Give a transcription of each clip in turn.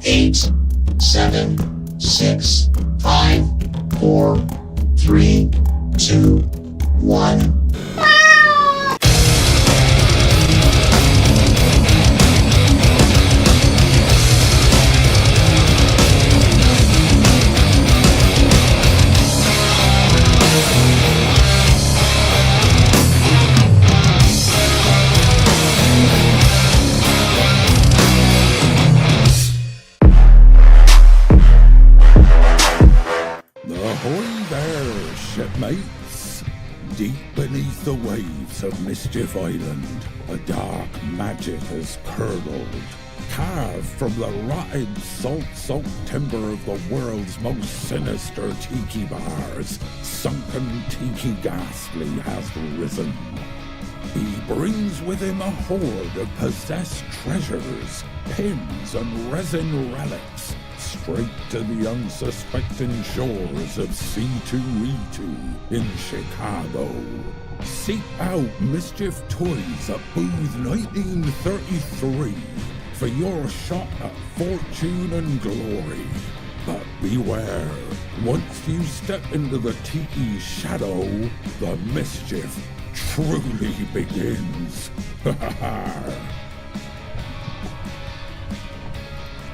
8, 7, 6, 5, 4, 3, 2, 1. Ahoy there, shipmates! Deep beneath the waves of Mischief Island, a dark magic has curdled, carved from the rotted, salt-soaked timber of the world's most sinister tiki bars. Sunken tiki ghastly has risen. He brings with him a horde of possessed treasures, pins and resin relics, straight to the unsuspecting shores of C2E2 in Chicago. Seek out Mischief Toys at booth 1933 for your shot at fortune and glory. But beware, once you step into the tiki shadow, the mischief truly begins.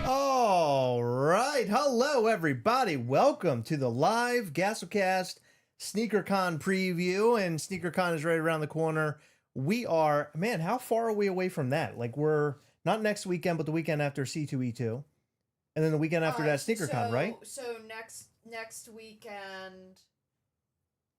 All right. Hello, everybody. Welcome to the live Gastlecast Sneakercon preview. And Sneakercon is right around the corner. We are, man, how far are we away from that? Like, we're not next weekend, but the weekend after C2E2. And then the weekend after that, Sneakercon, right? So next weekend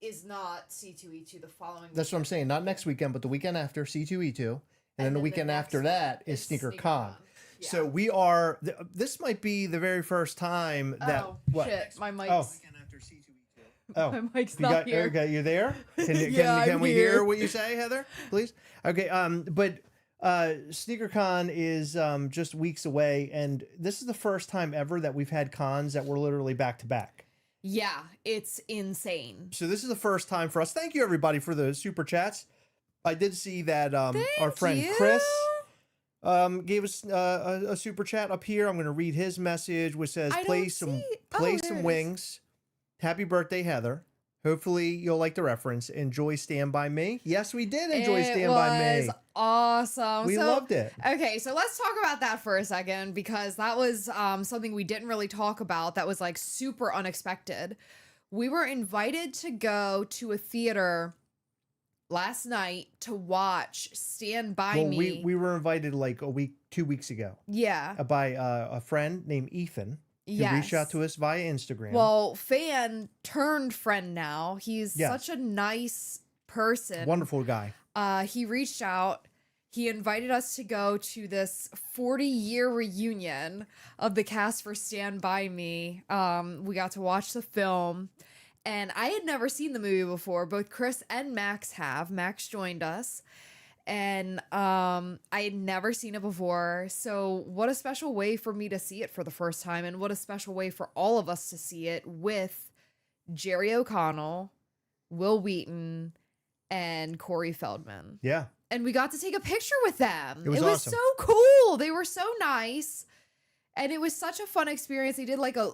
is not C2E2, the following That's what I'm saying. Not next weekend, but the weekend after C2E2. And then the weekend after that is Sneakercon. Yeah. So we are, this might be the very first time that, shit, my mic's, Oh, my mic's not here. Okay, you there? Yeah, can I'm we here. hear what you say, Heather? Please. Okay. But Sneakercon is just weeks away, and this is the first time ever that we've had cons that were literally back to back. Yeah, it's insane. So this is the first time for us. Thank you, everybody, for the super chats. I did see that our friend Chris gave us a super chat up here. I'm going to read his message, which says, play some wings. Happy birthday, Heather. Hopefully you'll like the reference. Enjoy Stand By Me. Yes, we did enjoy Stand By Me. It was awesome. We loved it. Okay, so let's talk about that for a second, because that was something we didn't really talk about that was like super unexpected. We were invited to go to a theater last night to watch Stand By Me. We were invited like 2 weeks ago. Yeah. By a friend named Ethan. Who reached out to us via Instagram. Well, fan turned friend now. He's such a nice person. Wonderful guy. He reached out. He invited us to go to this 40-year reunion of the cast for Stand By Me. We got to watch the film. And I had never seen the movie before. Both Chris and Max have. Max joined us. And I had never seen it before. So what a special way for me to see it for the first time. And what a special way for all of us to see it with Jerry O'Connell, Will Wheaton, and Corey Feldman. Yeah. And we got to take a picture with them. It was awesome. So cool. They were so nice. And it was such a fun experience. They did like a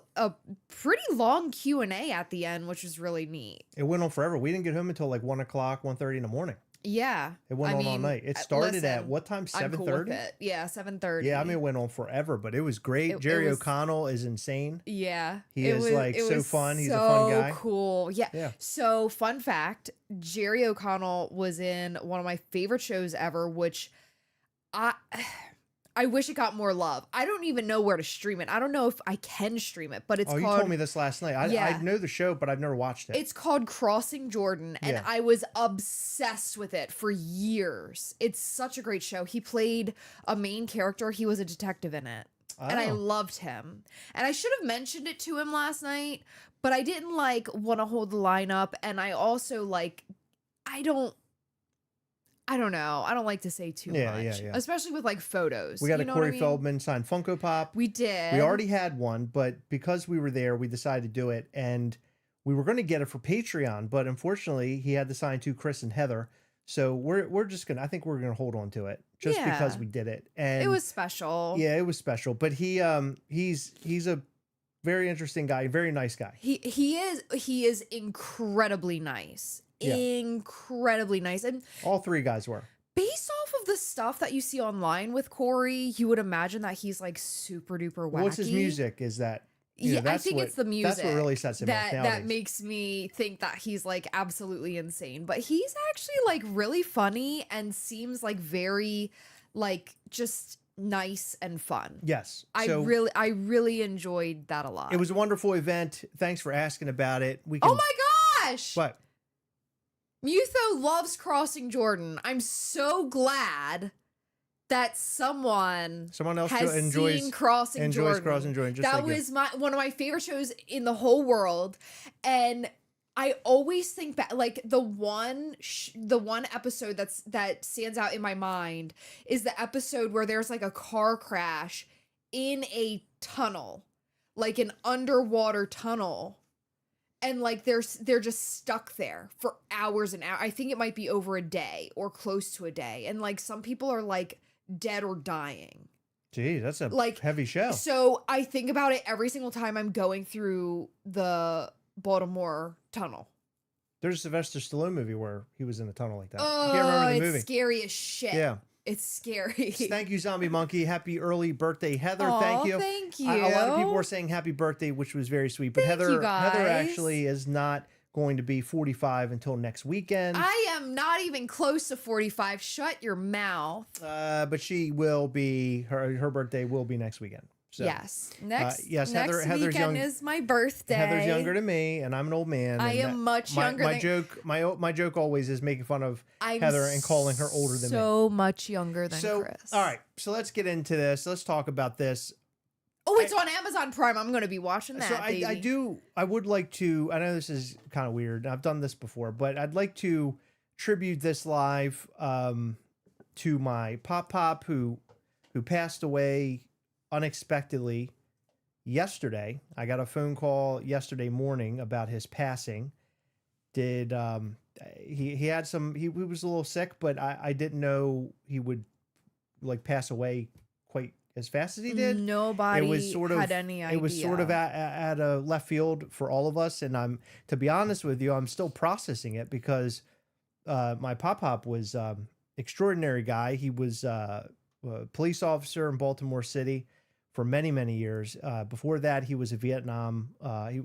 pretty long Q&A at the end, which was really neat. It went on forever. We didn't get home until like 1 o'clock, 1:30 in the morning. Yeah. It went on all night. It started at what time? 7:30? Cool with it. Yeah, 7:30. Yeah, I mean, it went on forever, but it was great. Jerry O'Connell is insane. Yeah. He is so fun. He's a fun guy. So cool. Yeah. So, fun fact, Jerry O'Connell was in one of my favorite shows ever, which I wish it got more love. I don't even know where to stream it. I don't know if I can stream it, but it's called... Oh, you told me this last night. I know the show, but I've never watched it. It's called Crossing Jordan, and I was obsessed with it for years. It's such a great show. He played a main character. He was a detective in it, and I loved him. And I should have mentioned it to him last night, but I didn't, want to hold the line up, and I also, I don't know. I don't like to say too much. Yeah. Especially with photos. We got a Corey Feldman signed Funko Pop. We did. We already had one, but because we were there, we decided to do it. And we were going to get it for Patreon, but unfortunately, he had to sign to Chris and Heather. So we're just gonna. I think we're gonna hold on to it just because Yeah. we did it. And It was special. yeah, it was special. But he's a very interesting guy, very nice guy. He is incredibly nice. Yeah. Incredibly nice. And All three guys were. based off of the stuff that you see online with Corey, you would imagine that he's like super duper wacky. What's his music? Is that? Yeah, I that's think what, it's the music. That's what really sets him off that nowadays. makes me think that he's like absolutely insane. But he's actually like really funny and seems like very like just nice and fun. Yes. I really enjoyed that a lot. It was a wonderful event. Thanks for asking about it. Oh my gosh! What? Mutho loves crossing Jordan. I'm so glad that someone else has enjoys seen Crossing Jordan. Crossing Jordan. Just That like was one of my favorite shows in the whole world, and I always think back, like the one episode that stands out in my mind is the episode where there's like a car crash in a tunnel, like an underwater tunnel. And like they're just stuck there for hours and hours. I think it might be over a day or close to a day. And like some people are like dead or dying. Gee, that's a Like, heavy show. So I think about it every single time I'm going through the Baltimore tunnel. There's a Sylvester Stallone movie where he was in a tunnel like that. Oh, I can't remember the it's movie. scary as shit. Yeah. It's scary. Thank you, Zombie Monkey. Happy early birthday, Heather. Aw, thank you. thank you. A lot of people were saying happy birthday, which was very sweet. But Thank Heather you, guys. actually is not going to be 45 until next weekend. I am not even close to 45. Shut your mouth. But she will be, her birthday will be next weekend. So, Yes. Next Heather's weekend young- is my birthday. Heather's younger than me, and I'm an old man. I and am much younger my than- joke. My joke always is making fun of I'm Heather and calling her older than me. So much younger than So, Chris. all right. So let's get into this. Let's talk about this. Oh, it's on Amazon Prime. I'm going to be watching that, So baby. I would like to, I know this is kind of weird. I've done this before, but I'd like to tribute this live to my Pop who passed away unexpectedly yesterday. I got a phone call yesterday morning about his passing. He had some, he was a little sick, but I didn't know he would like pass away quite as fast as he did. Nobody It was sort of had any idea. It was sort of at a left field for all of us, and to be honest with you, I'm still processing it because my Pop was extraordinary guy. He was a police officer in Baltimore City for many years. Before that, he was a Vietnam.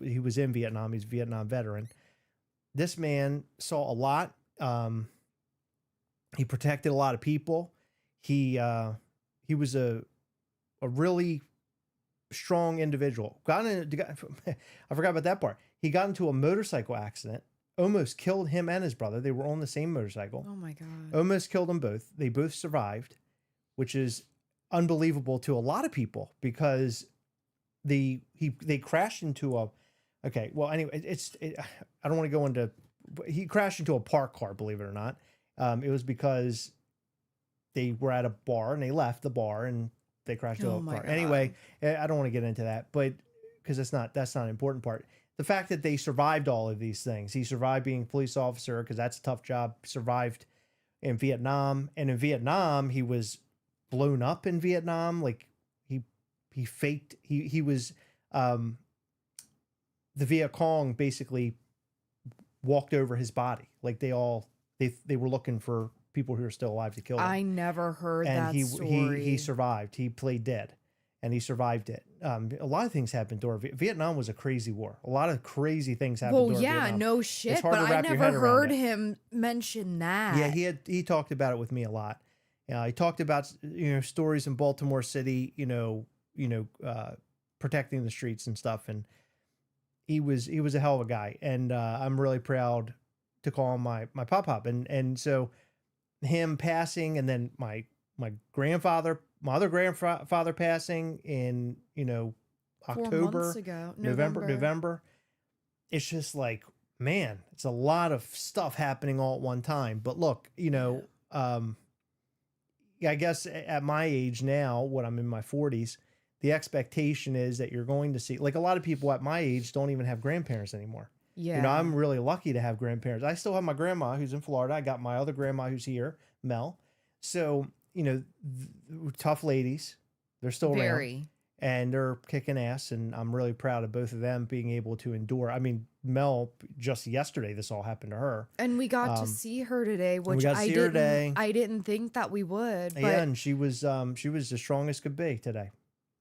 He was in Vietnam. He's a Vietnam veteran. This man saw a lot. He protected a lot of people. He was a really strong individual. I forgot about that part. He got into a motorcycle accident, almost killed him and his brother. They were on the same motorcycle. Oh my God. Almost killed them both. They both survived, which is unbelievable to a lot of people because they crashed into a. Okay, well, anyway, I don't want to go into. He crashed into a parked car, believe it or not. It was because they were at a bar and they left the bar and they crashed into a my car. God. Anyway, I don't want to get into that, but because that's not an important part. The fact that they survived all of these things. He survived being a police officer because that's a tough job. Survived in Vietnam, and in Vietnam he was blown up in Vietnam. Like he faked. He was. The Viet Cong basically walked over his body. Like they were looking for people who are still alive to kill him. I never heard And that he story. survived. He played dead, and he survived it. A lot of things happened during Vietnam. Was a crazy war. A lot of crazy things happened. Well, during yeah, Vietnam. no shit, It's hard but to I wrap your never head around heard it. him mention that. Yeah, he talked about it with me a lot. He talked about stories in Baltimore City. Protecting the streets and stuff, and he was a hell of a guy. And I'm really proud to call him my Pop. And so him passing, and then my other grandfather passing in October, 4 months ago. November. It's just like, man, it's a lot of stuff happening all at one time. But look, I guess at my age now, when I'm in my 40s, the expectation is that you're going to see, like, a lot of people at my age don't even have grandparents anymore. You know, I'm really lucky to have grandparents. I still have my grandma who's in Florida. I got my other grandma who's here, Mel. So, you know, tough ladies. They're still around. And they're kicking ass. And I'm really proud of both of them being able to endure. I mean, Mel, just yesterday, this all happened to her. And we got to see her today, which I didn't think that we would. But... Yeah, and she was the strongest could be today.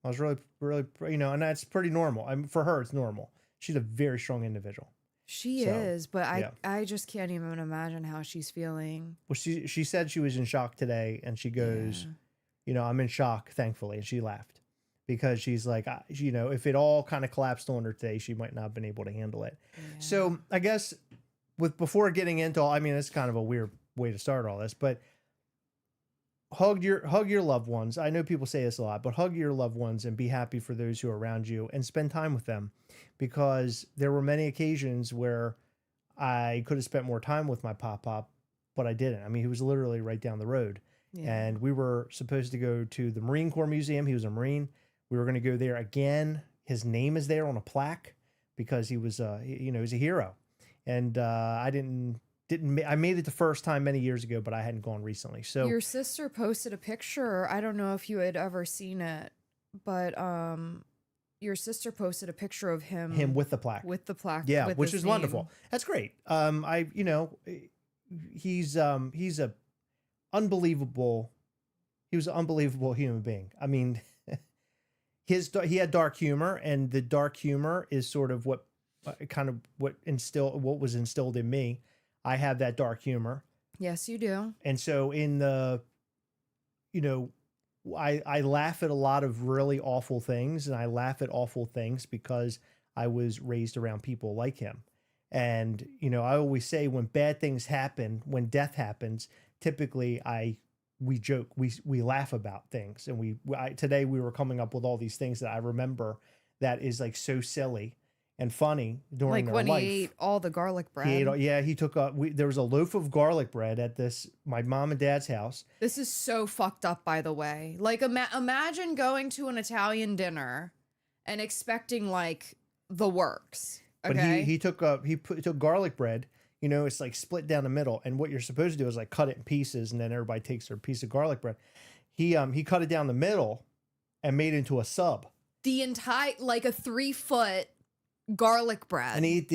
I was really, really, you know, and that's pretty normal. I mean, for her, it's normal. She's a very strong individual. She is, but I just can't even imagine how she's feeling. Well, she said she was in shock today, and she goes, you know, I'm in shock, thankfully, and she laughed because she's like, you know, if it all kind of collapsed on her today, she might not have been able to handle it. Yeah. So I guess before getting into all, I mean, it's kind of a weird way to start all this, but hug your loved ones. I know people say this a lot, but hug your loved ones and be happy for those who are around you and spend time with them, because there were many occasions where I could have spent more time with my pop, but I didn't. I mean, he was literally right down the road, and we were supposed to go to the Marine Corps Museum. He was a Marine. We were going to go there again. His name is there on a plaque because he was, you know, he's a hero. And I I made it the first time many years ago, but I hadn't gone recently. So your sister posted a picture. I don't know if you had ever seen it, but your sister posted a picture of him with the plaque. Yeah, which is wonderful. That's great. You know, he's a unbelievable. He was an unbelievable human being. I mean, he had dark humor, and the dark humor is sort of what what was instilled in me. I have that dark humor. Yes, you do. And so you know, I laugh at a lot of really awful things, and I laugh at awful things because I was raised around people like him. And, you know, I always say when bad things happen, when death happens, typically we joke, we laugh about things. And today we were coming up with all these things that I remember that is like so silly and funny during their life. Like when he ate all the garlic bread. He took there was a loaf of garlic bread at my mom and dad's house. This is so fucked up, by the way. Like imagine going to an Italian dinner and expecting like the works. Okay? But he took garlic bread. You know, it's like split down the middle, and what you're supposed to do is like cut it in pieces, and then everybody takes their piece of garlic bread. He cut it down the middle and made it into a sub. The entire, like a 3-foot garlic bread. And he ate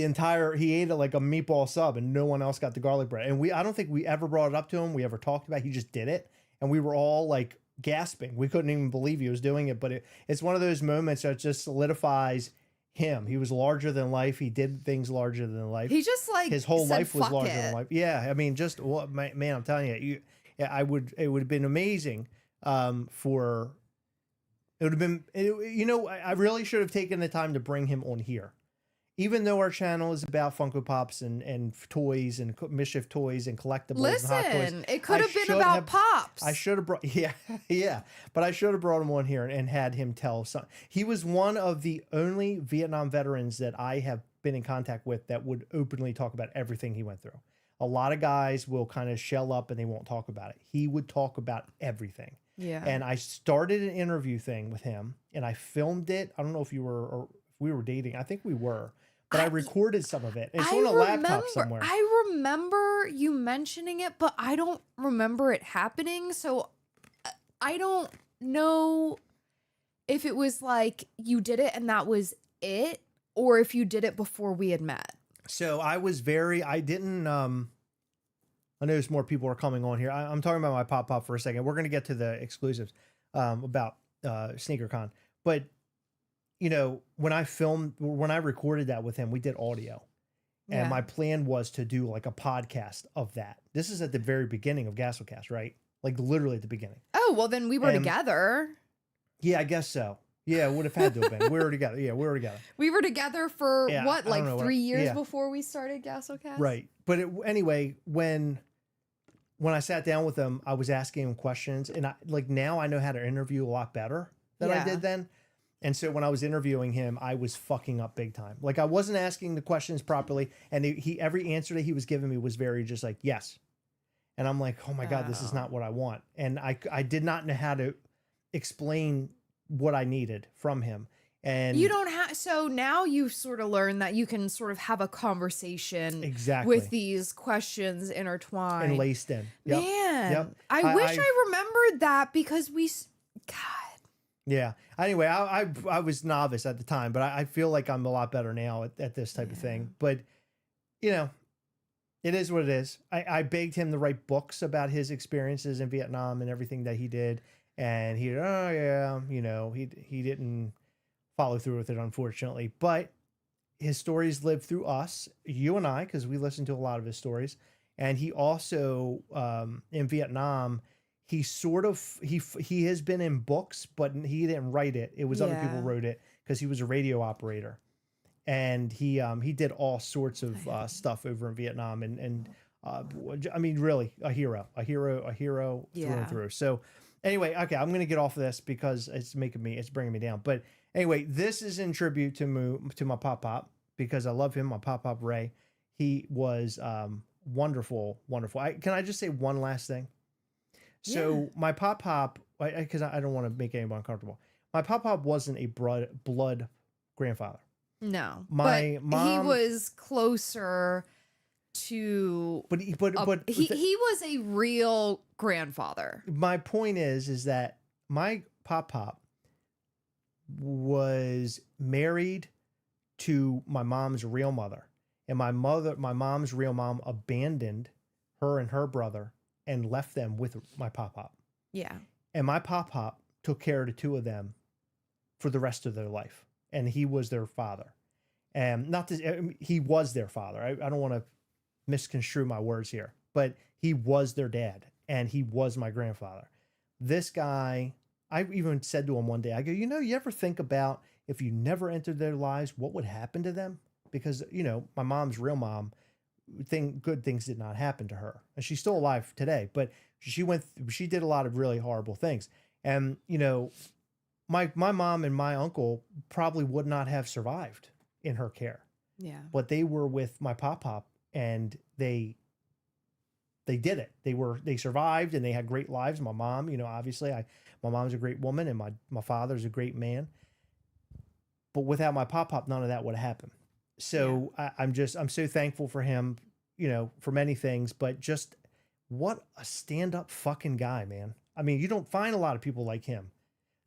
it like a meatball sub, and no one else got the garlic bread. And I don't think we ever brought it up to him. We ever talked about it. He just did it. And we were all like gasping. We couldn't even believe he was doing it. But it's one of those moments that just solidifies him. He was larger than life. He did things larger than life. He just like his whole life was larger than life. Yeah. I mean, just man, I'm telling you, it would have been amazing you know, I really should have taken the time to bring him on here. Even though our channel is about Funko Pops and toys and Mischief Toys and collectibles and hot toys. It could have been about Pops. I should have brought, but I should have brought him on here and had him tell some. He was one of the only Vietnam veterans that I have been in contact with that would openly talk about everything he went through. A lot of guys will kind of shell up and they won't talk about it. He would talk about everything. Yeah. And I started an interview thing with him, and I filmed it. I don't know if you were, or if we were dating. I think we were. But I recorded some of it. It's on a laptop somewhere. I remember you mentioning it, but I don't remember it happening. So I don't know if it was like you did it and that was it, or if you did it before we had met. So I didn't, I know there's more people are coming on here. I'm talking about my pop for a second. We're going to get to the exclusives about Sneakercon. But you know, when I recorded that with him, we did audio. And my plan was to do like a podcast of that. This is at the very beginning of Gastlecast, right? Like literally at the beginning. Oh, well then we were together. Yeah, I guess so. Yeah, it would have had to have been. We were together. Yeah, we were together. We were together for what, like 3 years before we started Gastlecast? Right. But anyway, when I sat down with him, I was asking him questions, and now I know how to interview a lot better than I did then. And so when I was interviewing him, I was fucking up big time. Like I wasn't asking the questions properly, and every answer that he was giving me was very just like yes. And I'm like, oh my God, this is not what I want. And I did not know how to explain what I needed from him. And you don't have, so now you've sort of learned that you can sort of have a conversation exactly with these questions intertwined and laced in. Yep. Man, Yep. I wish I remembered that because God. Yeah. Anyway, I was novice at the time, but I feel like I'm a lot better now at this type of thing. But, you know, it is what it is. I begged him to write books about his experiences in Vietnam and everything that he did. And he didn't follow through with it, unfortunately. But his stories live through us, you and I, because we listen to a lot of his stories. And he also, in Vietnam, he has been in books, but he didn't write it. It was other people wrote it because he was a radio operator. And he did all sorts of stuff over in Vietnam. And I mean, really a hero through and through. So anyway, okay, I'm going to get off of this because it's bringing me down. But anyway, this is in tribute to my Pop, because I love him, my Pop Ray. He was wonderful. Can I just say one last thing? So my Pop, because I don't want to make anyone uncomfortable. My Pop wasn't a blood grandfather. No, my mom. He was closer to. But he was a real grandfather. My point is that my Pop was married to my mom's real mother, and my mom's real mom abandoned her and her brother and left them with my Pop. Yeah. And my Pop took care of the two of them for the rest of their life. And he was their father. And he was their father. I don't want to misconstrue my words here, but he was their dad and he was my grandfather. This guy, I even said to him one day, I go, you ever think about if you never entered their lives, what would happen to them? Because, my mom's real mom, good things did not happen to her. And she's still alive today, but she did a lot of really horrible things. And, my mom and my uncle probably would not have survived in her care. Yeah. But they were with my Pop and they did it. They survived and they had great lives. My mom, obviously my mom's a great woman and my father's a great man. But without my Pop, none of that would have happened. So I'm so thankful for him, for many things, but just what a stand-up fucking guy, man. I mean, you don't find a lot of people like him.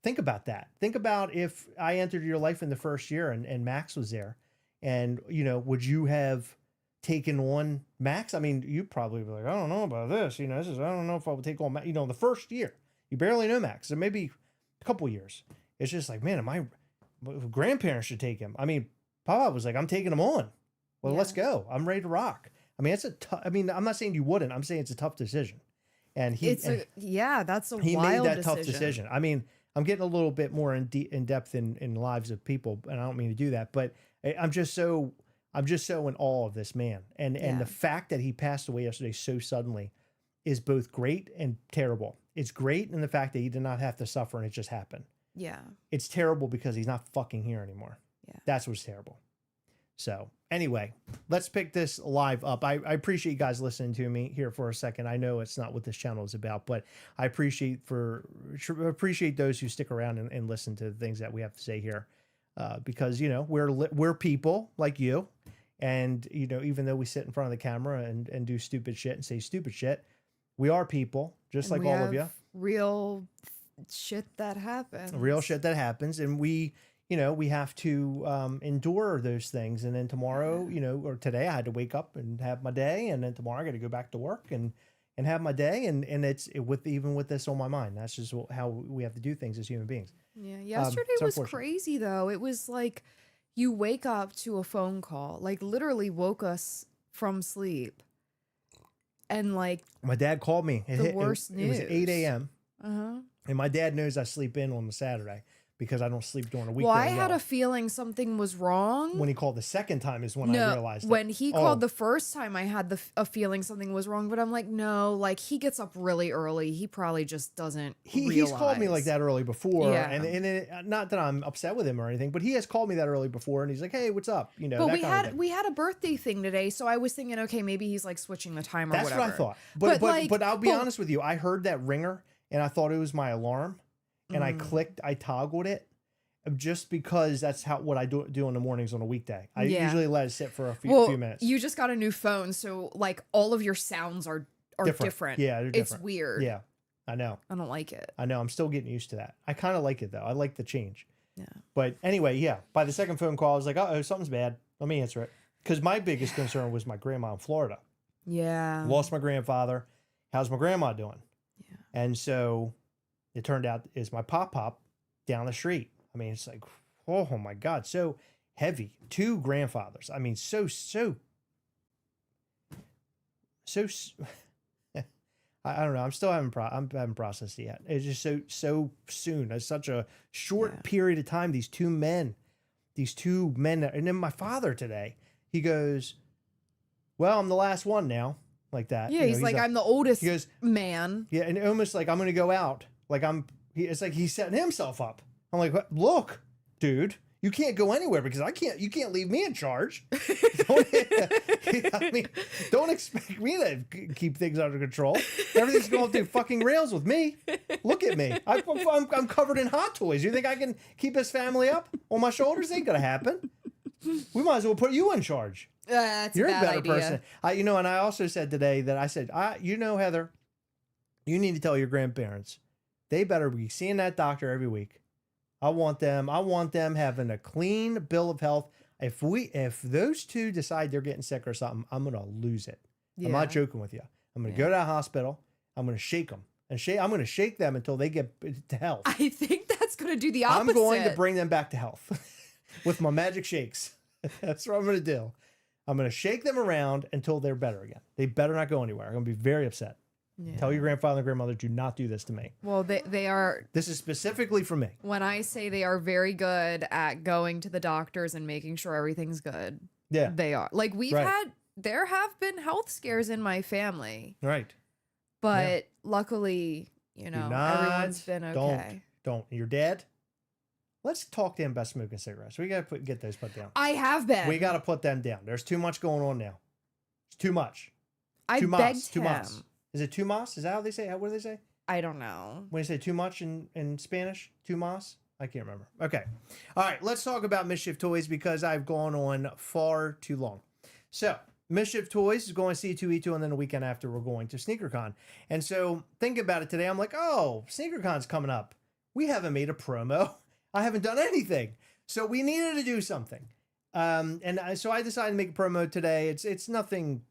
Think about that. Think about if I entered your life in the first year and Max was there and, would you have taken on Max? I mean, you'd probably be like, I don't know about this, I don't know if I would take on Max, the first year, you barely know Max. So maybe a couple years. It's just like, man, my grandparents should take him. I mean, Papa was like, I'm taking him on. Well, let's go. I'm ready to rock. I mean, I'm not saying you wouldn't. I'm saying it's a tough decision. And that's a he wild made that tough decision. I mean, I'm getting a little bit more in depth in lives of people, and I don't mean to do that, but I'm just so in awe of this man. And the fact that he passed away yesterday so suddenly is both great and terrible. It's great in the fact that he did not have to suffer and it just happened. Yeah. It's terrible because he's not fucking here anymore. Yeah. That's what's terrible. So anyway, let's pick this live up. I appreciate you guys listening to me here for a second. I know it's not what this channel is about, but I appreciate those who stick around and listen to the things that we have to say here, because we're people like you, and even though we sit in front of the camera and do stupid shit and say stupid shit, we are people just like all of you. Real shit that happens. Real shit that happens, and we have to endure those things. And then tomorrow, or today I had to wake up and have my day. And then tomorrow I got to go back to work and have my day. And even with this on my mind, that's just how we have to do things as human beings. Yeah. Yesterday was crazy though. It was like you wake up to a phone call, like literally woke us from sleep. And like my dad called me. News. It was 8 a.m. Uh-huh. And my dad knows I sleep in on the Saturday, because I don't sleep during the week. Well, I had a feeling something was wrong. When he called the second time is when I realized it. When he called the first time, I had a feeling something was wrong, but I'm like, no, like he gets up really early. He probably just doesn't realize. He's called me like that early before. Yeah. And not that I'm upset with him or anything, but he has called me that early before and he's like, hey, what's up? But we had a birthday thing today, so I was thinking, okay, maybe he's like switching the time or That's whatever. That's what I thought. But I'll be honest with you. I heard that ringer and I thought it was my alarm and I toggled it. just because that's what I do in the mornings on a weekday. I Yeah. usually let it sit for a few minutes. You just got a new phone, so like all of your sounds are different. Yeah, they're different. It's weird. Yeah, I know. I don't like it. I know. I'm still getting used to that. I kind of like it though. I like the change. Yeah. But anyway, yeah. By the second phone call, I was like, "Oh, something's bad. Let me answer it." Because my biggest concern was my grandma in Florida. Yeah. Lost my grandfather. How's my grandma doing? Yeah. And so it turned out is my pop down the street. I mean, it's like, oh my God, so heavy. 2 grandfathers. I mean, so I don't know. I'm still haven't processed it yet. It's just so soon. It's such a short period of time. These two men, and then my father today, he goes, "Well, I'm the last one now," like that. Yeah, You know, he's like, I'm the oldest man. Yeah, and almost like I'm going to go out. Like it's like he's setting himself up. I'm like, look, dude, you can't go anywhere because you can't leave me in charge. Don't expect me to keep things under control. Everything's going through fucking rails with me. Look at me. I'm covered in hot toys. You think I can keep this family up on my shoulders? Ain't going to happen. We might as well put you in charge. You're a better person. And I also said today that I said, Heather, you need to tell your grandparents, they better be seeing that doctor every week. I want them having a clean bill of health. If those two decide they're getting sick or something, I'm going to lose it. Yeah. I'm not joking with you. I'm going to go to that hospital. I'm going to shake them. I'm going to shake them until they get to health. I think that's going to do the opposite. I'm going to bring them back to health with my magic shakes. That's what I'm going to do. I'm going to shake them around until they're better again. They better not go anywhere. I'm going to be very upset. Yeah. Tell your grandfather and grandmother, do not do this to me. Well, they are. This is specifically for me. When I say they are very good at going to the doctors and making sure everything's good. Yeah. They are. Like there have been health scares in my family. Right. But luckily, everyone's been okay. Don't. Your dad? Let's talk to him about smoking cigarettes. We got to get those put down. I have been. We got to put them down. There's too much going on now. It's too much. I begged him. Is it too mas? Is that how they say? What do they say? I don't know. When you say too much in Spanish, too mas? I can't remember. Okay. All right. Let's talk about Mischief Toys because I've gone on far too long. So Mischief Toys is going to C2E2 and then the weekend after we're going to Sneakercon. And so thinking about it today, I'm like, oh, Sneakercon's coming up. We haven't made a promo. I haven't done anything. So we needed to do something. So I decided to make a promo today. It's nothing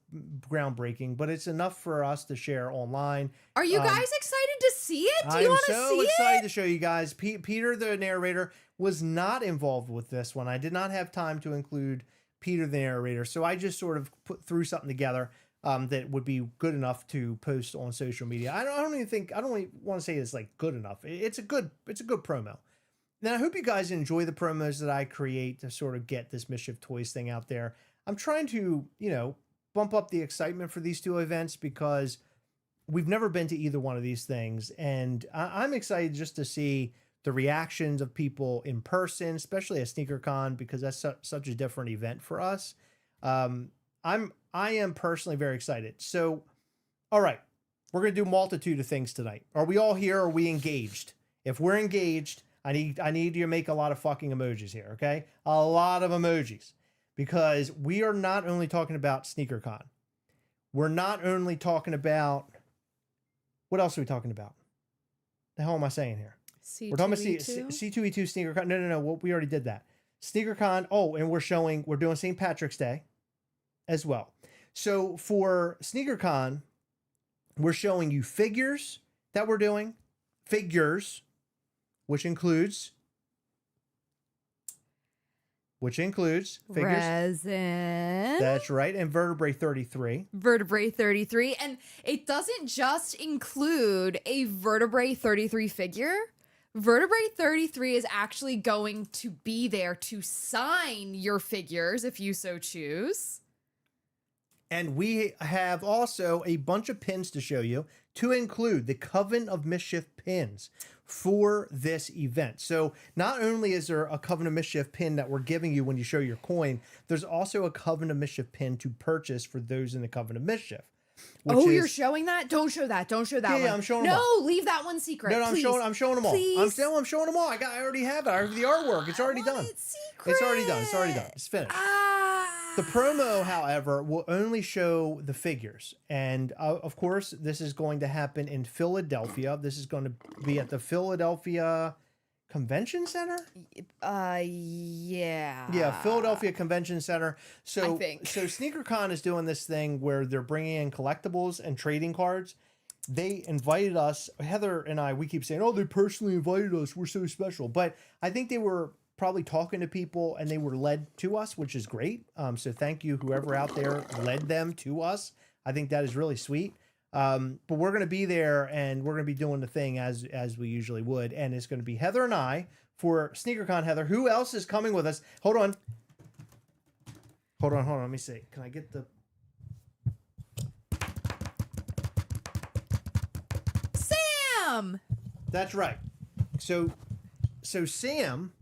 groundbreaking, but it's enough for us to share online. Are you guys excited to see it? Do you want to see it? I'm so excited to show you guys. Peter, the narrator, was not involved with this one. I did not have time to include Peter, the narrator. So I just sort of threw something together that would be good enough to post on social media. I don't even want to say it's like good enough. It's a good promo. Now, I hope you guys enjoy the promos that I create to sort of get this Mischief Toys thing out there. I'm trying to, bump up the excitement for these two events because we've never been to either one of these things. And I'm excited just to see the reactions of people in person, especially at Sneakercon, because that's such a different event for us. I am personally very excited. So, all right, we're going to do a multitude of things tonight. Are we all here? Are we engaged? If we're engaged, I need you to make a lot of fucking emojis here, okay? A lot of emojis. Because we are not only talking about Sneakercon. We're not only talking about... What else are we talking about? The hell am I saying here? C2E2? We're talking about C2E2 Sneakercon. No, we already did that. Sneakercon. Oh, and we're doing St. Patrick's Day as well. So for Sneakercon, we're showing you figures that we're doing. Figures. Which includes figures. Resin. That's right. And Vertebrae 33. Vertebrae 33. And it doesn't just include a Vertebrae 33 figure. Vertebrae 33 is actually going to be there to sign your figures if you so choose. And we have also a bunch of pins to show you, to include the Coven of Mischief pins for this event. So not only is there a Coven of Mischief pin that we're giving you when you show your coin, there's also a Coven of Mischief pin to purchase for those in the Coven of Mischief. Oh, you're showing that? Don't show that. Don't show that one. Yeah, I'm showing them all. No, leave that one secret. No, please. I'm showing them all. Please. I'm showing them all. I already have it. I have the artwork. It's already done. It's secret. It's already done. It's already done. It's finished. The promo, however, will only show the figures. And of course, this is going to happen in Philadelphia. This is going to be at the Philadelphia Convention Center? Yeah. Yeah, Philadelphia Convention Center. So, I think. So Sneakercon is doing this thing where they're bringing in collectibles and trading cards. They invited us, Heather and I, we keep saying, oh, they personally invited us. We're so special. But I think they were probably talking to people and they were led to us, which is great. So thank you, whoever out there led them to us. I think that is really sweet. But we're going to be there and we're going to be doing the thing as we usually would. And it's going to be Heather and I for Sneakercon. Heather, who else is coming with us? Hold on. Let me see. Can I get the... Sam! That's right. So Sam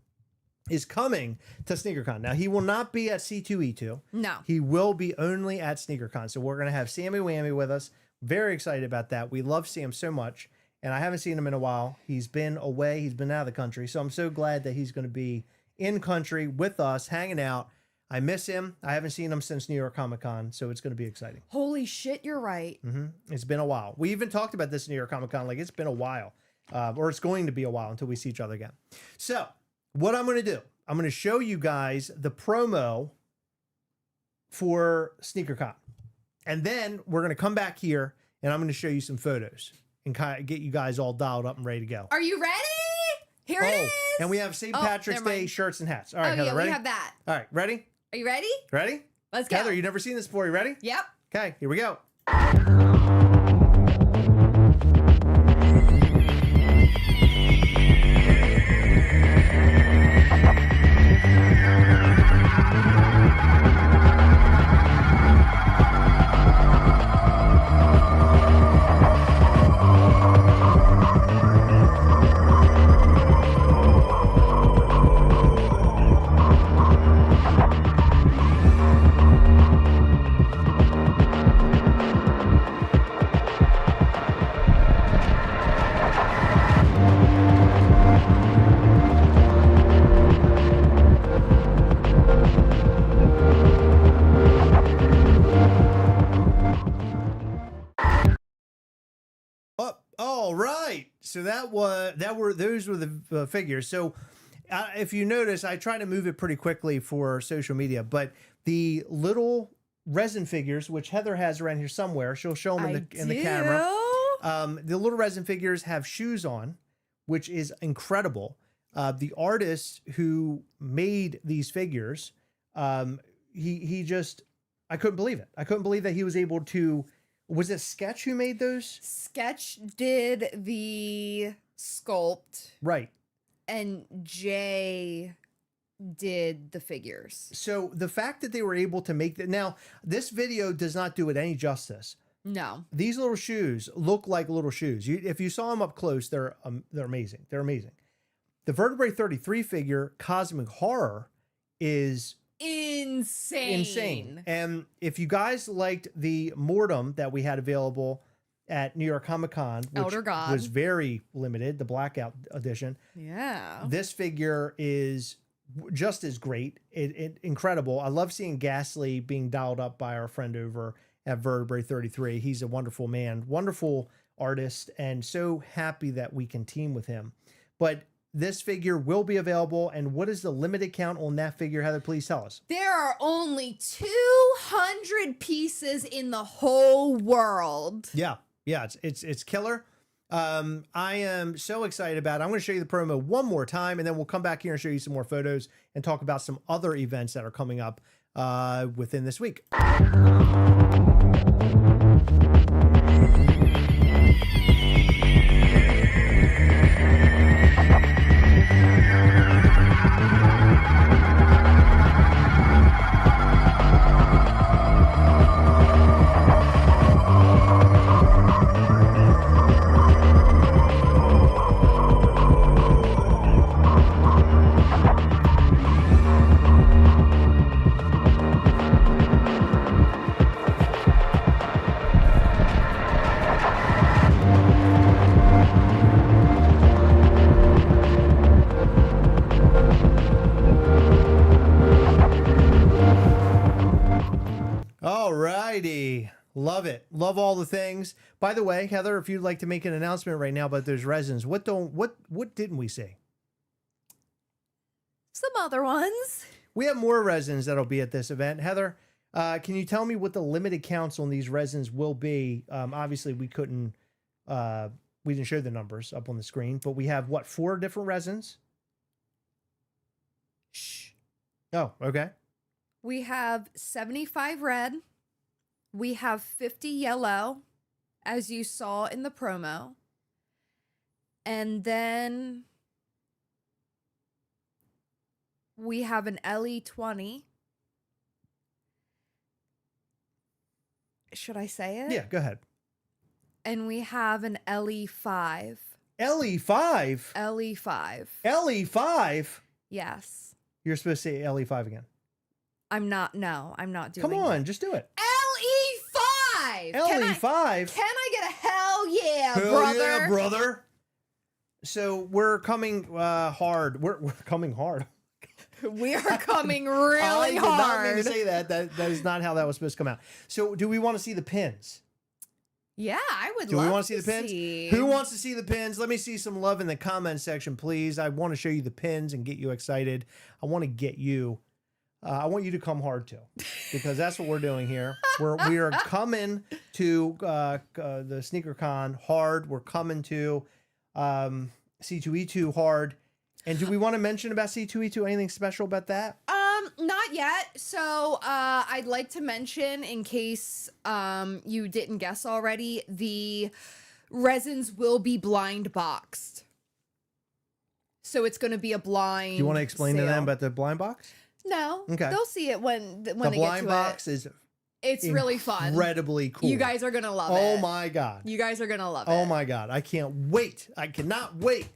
is coming to Sneakercon. Now, he will not be at C2E2. No. He will be only at Sneakercon. So we're going to have Sammy Whammy with us. Very excited about that. We love Sam so much, and I haven't seen him in a while. He's been away. He's been out of the country. So I'm so glad that he's going to be in country with us, hanging out. I miss him. I haven't seen him since New York Comic Con, so it's going to be exciting. Holy shit, you're right. It's been a while. We even talked about this in New York Comic Con. Like, it's been a while, or it's going to be a while until we see each other again. So what I'm going to do, I'm going to show you guys the promo for Sneakercon. And then we're going to come back here and I'm going to show you some photos and kind of get you guys all dialed up and ready to go. Are you ready? Here it is. And we have St. Patrick's Day shirts and hats. All right, Heather, yeah, ready? we have that. All right, ready? Are you ready? Ready? Let's go. Heather, you've never seen this before. You ready? Yep. Okay, here we go. All right. So those were the figures. So if you notice, I try to move it pretty quickly for social media, but the little resin figures, which Heather has around here somewhere, she'll show them in the camera. The little resin figures have shoes on, which is incredible. The artist who made these figures, he just, I couldn't believe it. I couldn't believe that he was able to. Was it Sketch who made those? Sketch did the sculpt. Right. And Jay did the figures. So the fact that they were able to make that. Now, this video does not do it any justice. No. These little shoes look like little shoes. If you saw them up close, they're amazing. They're amazing. The Vertebrae 33 figure, Cosmic Horror, is insane. And if you guys liked the Mortem that we had available at New York Comic Con, which was very limited, the blackout edition. Yeah. This figure is just as great. Incredible. I love seeing Ghastly being dialed up by our friend over at Vertebrae 33. He's a wonderful man, wonderful artist, and so happy that we can team with him. But this figure will be available. And what is the limited count on that figure, Heather? Please tell us. There are only 200 pieces in the whole world. Yeah. Yeah. It's killer. I am so excited about it. I'm going to show you the promo one more time, and then we'll come back here and show you some more photos and talk about some other events that are coming up within this week. righty. Love it. Love all the things. By the way, Heather, if you'd like to make an announcement right now about those resins, what didn't we see? Some other ones. We have more resins that'll be at this event. Heather, can you tell me what the limited counts on these resins will be? Obviously, we didn't show the numbers up on the screen, but we have, 4 different resins? Shh. Oh, okay. We have 75 red. We have 50 yellow, as you saw in the promo. And then we have an LE20. Should I say it? Yeah, go ahead. And we have an LE5. LE5? LE5. LE5? Yes. You're supposed to say LE5 again. I'm not doing Come on, it. just do it. LE5! LE5? Can I get a hell yeah, Hell brother? yeah, brother. So we're coming hard. We're coming hard. We are coming really I did not hard. mean to say that. That is not how that was supposed to come out. So do we want to see the pins? Yeah, I would Do love we want to to see the pins? see. Who wants to see the pins? Let me see some love in the comment section, please. I want to show you the pins and get you excited. I want to get you. I want you to come hard too, because that's what we're doing here. We are coming to the Sneakercon hard. We're coming to C2E2 hard. And do we want to mention about C2E2? Anything special about that? Not yet. So I'd like to mention, in case you didn't guess already, the resins will be blind boxed. So it's going to be a blind. Do you want to explain to sale. them about the blind box? No. Okay. They'll see it when The they get blind to box it. is It's really fun. incredibly cool. You guys are going to love it. Oh my God. You guys are going to love it. Oh my God. I can't wait. I cannot wait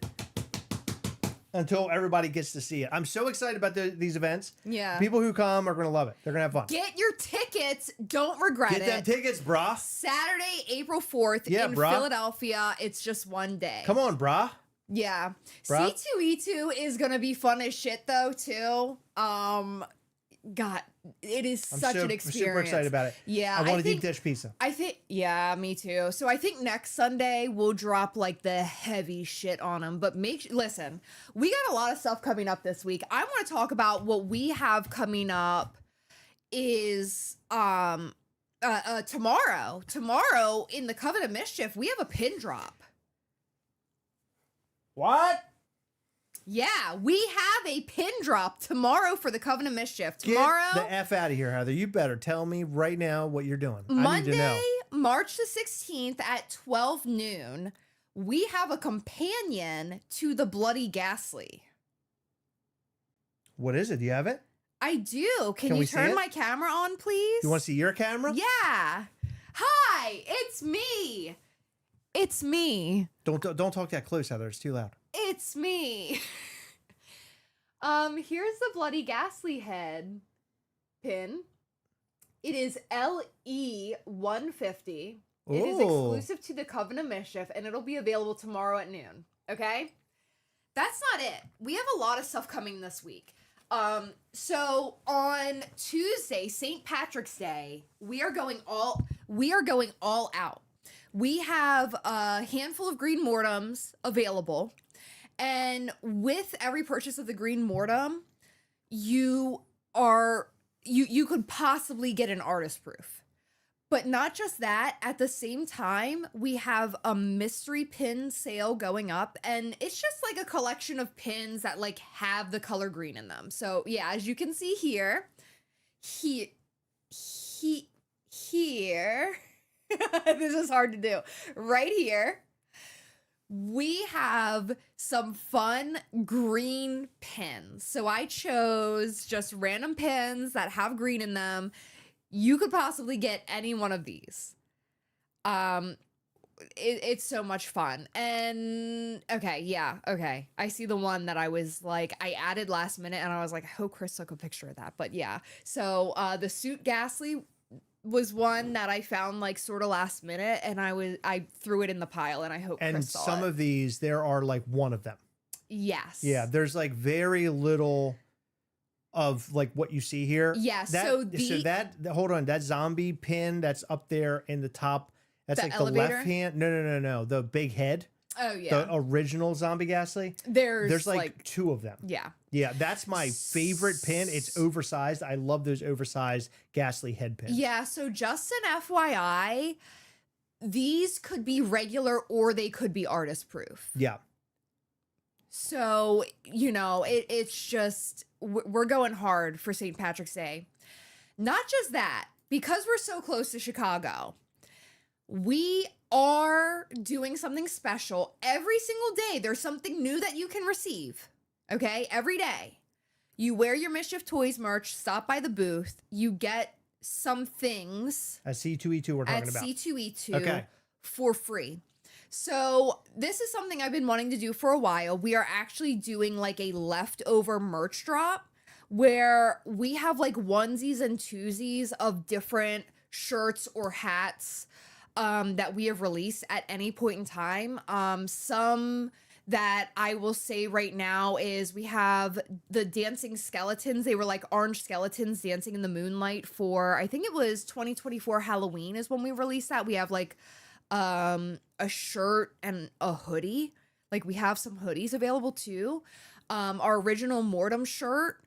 until everybody gets to see it. I'm so excited about these events. Yeah. People who come are going to love it. They're going to have fun. Get your tickets. Don't regret Get it. them tickets, brah. Saturday, April 4th in brah. Philadelphia. It's just one day. Come on, brah. Yeah. Bruh. C2E2 is going to be fun as shit, though, too. God, it is such an experience. I'm super excited about it. Yeah. I want a deep dish pizza. Yeah, me too. So I think next Sunday we'll drop like the heavy shit on them. But listen, we got a lot of stuff coming up this week. I want to talk about what we have coming up is tomorrow. Tomorrow in the Coven of Mischief, we have a pin drop. What? Yeah, we have a pin drop tomorrow for the Coven of Mischief. Tomorrow, Get the F out of here, Heather. You better tell me right now what you're doing. I need to Monday, know. March the 16th at 12 noon, we have a companion to the Bloody Ghastly. What is it? Do you have it? I do. Can we you see turn it? my camera on, please? You want to see your camera? Yeah. Hi, it's me. It's me. Don't talk that close, Heather. It's too loud. It's me. Here's the Bloody Ghastly head pin. It is LE150. It is Ooh. exclusive to the Coven of Mischief, and it'll be available tomorrow at noon. Okay? That's not it. We have a lot of stuff coming this week. So on Tuesday, St. Patrick's Day, we are going all out. We have a handful of green mortems available. And with every purchase of the green mortem, you could possibly get an artist proof. But not just that, at the same time, we have a mystery pin sale going up, and it's just like a collection of pins that like have the color green in them. So yeah, as you can see here, here, this is hard to do. Right here, we have some fun green pins. So I chose just random pins that have green in them. You could possibly get any one of these. It's so much fun. And okay. I see the one that I was like, I added last minute and I was like, I hope Chris took a picture of that. But yeah, so the Suit Ghastly was one that I found like sort of last minute, and I threw it in the pile, and I hope And Chris saw some it. of these, there are like one of them. Yes. Yeah, there's like very little of like what you see here. Yeah, hold on, that zombie pin that's up there in the top, that's The like elevator? the left hand. No, the big head. Oh yeah. The original zombie Ghastly. There's like two of them. Yeah. Yeah, that's my favorite pin. It's oversized. I love those oversized Ghastly head pins. Yeah, so just an FYI, these could be regular or they could be artist proof. Yeah. So, it's just, we're going hard for St. Patrick's Day. Not just that, because we're so close to Chicago, we are doing something special. Every single day, there's something new that you can receive. Okay? Every day. You wear your Mischief Toys merch, stop by the booth, you get some things. At C2E2 we're talking at about. C2E2 Okay. for free. So this is something I've been wanting to do for a while. We are actually doing like a leftover merch drop where we have like onesies and twosies of different shirts or hats that we have released at any point in time. Some that I will say right now is we have the dancing skeletons. They were like orange skeletons dancing in the moonlight for, I think it was 2024 Halloween is when we released that. We have like a shirt and a hoodie. Like we have some hoodies available too. Our original Mortem shirt,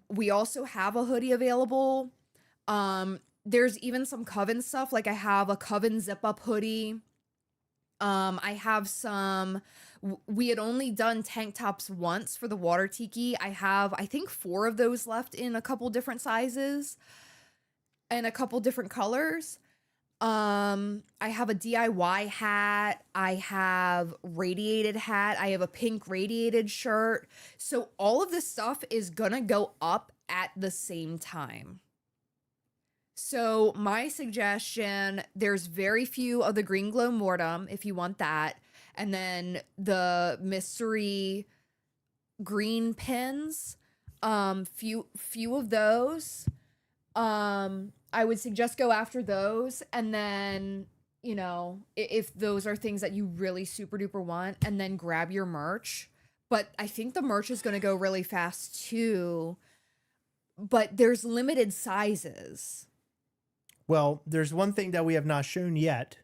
we also have a hoodie available. There's even some Coven stuff. Like I have a Coven zip up hoodie. I have some, we had only done tank tops once for the water tiki. I have, I think 4 of those left in a couple different sizes and a couple different colors. I have a DIY hat. I have radiated hat. I have a pink radiated shirt. So all of this stuff is gonna go up at the same time. So my suggestion, there's very few of the Green Glow Mortem if you want that. And then the mystery green pins, few of those. I would suggest go after those. And then, if those are things that you really super duper want, and then grab your merch. But I think the merch is going to go really fast too. But there's limited sizes. Well, there's one thing that we have not shown yet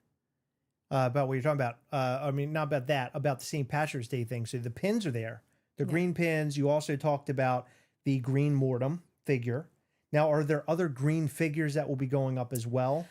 about what you're talking about. Not about that, about the St. Patrick's Day thing. So the pins are there, the green pins. You also talked about the green Mortem figure. Now, are there other green figures that will be going up as well?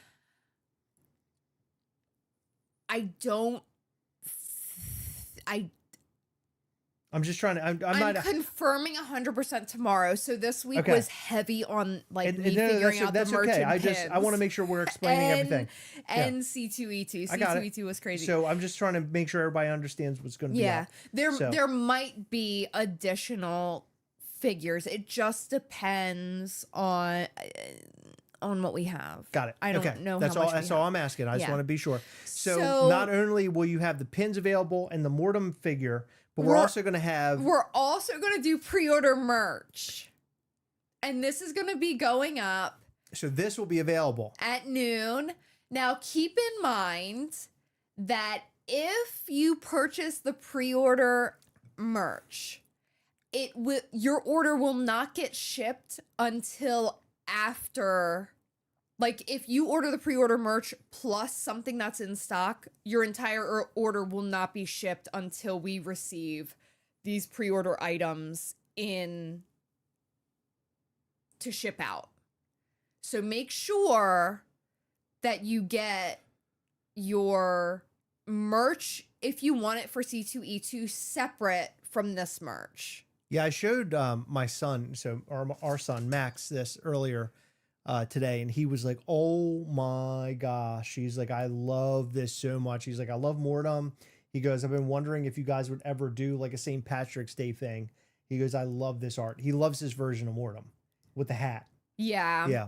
I'm just trying to. I'm not confirming 100% tomorrow. So this week Okay. was heavy on figuring out the merch okay. and pins. I want to make sure we're explaining everything. And C2E2. I got it. C2E2 was crazy. So I'm just trying to make sure everybody understands what's going to be. Yeah, up. there might be additional figures. It just depends on what we have. Got it. I don't know. That's how all. much That's all I'm asking. I just want to be sure. So not only will you have the pins available and the Mortem figure, but we're also going to have. We're also going to do pre-order merch, and this is going to be going up. So this will be available at noon. Now, keep in mind that if you purchase the pre-order merch, your order will not get shipped until after. Like, if you order the pre-order merch plus something that's in stock, your entire order will not be shipped until we receive these pre-order items in to ship out. So make sure that you get your merch, if you want it for C2E2, separate from this merch. Yeah, I showed my son, so our son Max, this earlier today, and he was like, "Oh my gosh!" He's like, "I love this so much." He's like, "I love Mortem." He goes, "I've been wondering if you guys would ever do like a St. Patrick's Day thing." He goes, "I love this art." He loves his version of Mortem with the hat. Yeah. Yeah.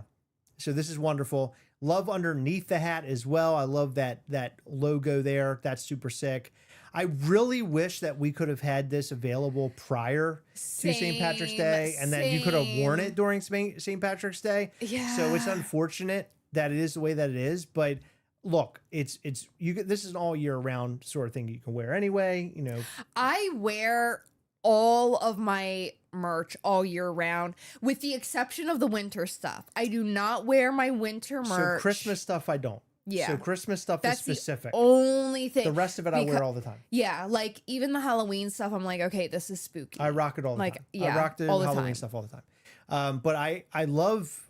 So this is wonderful. Love underneath the hat as well. I love that logo there. That's super sick. I really wish that we could have had this available prior to St. Patrick's Day, and that you could have worn it during St. Patrick's Day. Yeah. So it's unfortunate that it is the way that it is, but look, this is an all year round sort of thing you can wear anyway. I wear all of my merch all year round, with the exception of the winter stuff. I do not wear my winter merch. So Christmas stuff, I don't. Yeah. So Christmas stuff That's is specific. the only thing. The rest of it I wear all the time. Yeah, like even the Halloween stuff, I'm like, okay, this is spooky. I rock it all the time. Yeah, I rock the all the Halloween time. stuff all the time. But I love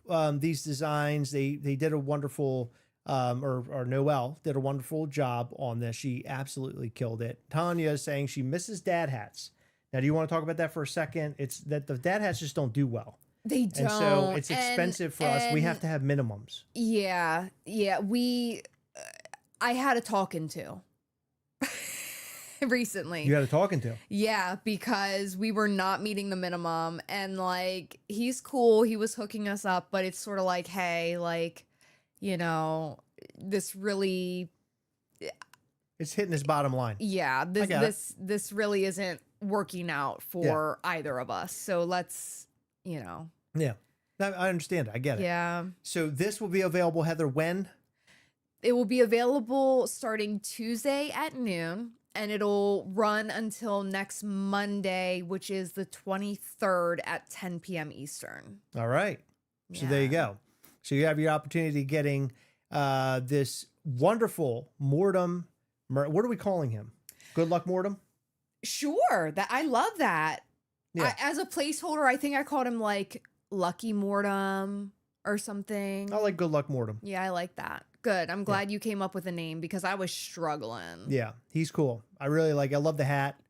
these designs. They did a wonderful, or Noelle did a wonderful job on this. She absolutely killed it. Tanya is saying she misses dad hats. Now, do you want to talk about that for a second? It's that the dad hats just don't do well. They don't. And so it's expensive for us. We have to have minimums. Yeah. I had a talking to recently. You had a talking to. Yeah, because we were not meeting the minimum, and like he's cool. He was hooking us up, but it's sort of like, hey, like, you know, this really, It's hitting his bottom line. yeah, this really isn't working out for either of us. So let's, you know. Yeah. I understand it. I get it. Yeah. So this will be available, Heather, when? It will be available starting Tuesday at noon, and it'll run until next Monday, which is the 23rd at 10 p.m. Eastern. All right. So there you go. So you have your opportunity getting this wonderful Mortem. What are we calling him? Good luck, Mortem? Sure. I love that. Yeah. As a placeholder, I think I called him like Lucky Mortem or something. I like Good Luck Mortem. Yeah, I like that. Good. I'm glad you came up with a name because I was struggling. Yeah, he's cool. I love the hat.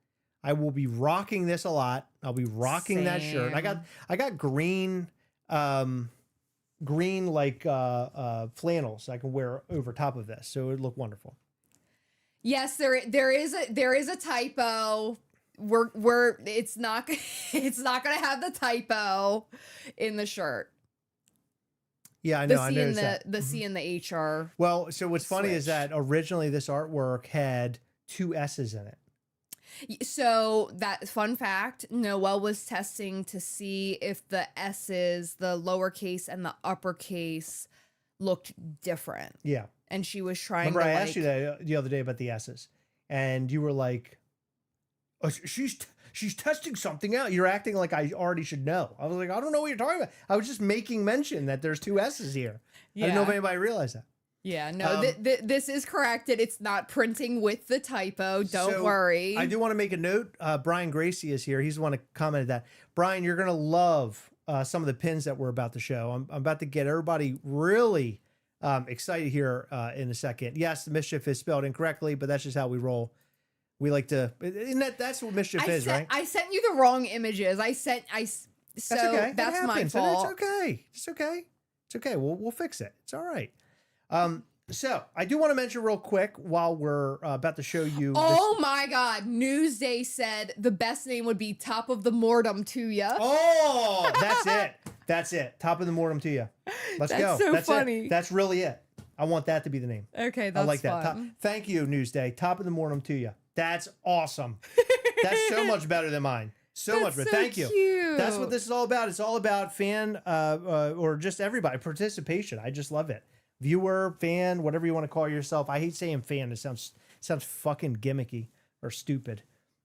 I will be rocking this a lot. I'll be rocking that shirt. I got green like flannels I can wear over top of this. So it would look wonderful. Yes, there is a typo. It's not gonna have the typo in the shirt. Yeah, I know. I noticed that. The C and the H are. Well, so what's funny is switched. that originally this artwork had 2 S's in it. So that fun fact, Noelle was testing to see if the S's, the lowercase and the uppercase, looked different. Yeah. And she was trying Remember, to I asked you that the other day about the S's, and you were like, oh, she's testing something out. You're acting like I already should know. I was like, I don't know what you're talking about. I was just making mention that there's 2 S's here. Yeah. I didn't know if anybody realized that. Yeah, no, this is corrected. It's not printing with the typo. Don't worry. I do want to make a note. Brian Gracie is here. He's the one who commented that. Brian, you're going to love some of the pins that we're about to show. I'm about to get everybody really excited here in a second. Yes, the Mischief is spelled incorrectly, but that's just how we roll. We like to, that's what Mischief is, right? I sent you the wrong images. That's okay. That's my happens, fault. It's okay. It's okay. It's okay. We'll fix it. It's all right. So I do want to mention real quick while we're about to show you. Oh my God. Newsday said the best name would be Top of the Mortem to ya. Oh, that's it. That's it. Top of the Mortem to you. Let's go. So that's funny. It. That's really it. I want that to be the name. Okay, that's I like fun. that. Thank you, Newsday. Top of the Mortem to you. That's awesome. That's so much better than mine. So much better. Thank you. Cute. That's what this is all about. It's all about fan or just everybody participation. I just love it. Viewer, fan, whatever you want to call yourself. I hate saying fan. It sounds fucking gimmicky or stupid.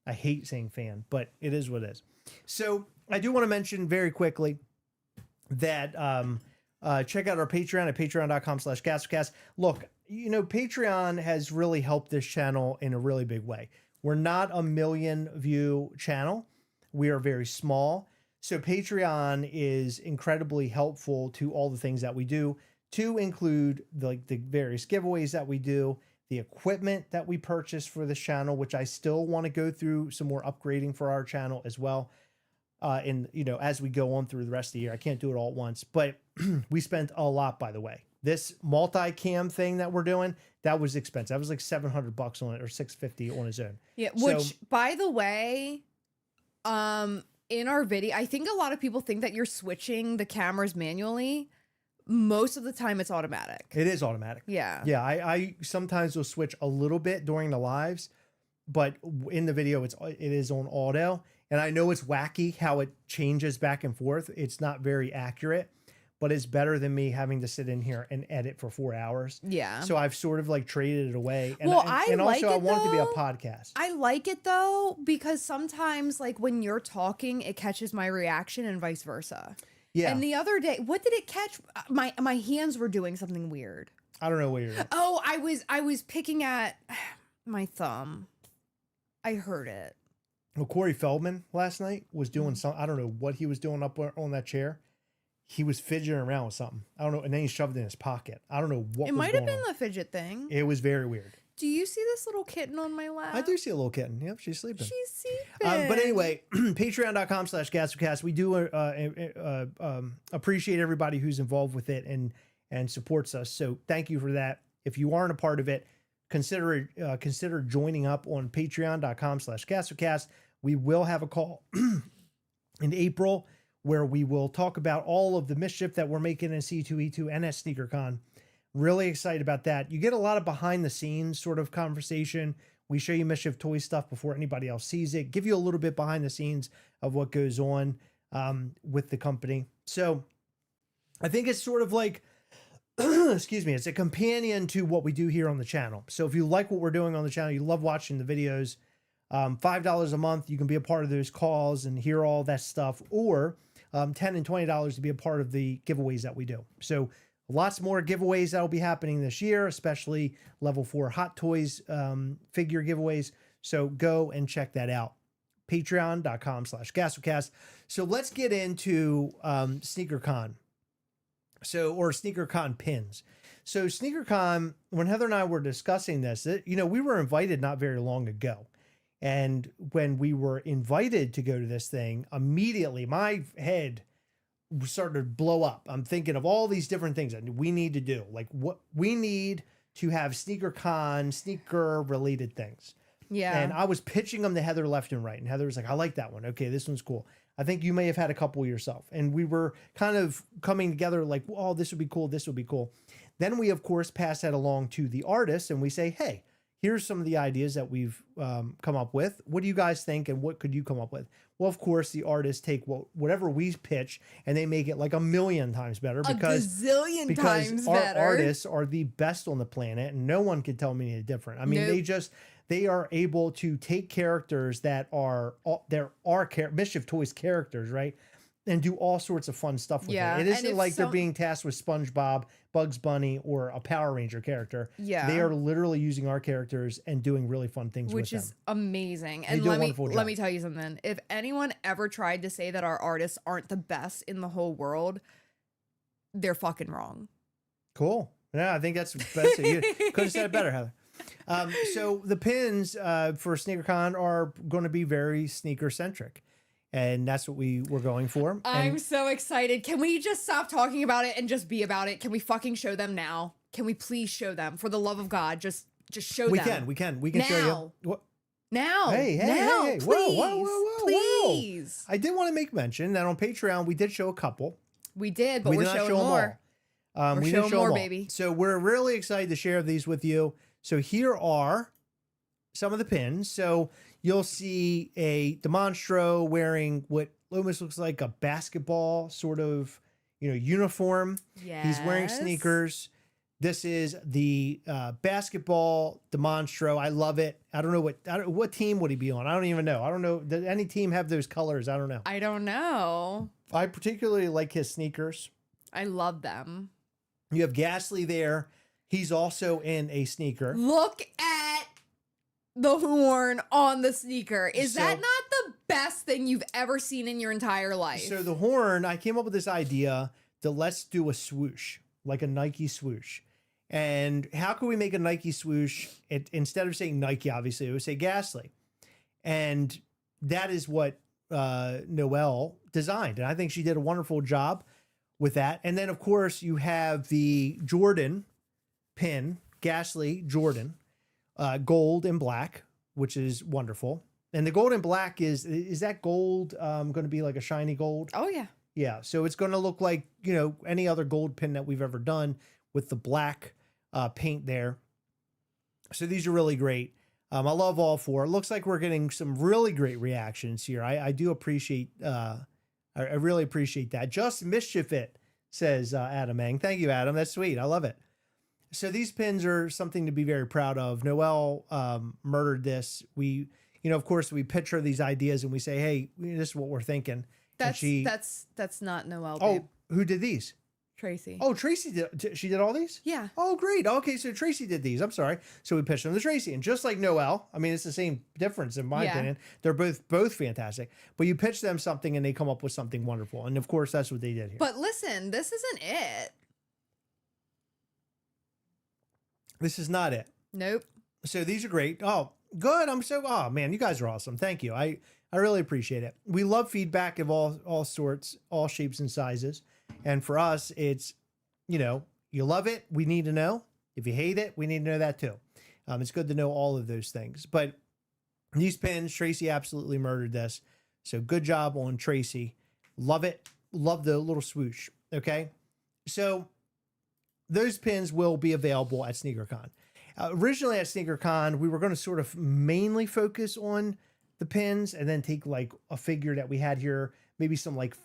I hate saying fan, but it is what it is. So I do want to mention very quickly that check out our Patreon at patreon.com/Gastlecast. Look, you know, Patreon has really helped this channel in a really big way. We're not a 1 million view channel. We are very small. So Patreon is incredibly helpful to all the things that we do, to include the various giveaways that we do, the equipment that we purchase for this channel, which I still want to go through some more upgrading for our channel as well. As we go on through the rest of the year, I can't do it all at once, but we spent a lot, by the way. This multi-cam thing that we're doing, that was expensive. That was like $700 on it, or $650 on its own. Yeah, which, by the way, in our video, I think a lot of people think that you're switching the cameras manually. Most of the time, it's automatic. It is automatic. Yeah. Yeah, I sometimes will switch a little bit during the lives, but in the video, it is on auto. And I know it's wacky how it changes back and forth. It's not very accurate, but it's better than me having to sit in here and edit for 4 hours. Yeah. So I've sort of like traded it away. And, Well, and like also I it, want it to be a though. podcast. I like it though, because sometimes like when you're talking, it catches my reaction and vice versa. Yeah. And the other day, what did it catch? My hands were doing something weird. I don't know what you're doing. Oh, I was picking at my thumb. I heard it. Well, Corey Feldman last night was doing something. I don't know what he was doing up on that chair. He was fidgeting around with something. I don't know. And then he shoved it in his pocket. I don't know what It was might have going been on. the fidget thing. It was very weird. Do you see this little kitten on my lap? I do see a little kitten. Yep, she's sleeping. She's sleeping. But anyway, patreon.com/Gastlecast. We do appreciate everybody who's involved with it and supports us. So thank you for that. If you aren't a part of it, consider joining up on patreon.com/Gastlecast. We will have a call in April where we will talk about all of the mischief that we're making in C2E2 and at Sneakercon. Really excited about that. You get a lot of behind the scenes sort of conversation. We show you Mischief Toys stuff before anybody else sees it. Give you a little bit behind the scenes of what goes on with the company. So I think it's sort of like, excuse me, it's a companion to what we do here on the channel. So if you like what we're doing on the channel, you love watching the videos, $5 a month, you can be a part of those calls and hear all that stuff, or $10 and $20 to be a part of the giveaways that we do. So lots more giveaways that will be happening this year, especially level 4 Hot Toys figure giveaways. So go and check that out. Patreon.com/Gastlecast. So let's get into Sneakercon. Or Sneakercon pins. So Sneakercon, when Heather and I were discussing this, we were invited not very long ago. And when we were invited to go to this thing, immediately my head started to blow up. I'm thinking of all these different things that we need to do. Like what we need to have Sneakercon, sneaker related things. Yeah. And I was pitching them to Heather left and right. And Heather was like, I like that one. Okay, this one's cool. I think you may have had a couple yourself. And we were kind of coming together like, oh, this would be cool. This would be cool. Then we, of course, pass that along to the artists and we say, hey, here's some of the ideas that we've come up with. What do you guys think? And what could you come up with? Well, of course, the artists take whatever we pitch and they make it like a million times better because a gazillion times our better. artists are the best on the planet and no one can tell me any different. I mean, Nope. they are able to take characters that are Mischief Toys characters, right? And do all sorts of fun stuff with Yeah, it. It and isn't if like they're being tasked with SpongeBob, Bugs Bunny, or a Power Ranger character. Yeah. They are literally using our characters and doing really fun things Which with is them. amazing. And do a let wonderful job. me tell you something. If anyone ever tried to say that our artists aren't the best in the whole world, they're fucking wrong. Cool. Yeah, I think that's the best. You could have said it better, Heather. So the pins for SneakerCon are going to be very sneaker centric. And that's what we were going for. I'm And so excited. Can we just stop talking about it and just be about it? Can we fucking show them now? Can we please show them? For the love of God, just show we them. We can show Now. you. What? Now. Hey, now, hey. please. Whoa. Please. I did want to make mention that on Patreon, we did show a couple. We did, but We we're did not showing show them more. all. We're We didn't showing show more, them all. baby. So we're really excited to share these with you. So here are some of the pins. So you'll see a Demonstro wearing what almost looks like a basketball sort of, uniform. He's wearing Yes. sneakers. This is the basketball Demonstro. I love it. I don't know what team would he be on. I don't even know. I don't know. Does any team have those colors? I don't know. I don't know. I particularly like his sneakers. I love them. You have Ghastly there. He's also in a sneaker. Look at the horn on the sneaker. Is So- that not the best thing you've ever seen in your entire life? So the horn, I came up with this idea to let's do a swoosh, like a Nike swoosh. And how can we make a Nike swoosh? Instead of saying Nike, obviously, it would say Ghastly. And that is what Noelle designed. And I think she did a wonderful job with that. And then, of course, you have the Jordan pin, Ghastly Jordan, gold and black, which is wonderful. And the gold and black is that gold going to be like a shiny gold? Oh, yeah. Yeah. So it's going to look like, any other gold pin that we've ever done with the black paint there. So these are really great. I love all four. It looks like we're getting some really great reactions here. I do appreciate, I really appreciate that. Just Mischief It says Adam Eng. Thank you, Adam. That's sweet. I love it. So these pins are something to be very proud of. Noelle murdered this. We, of course, we pitch her these ideas and we say, hey, this is what we're thinking. That's not Noelle, Oh, babe. who did these? Tracy. Oh, Tracy did. She did all these? Yeah. Oh, great. Okay, so Tracy did these. I'm sorry. So we pitched them to Tracy, and just like Noelle, I mean, it's the same difference in my opinion. They're both fantastic. But you pitch them something, and they come up with something wonderful. And of course, that's what they did here. But listen, this isn't it. This is not it. Nope. So these are great. Oh, good. Oh man, you guys are awesome. Thank you. I really appreciate it. We love feedback of all sorts, all shapes and sizes. And for us, it's, you love it, we need to know. If you hate it, we need to know that too. It's good to know all of those things. But these pins, Tracy absolutely murdered this. So good job on Tracy. Love it. Love the little swoosh. Okay. So those pins will be available at Sneakercon. Originally at Sneakercon, we were going to sort of mainly focus on the pins and then take like a figure that we had here, maybe some like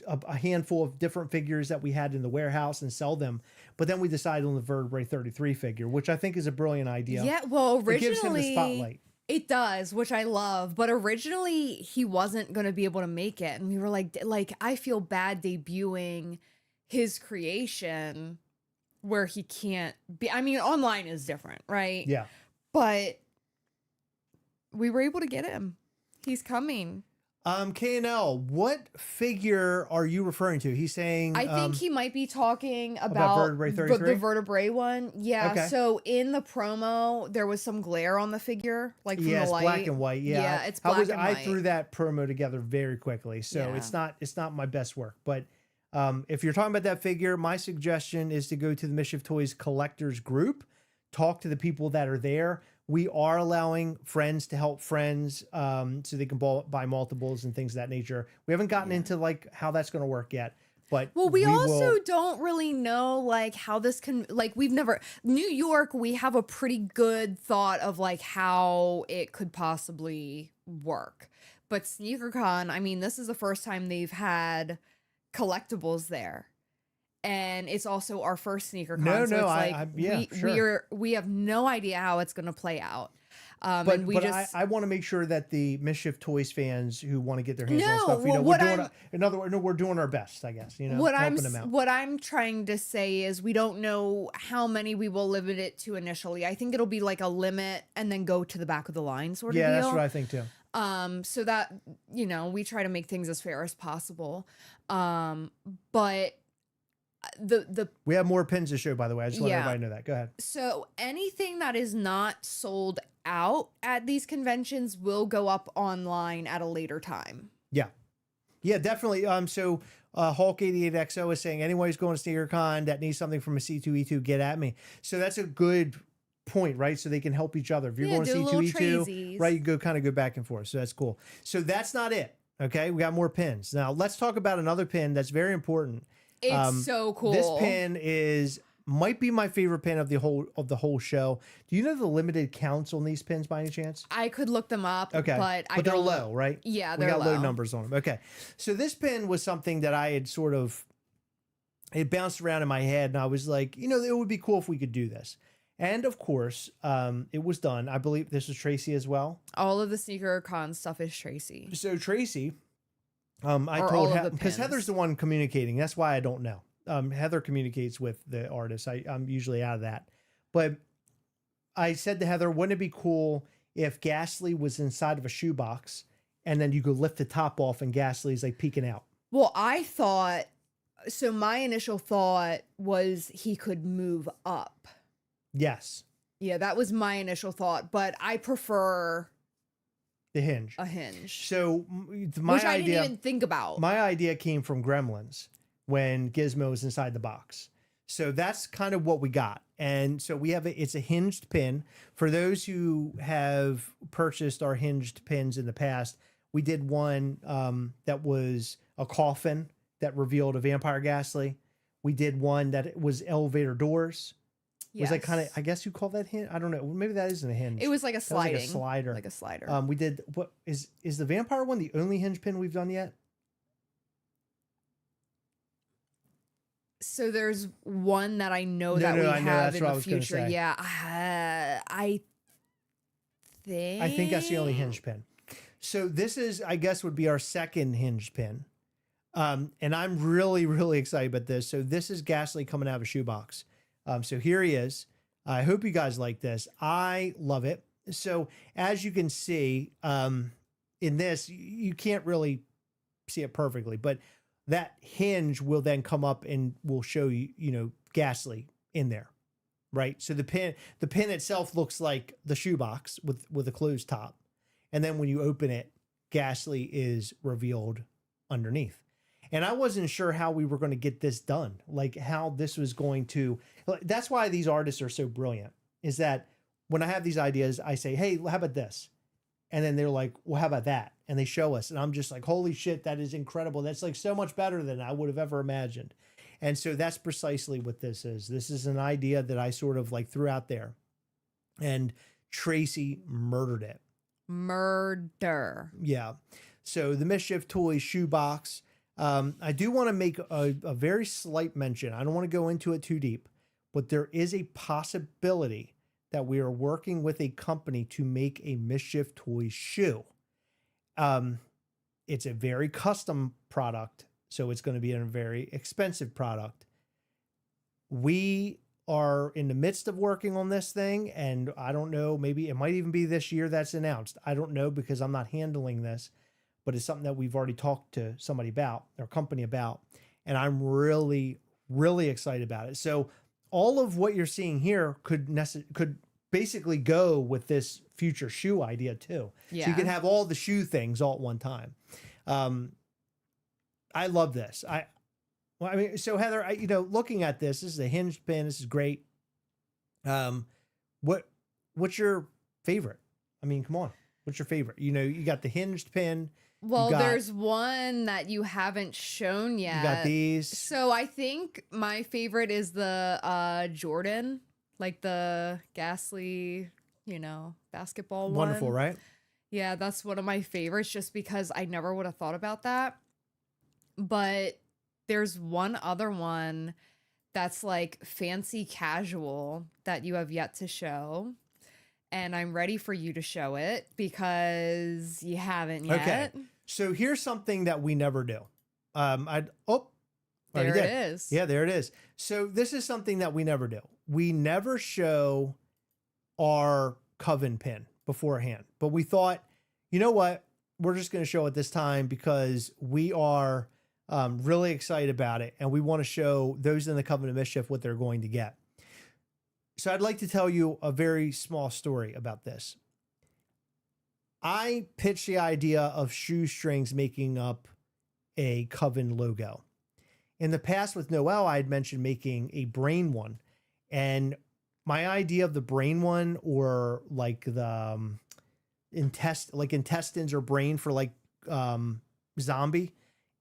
a handful of different figures that we had in the warehouse and sell them. But then we decided on the Vertebrae 33 figure, which I think is a brilliant idea. Yeah, well, originally, it gives him the spotlight. It does, which I love. But originally, he wasn't going to be able to make it. And we were like, I feel bad debuting his creation where he can't be. I mean, online is different, right? Yeah. But we were able to get him. He's coming. KNL, what figure are you referring to? He's saying I think he might be talking about Vertebrae 33? the Vertebrae one. Yeah. Okay. So in the promo, there was some glare on the figure, like from the it's light. black and white. Yeah, Yeah, it's black and I white. threw that promo together very quickly, so Yeah. it's not my best work. But if you're talking about that figure, my suggestion is to go to the Mischief Toys collectors group, talk to the people that are there. We are allowing friends to help friends, so they can buy multiples and things of that nature. We haven't gotten into like how that's going to work yet, but we also will. don't really know like how this can, like, we've never, New York, we have a pretty good thought of like how it could possibly work. But SneakerCon, I mean, this is the first time they've had collectibles there. And it's also our first SneakerCon. No, so no, it's like we have no idea how it's going to play out. But I want to make sure that the Mischief Toys fans who want to get their hands on stuff, we're doing our best, I guess. Helping them out. What I'm trying to say is we don't know how many we will limit it to initially. I think it'll be like a limit and then go to the back of the line sort of deal. Yeah, that's what I think too. So that, we try to make things as fair as possible. But we have more pins to show, by the way. I just want everybody to know that. Go ahead. So anything that is not sold out at these conventions will go up online at a later time. Yeah, definitely. So Hulk 88XO is saying anyone who's going to SneakerCon that needs something from a C2E2, get at me. So that's a good point, right? So they can help each other. If you're going to C2E2, right, you go back and forth. So that's cool. So that's not it. Okay, we got more pins. Now let's talk about another pin that's very important. It's so cool. This pin might be my favorite pin of the whole show. Do you know the limited counts on these pins by any chance? I could look them up, okay, but they're low, right? Yeah, we got low. low numbers on them. Okay, so this pin was something that I had it bounced around in my head, and I was like, it would be cool if we could do this. And of course, it was done. I believe this is Tracy as well. All of the SneakerCon stuff is Tracy. So Tracy. I told Heather, because Heather's the one communicating. That's why I don't know. Heather communicates with the artist. I'm usually out of that. But I said to Heather, wouldn't it be cool if Ghastly was inside of a shoebox and then you could lift the top off and Ghastly's like peeking out? Well, so my initial thought was he could move up. Yes. Yeah, that was my initial thought, but I prefer the hinge. A hinge. So I didn't even think about. My idea came from Gremlins when Gizmo was inside the box. So that's kind of what we got. And so it's a hinged pin. For those who have purchased our hinged pins in the past, we did one that was a coffin that revealed a vampire Ghastly. We did one that was elevator doors. Yes. Was like kind of, I guess you call that hinge? I don't know. Maybe that isn't a hinge. It was like a sliding. Like a slider. Like a slider. We did, what is the vampire one the only hinge pin we've done yet? So there's one that I know No, that no, we I know, have that's in what I the was gonna future. say. Yeah, I think that's the only hinge pin. So this is, I guess, would be our second hinge pin. And I'm really, really excited about this. So this is Ghastly coming out of a shoebox. So here he is. I hope you guys like this. I love it. So as you can see, in this, you can't really see it perfectly, but that hinge will then come up and will show you, you know, Ghastly in there, right? So the pin itself looks like the shoebox with a closed top. And then when you open it, Ghastly is revealed underneath. And I wasn't sure how we were going to get this done, like how this was going to, that's why these artists are so brilliant, is that when I have these ideas, I say, hey, how about this? And then they're like, well, how about that? And they show us. And I'm just like, holy shit, that is incredible. That's like so much better than I would have ever imagined. And so that's precisely what this is. This is an idea that I sort of like threw out there. And Tracy murdered it. Murder. Yeah. So the Mischief Toys shoebox. I do want to make a very slight mention. I don't want to go into it too deep, but there is a possibility that we are working with a company to make a Mischief Toys shoe. It's a very custom product, so it's going to be a very expensive product. We are in the midst of working on this thing, and I don't know, maybe it might even be this year that's announced. I don't know because I'm not handling this, but it's something that we've already talked to somebody about, or company about, and I'm really, really excited about it. So all of what you're seeing here could basically go with this future shoe idea too. Yeah. So you can have all the shoe things all at one time. I love this. So Heather, looking at this is a hinged pin. This is great. What's your favorite? I mean, come on. What's your favorite? You got the hinged pin. Well, there's one that you haven't shown yet. You got these. So I think my favorite is the Jordan, like the Ghastly, basketball one. Wonderful, right? Yeah, that's one of my favorites just because I never would have thought about that. But there's one other one that's like fancy casual that you have yet to show. And I'm ready for you to show it because you haven't yet. Okay. So here's something that we never do. There it is. Yeah, there it is. So this is something that we never do. We never show our Coven pin beforehand, but we thought, you know what? We're just going to show it this time because we are really excited about it. And we want to show those in the Coven of Mischief what they're going to get. So I'd like to tell you a very small story about this. I pitched the idea of shoestrings making up a Coven logo. In the past with Noel, I had mentioned making a brain one. And my idea of the brain one, or like the intestines or brain for like zombie,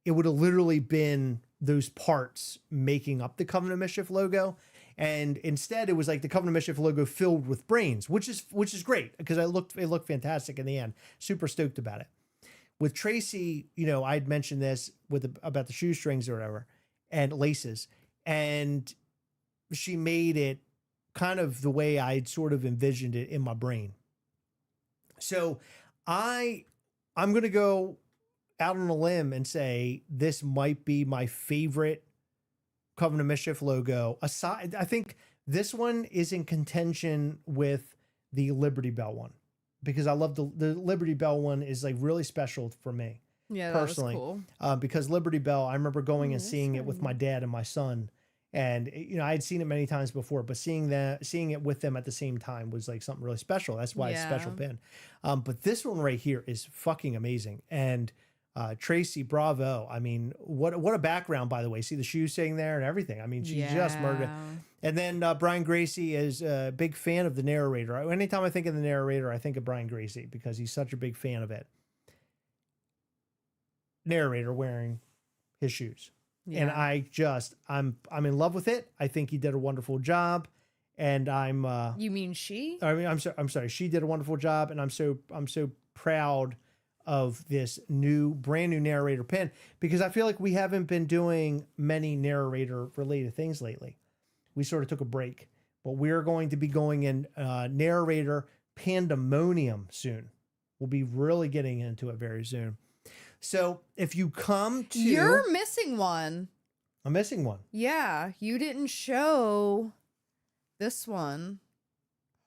it would have literally been those parts making up the Coven of Mischief logo. And instead, it was like the Coven of Mischief logo filled with brains, which is great because it looked fantastic in the end. Super stoked about it. With Tracy, I'd mentioned this about the shoestrings or whatever and laces, and she made it kind of the way I'd sort of envisioned it in my brain. So I'm going to go out on a limb and say this might be my favorite Coven of Mischief logo. Aside, I think this one is in contention with the Liberty Bell one because I love the Liberty Bell one is like really special for me. Yeah, personally, that was cool. Because Liberty Bell, I remember going and seeing it with my dad and my son, and I had seen it many times before, but seeing it with them at the same time was like something really special. That's why it's a special pin. But this one right here is fucking amazing, and Tracy, bravo. I mean, what a background, by the way. See the shoes sitting there and everything. I mean, she just murdered it. And then Brian Gracie is a big fan of the narrator. Anytime I think of the narrator, I think of Brian Gracie because he's such a big fan of it. Narrator wearing his shoes. Yeah. And I'm in love with it. I think he did a wonderful job. And You mean she? I'm sorry. She did a wonderful job, and I'm so proud of this brand new narrator pin, because I feel like we haven't been doing many narrator related things lately. We sort of took a break, but we're going to be going in narrator pandemonium soon. We'll be really getting into it very soon. So if you come to... You're missing one. I'm missing one. Yeah, you didn't show this one.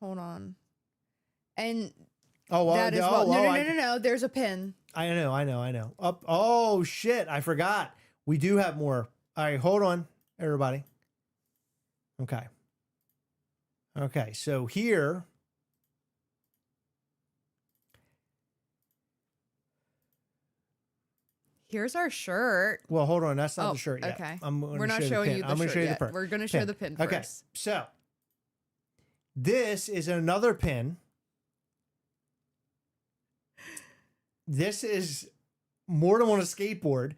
Hold on. And that is well. No. There's a pin. I know. Up. Oh, shit. I forgot. We do have more. All right, hold on, everybody. Okay. Okay, so here... Here's our shirt. Well, hold on. That's not the shirt yet. Okay. We're not showing you the shirt yet. We're going to show the pin first. Okay. So this is another pin. This is more than on a skateboard.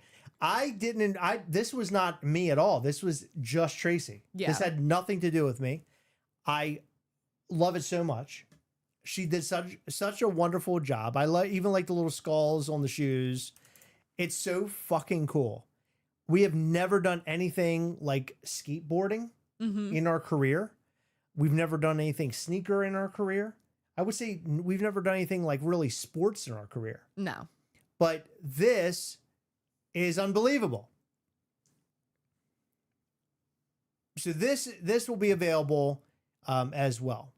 This was not me at all. This was just Tracy. Yeah. This had nothing to do with me. I love it so much. She did such a wonderful job. I even like the little skulls on the shoes. It's so fucking cool. We have never done anything like skateboarding in our career. We've never done anything sneaker in our career. I would say we've never done anything like really sports in our career. No. But this is unbelievable. So this will be available as well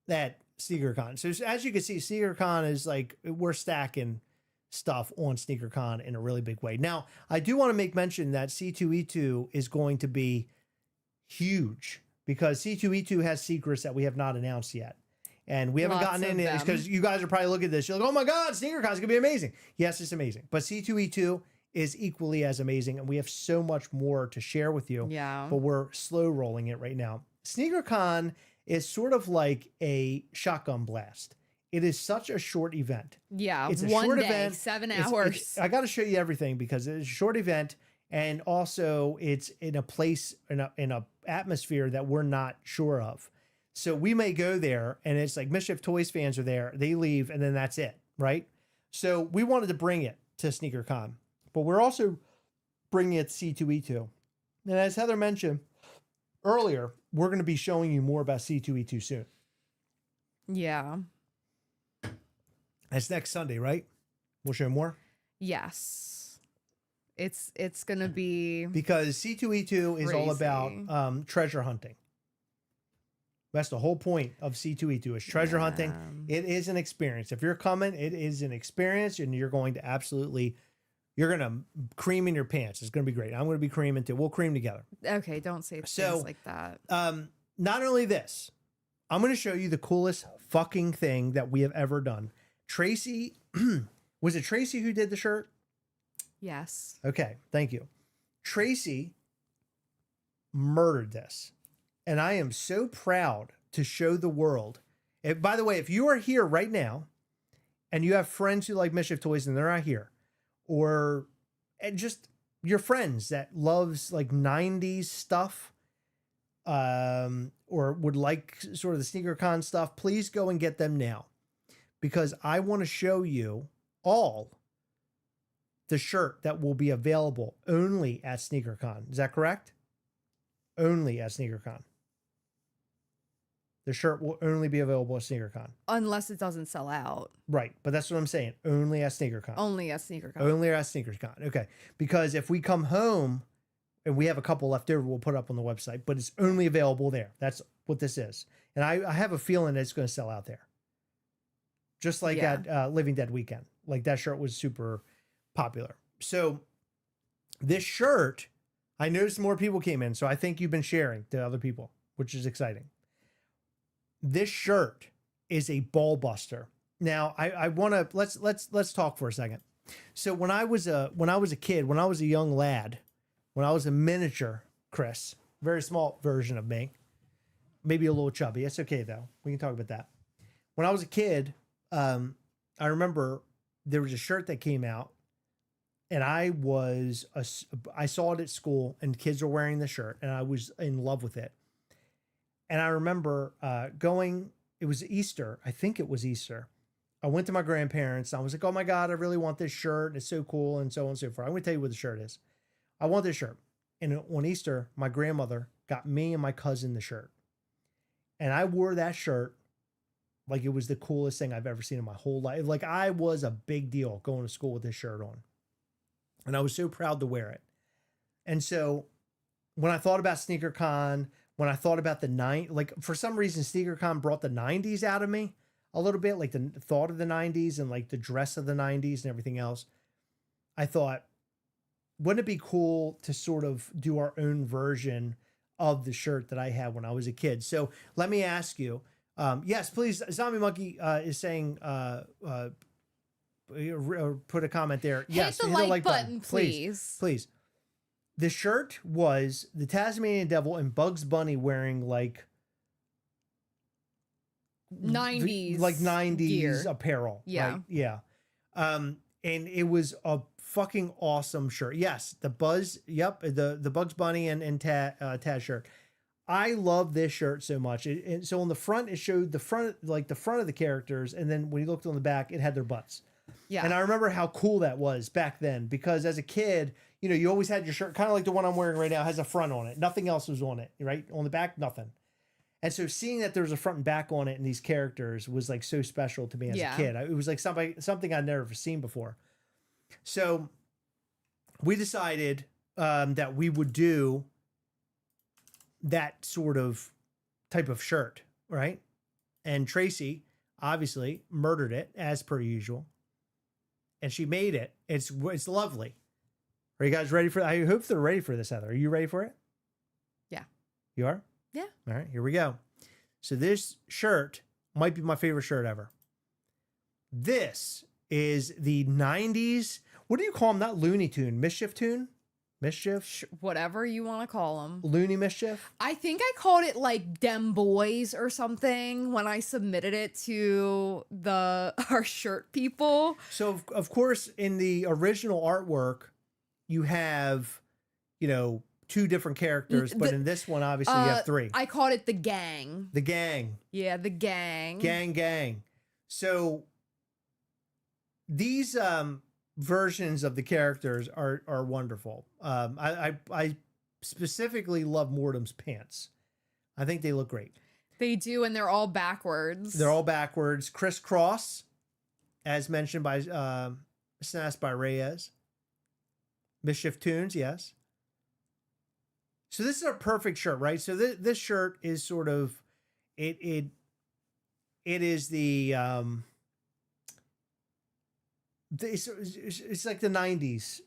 at Sneakercon. So as you can see, Sneakercon is like, we're stacking stuff on Sneakercon in a really big way. Now, I do want to make mention that C2E2 is going to be huge, because C2E2 has secrets that we have not announced yet. And we haven't gotten into it because you guys are probably looking at this. You're like, oh my God, Sneakercon is going to be amazing. Yes, it's amazing. But C2E2 is equally as amazing. And we have so much more to share with you. Yeah. But we're slow rolling it right now. Sneakercon is sort of like a shotgun blast. It is such a short event. Yeah, it's a one short day, event. 7 hours. I got to show you everything because it's a short event, and also it's in a place, in a atmosphere that we're not sure of. So we may go there, and it's like Mischief Toys fans are there. They leave, and then that's it, right? So we wanted to bring it to SneakerCon, but we're also bringing it to C2E2. And as Heather mentioned earlier, we're going to be showing you more about C2E2 soon. Yeah. That's next Sunday, right? We'll show more? Yes. It's going to be... Because C2E2 is all about treasure hunting. That's the whole point of C2E2 is treasure hunting. It is an experience. If you're coming, it is an experience, and you're going to you're going to cream in your pants. It's going to be great. I'm going to be creaming too. We'll cream together. Okay, don't say things like that. Not only this, I'm going to show you the coolest fucking thing that we have ever done. Tracy, was it Tracy who did the shirt? Yes. Okay, thank you. Tracy murdered this. And I am so proud to show the world. By the way, if you are here right now and you have friends who like Mischief Toys and they're not here, and just your friends that loves like 90s stuff, or would like sort of the SneakerCon stuff, please go and get them now. Because I want to show you all the shirt that will be available only at SneakerCon. Is that correct? Only at SneakerCon. The shirt will only be available at SneakerCon. Unless it doesn't sell out. Right. But that's what I'm saying. Only at SneakerCon. Only at SneakerCon. Only at SneakerCon. Okay. Because if we come home and we have a couple left over, we'll put it up on the website. But it's only available there. That's what this is. And I have a feeling that it's going to sell out there. Just like at Living Dead Weekend. Like that shirt was super popular. So this shirt, I noticed more people came in. So I think you've been sharing to other people, which is exciting. This shirt is a ball buster. Now I want to, let's talk for a second. So when I was a kid, when I was a young lad, when I was a miniature Chris, very small version of me, maybe a little chubby. It's okay though. We can talk about that. When I was a kid, I remember there was a shirt that came out, and I saw it at school, and kids were wearing the shirt, and I was in love with it. And I remember it was Easter. I think it was Easter. I went to my grandparents. And I was like, oh my God, I really want this shirt. It's so cool and so on and so forth. I'm going to tell you what the shirt is. I want this shirt. And on Easter, my grandmother got me and my cousin the shirt. And I wore that shirt like it was the coolest thing I've ever seen in my whole life. Like I was a big deal going to school with this shirt on. And I was so proud to wear it. And so when I thought about SneakerCon, when I thought about like for some reason, SneakerCon brought the 90s out of me a little bit, like the thought of the 90s and like the dress of the 90s and everything else. I thought, wouldn't it be cool to sort of do our own version of the shirt that I had when I was a kid? So let me ask you, yes, please. Zombie Monkey is saying, put a comment there. Yes, hit the like button, please. Please. The shirt was the Tasmanian Devil and Bugs Bunny wearing like 90s, like 90s gear. Apparel. Yeah. Right? Yeah. And it was a fucking awesome shirt. Yes, the Bugs Bunny and Taz shirt. I love this shirt so much. And so on the front, it showed the front of the characters, and then when you looked on the back, it had their butts. Yeah. And I remember how cool that was back then, because as a kid, you know, you always had your shirt, kind of like the one I'm wearing right now, has a front on it. Nothing else was on it, right? On the back, nothing. And so seeing that there was a front and back on it and these characters was like so special to me as a kid. It was like something I'd never seen before. So we decided that we would do that sort of type of shirt, right? And Tracy obviously murdered it as per usual. And she made it. It's lovely. Are you guys ready for it? I hope they're ready for this, Heather. Are you ready for it? Yeah. You are? Yeah. All right, here we go. So this shirt might be my favorite shirt ever. This is the 90s. What do you call them? Not Looney Tune. Mischief Tune? Mischief? Whatever you want to call them. Looney Mischief? I think I called it like Dem Boys or something when I submitted it to our shirt people. So, of course, in the original artwork, you have, you know, 2 different characters, but in this one, obviously, you have 3. I called it the gang. The gang. Yeah, the gang. Gang. So these versions of the characters are wonderful. I specifically love Mortem's pants. I think they look great. They do, and they're all backwards. They're all backwards. Crisscross, as mentioned by Snaps by Reyes. Mischief Tunes, yes. So this is a perfect shirt, right? So this shirt is sort of it is the it's like the 90s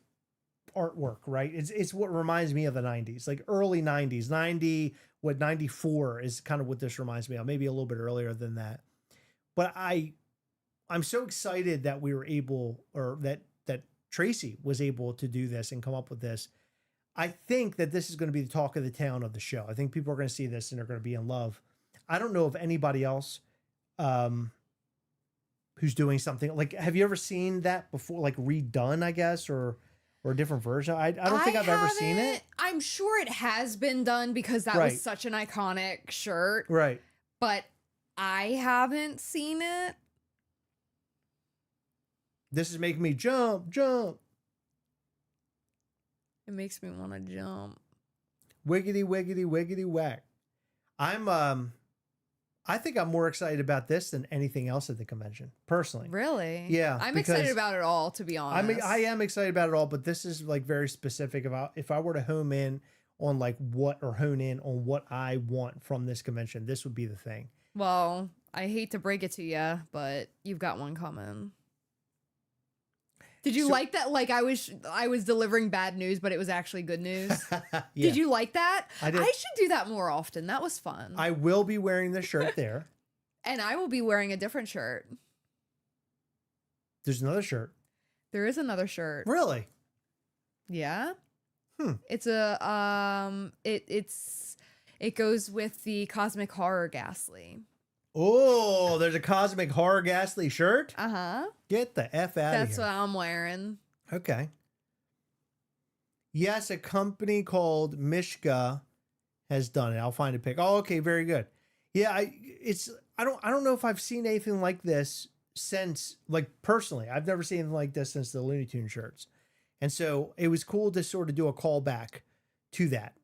artwork, right? It's what reminds me of the 90s, like early 90s. 94 is kind of what this reminds me of, maybe a little bit earlier than that. But I'm so excited that we were able, or that Tracy was able to do this and come up with this. I think that this is going to be the talk of the town of the show. I think people are going to see this and they're going to be in love. I don't know of anybody else who's doing something like, have you ever seen that before, like redone, I guess, or a different version? I don't think I've ever seen it. I'm sure it has been done because that was such an iconic shirt. Right. But I haven't seen it. This is making me jump. It makes me want to jump. Wiggity, wiggity, wiggity, whack. I think I'm more excited about this than anything else at the convention, personally. Really? Yeah. I'm excited about it all, to be honest. I am excited about it all, but this is like very specific about if I were to hone in on what I want from this convention, this would be the thing. Well, I hate to break it to you, but you've got one coming. Did you like that? Like I was delivering bad news, but it was actually good news. Yeah. Did you like that? I did. I should do that more often. That was fun. I will be wearing the shirt there. And I will be wearing a different shirt. There's another shirt. There is another shirt. Really? Yeah. It's it goes with the Cosmic Horror Ghastly. Oh, there's a Cosmic Horror Ghastly shirt? Uh-huh. Get the F out of here. That's what I'm wearing. Okay. Yes, a company called Mishka has done it. I'll find a pic. Oh, okay, very good. Yeah, I don't know if I've seen anything like this since, like, personally, I've never seen anything like this since the Looney Tunes shirts. And so it was cool to sort of do a callback to that.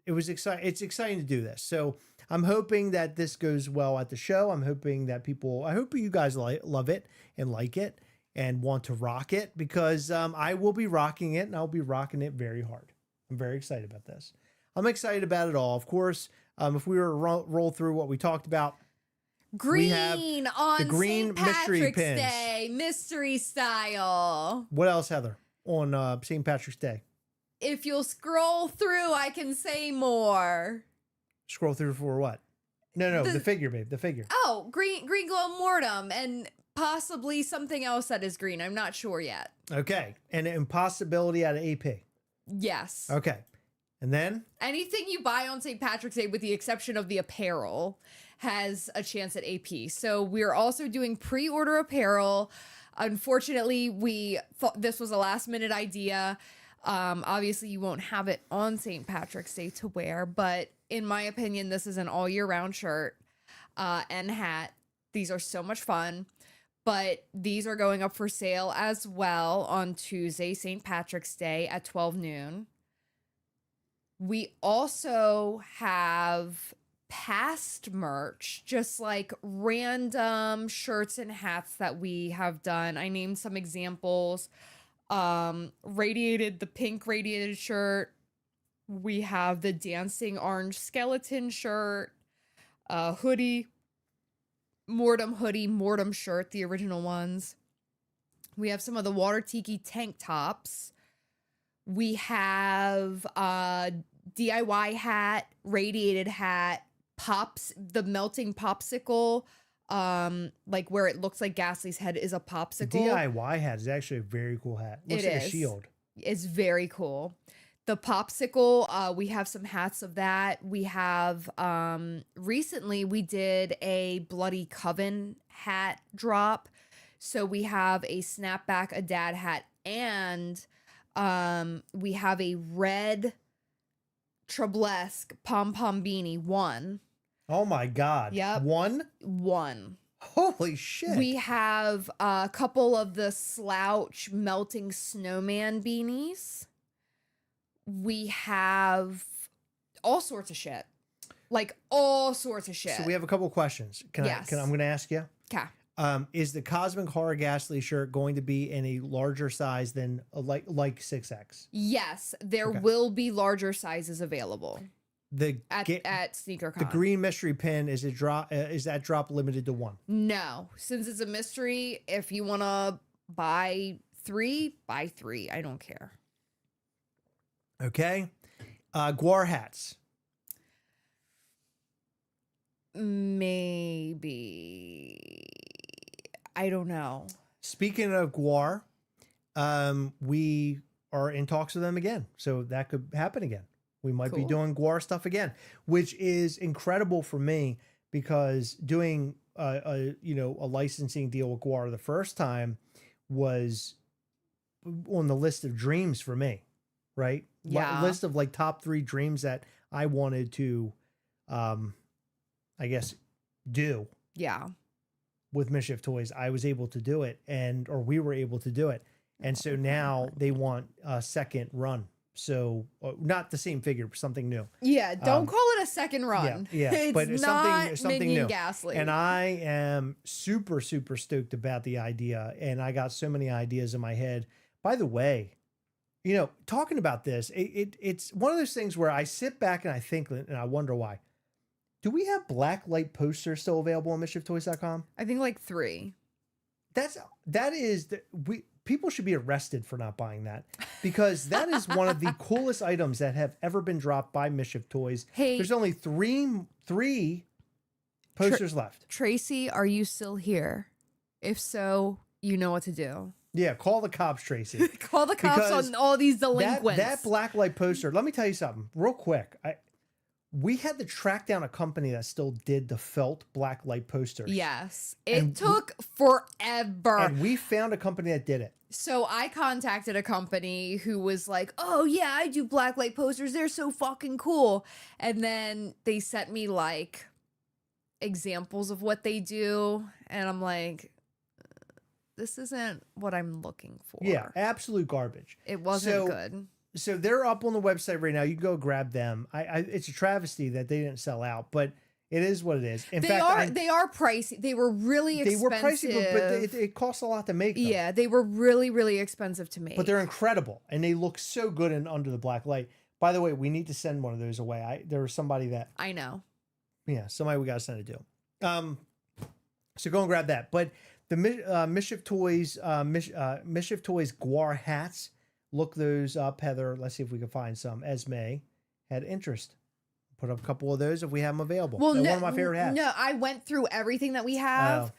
It was exciting. It's exciting to do this. So I'm hoping that this goes well at the show. I'm hoping that I hope you guys love it and like it and want to rock it, because I will be rocking it, and I'll be rocking it very hard. I'm very excited about this. I'm excited about it all. Of course, if we were to roll through what we talked about, Green on the green St. mystery Patrick's pins. Day, mystery style. What else, Heather, on St. Patrick's Day? If you'll scroll through, I can say more. Scroll through for what? No, the figure, babe, the figure. Oh, green glow mortem, and possibly something else that is green. I'm not sure yet. Okay, and an impossibility out of AP. Yes. Okay, and then anything you buy on St. Patrick's Day, with the exception of the apparel, has a chance at AP. So we're also doing pre-order apparel. Unfortunately, we thought this was a last-minute idea. Obviously, you won't have it on St. Patrick's Day to wear, but in my opinion, this is an all-year-round shirt and hat. These are so much fun, but these are going up for sale as well on Tuesday, St. Patrick's Day at 12 noon. We also have past merch, just like random shirts and hats that we have done. I named some examples. The pink radiated shirt. We have the dancing orange skeleton shirt, hoodie, Mortem shirt, the original ones. We have some of the water tiki tank tops. We have DIY hat, radiated hat, the melting popsicle, like where it looks like Ghastly's head is a popsicle. The DIY hat is actually a very cool hat. Looks like a shield. It's very cool. The popsicle, we have some hats of that. We have, recently we did a Bloody Coven hat drop. So we have a snapback, a dad hat, and we have a red Treblesque pom-pom beanie, one. Oh my God. Yep. One. Holy shit. We have a couple of the slouch melting snowman beanies. We have all sorts of shit. Like all sorts of shit. So we have a couple of questions. I'm going to ask you. Okay. Is the Cosmic Horror Ghastly shirt going to be in a larger size than like 6X? Yes, there will be larger sizes available. At Sneakercon. The green mystery pin, is that drop limited to one? No, since it's a mystery, if you want to buy three, buy three. I don't care. Okay. Guar hats. Maybe. I don't know. Speaking of Guar, we are in talks with them again. So that could happen again. We might be doing Guar stuff again, which is incredible for me, because doing a licensing deal with Guar the first time was on the list of dreams for me, right? Yeah. List of like top 3 dreams that I wanted to, I guess, do. Yeah. With Mischief Toys, I was able to do it, we were able to do it. And so now they want a second run. So not the same figure, but something new. Yeah, don't call it a second run. Yeah, it's but it's not something Minion new. Ghastly. And I am super, super stoked about the idea. And I got so many ideas in my head. By the way, talking about this, it's one of those things where I sit back and I think, and I wonder why. Do we have black light posters still available on MischiefToys.com? I think like 3. People should be arrested for not buying that, because that is one of the coolest items that have ever been dropped by Mischief Toys. Hey, there's only three posters left. Tracy, are you still here? If so, you know what to do. Yeah, call the cops, Tracy. Call the cops on all these delinquents. That black light poster. Let me tell you something real quick. We had to track down a company that still did the felt black light posters. Yes. It took forever. And we found a company that did it. So I contacted a company who was like, oh yeah, I do black light posters. They're so fucking cool. And then they sent me like examples of what they do. And I'm like, this isn't what I'm looking for. Yeah, absolute garbage. It wasn't good. So they're up on the website right now. You can go grab them. It's a travesty that they didn't sell out, but it is what it is. In fact, they are pricey. They were really expensive. They were pricey, but it costs a lot to make them. Yeah, they were really, really expensive to make. But they're incredible, and they look so good under the black light. By the way, we need to send one of those away. There was somebody that I know. Yeah, somebody we got to send it to. So go and grab that. But the Mischief Toys Guar hats. Look those up, Heather. Let's see if we can find some. Esme had interest. Put up a couple of those if we have them available. Well, They're one of my favorite hats. No, I went through everything that we have,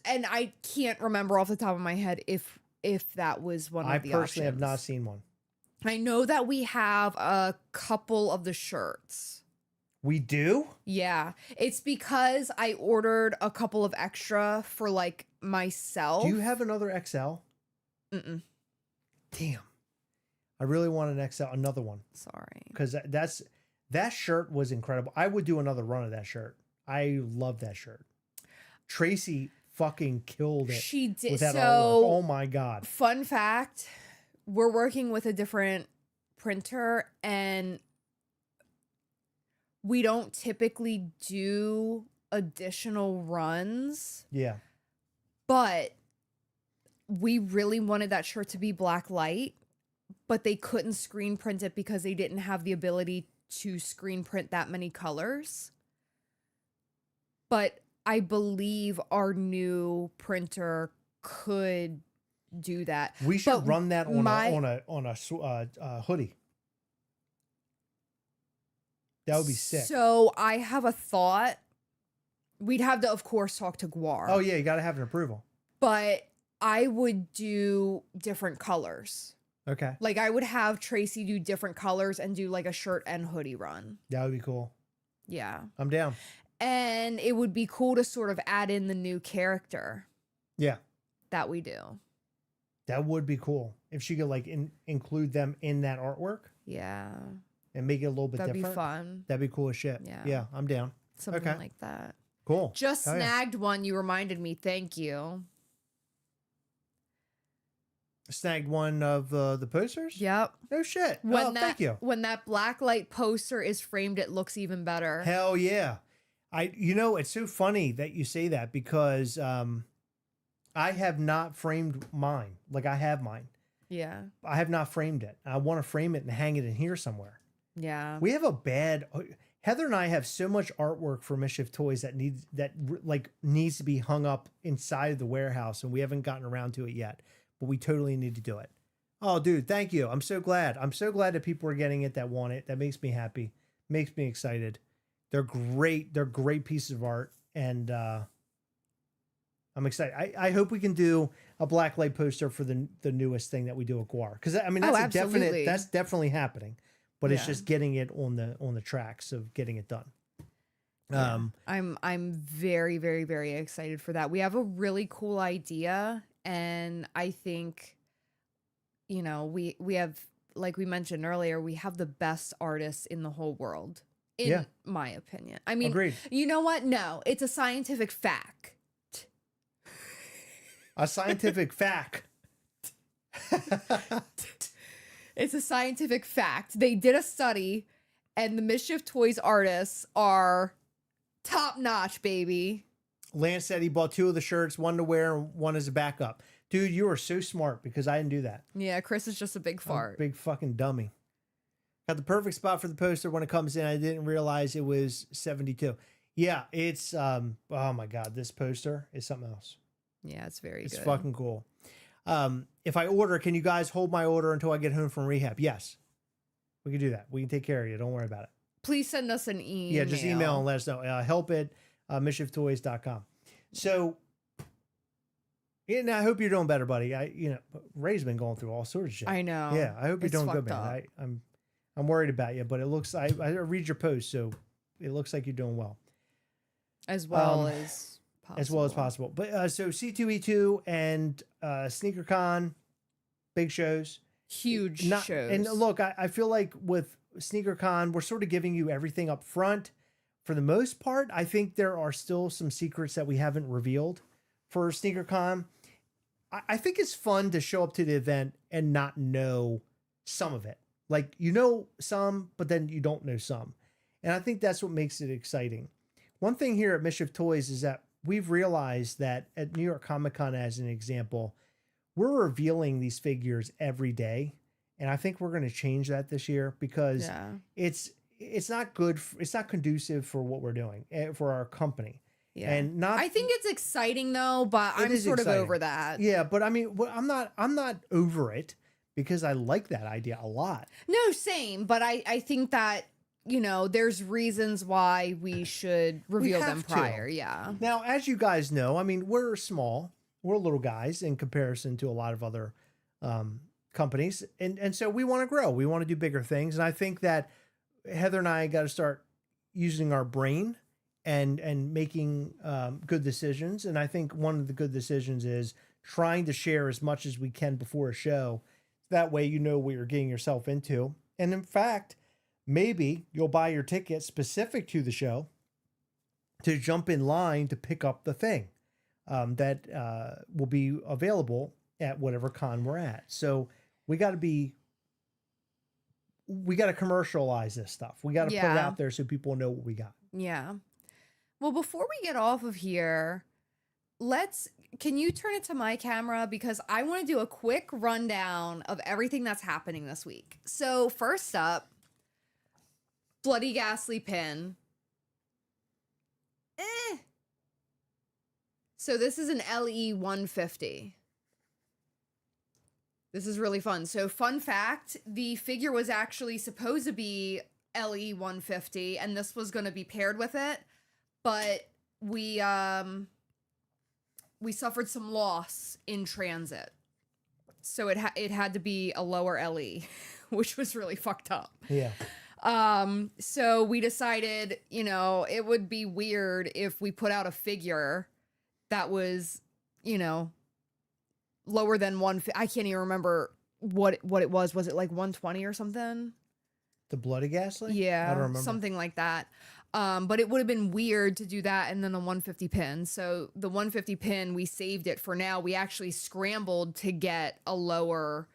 and I can't remember off the top of my head if that was one of the options. I personally have not seen one. I know that we have a couple of the shirts. We do? Yeah. It's because I ordered a couple of extra for like myself. Do you have another XL? Mm-mm. Damn. I really want an XL, another one. Sorry. Because that shirt was incredible. I would do another run of that shirt. I love that shirt. Tracy fucking killed it. She did. With that So, artwork. Oh my God. Fun fact, we're working with a different printer and we don't typically do additional runs. Yeah. But we really wanted that shirt to be black light, but they couldn't screen print it because they didn't have the ability to screen print that many colors. But I believe our new printer could do that. We should But run that on a hoodie. That would be sick. So I have a thought. We'd have to, of course, talk to Guar. Oh yeah, you got to have an approval. But I would do different colors. Okay. Like I would have Tracy do different colors and do like a shirt and hoodie run. That would be cool. Yeah. I'm down. And it would be cool to sort of add in the new character. Yeah. That we do. That would be cool if she could like include them in that artwork. Yeah. And make it a little bit That'd different. be fun. That'd be cool as shit. Yeah. Yeah, I'm down. Something Okay. like that. Cool. Just Oh, yeah. snagged one. You reminded me. Thank you. Snagged one of the posters? Yep. No shit. Thank you. When that black light poster is framed, it looks even better. Hell yeah. It's so funny that you say that because I have not framed mine. Like I have mine. Yeah. I have not framed it. I want to frame it and hang it in here somewhere. Yeah. We have Heather and I have so much artwork for Mischief Toys that needs to be hung up inside of the warehouse, and we haven't gotten around to it yet. But we totally need to do it. Oh, dude, thank you. I'm so glad. I'm so glad that people are getting it that want it. That makes me happy. Makes me excited. They're great. They're great pieces of art, and I'm excited. I hope we can do a black light poster for the newest thing that we do at Guar, because I mean that's definitely happening. But it's just getting it on the tracks of getting it done. Yeah. I'm very, very, very excited for that. We have a really cool idea, and I think, we have, like we mentioned earlier, we have the best artists in the whole world, in my opinion. I mean, Agreed. You know what? No, it's a scientific fact. A scientific fact. It's a scientific fact. They did a study, and the Mischief Toys artists are top notch, baby. Lance said he bought 2 of the shirts, one to wear and one as a backup. Dude, you are so smart because I didn't do that. Yeah, Chris is just a big fart. Big fucking dummy. Got the perfect spot for the poster when it comes in. I didn't realize it was 72. Yeah, it's oh my God, this poster is something else. Yeah, it's very It's good. fucking cool. If I order, can you guys hold my order until I get home from rehab? Yes. We can do that. We can take care of you. Don't worry about it. Please send us an email. Yeah, just email and let us know. Help at mischieftoys.com. So, I hope you're doing better, buddy. Ray's been going through all sorts of shit. I know. Yeah, I hope you're It's doing good, fucked man. I'm worried about you, but it looks I read your post, so it looks like you're doing well. As well as possible. As well as possible. But so C2E2 and Sneakercon, big shows. Huge shows. And look, I feel like with Sneakercon, we're sort of giving you everything up front. For the most part, I think there are still some secrets that we haven't revealed for Sneakercon. I think it's fun to show up to the event and not know some of it. Like, you know some, but then you don't know some. And I think that's what makes it exciting. One thing here at Mischief Toys is that we've realized that at New York Comic Con, as an example, we're revealing these figures every day. And I think we're going to change that this year because it's not good. It's not conducive for what we're doing for our company. Yeah. And not, I think it's exciting though, but I'm sort of over that. Yeah. But I mean, I'm not over it because I like that idea a lot. No, same. But I think that, you know, there's reasons why we should reveal them prior. Yeah. Now, as you guys know, I mean, we're small. We're little guys in comparison to a lot of other companies. And so we want to grow. We want to do bigger things. And I think that Heather and I got to start using our brain and making good decisions. And I think one of the good decisions is trying to share as much as we can before a show. That way, you know what you're getting yourself into. And in fact, maybe you'll buy your ticket specific to the show to jump in line to pick up the thing that will be available at whatever con we're at. So we got to commercialize this stuff. We got to put it out there so people know what we got. Yeah. Well, before we get off of here, can you turn it to my camera? Because I want to do a quick rundown of everything that's happening this week. So first up, Bloody Ghastly pin. So this is an LE 150. This is really fun. So fun fact, the figure was actually supposed to be LE 150 and this was going to be paired with it, but we suffered some loss in transit. So it had to be a lower LE, which was really fucked up. Yeah. So we decided, you know, it would be weird if we put out a figure that was, you know, lower than I can't even remember what it was. Was it like 120 or something? The Bloody Ghastly? Yeah. I don't remember. Something like that. But it would have been weird to do that and then the 150 pin. So the 150 pin, we saved it for now. We actually scrambled to get a lower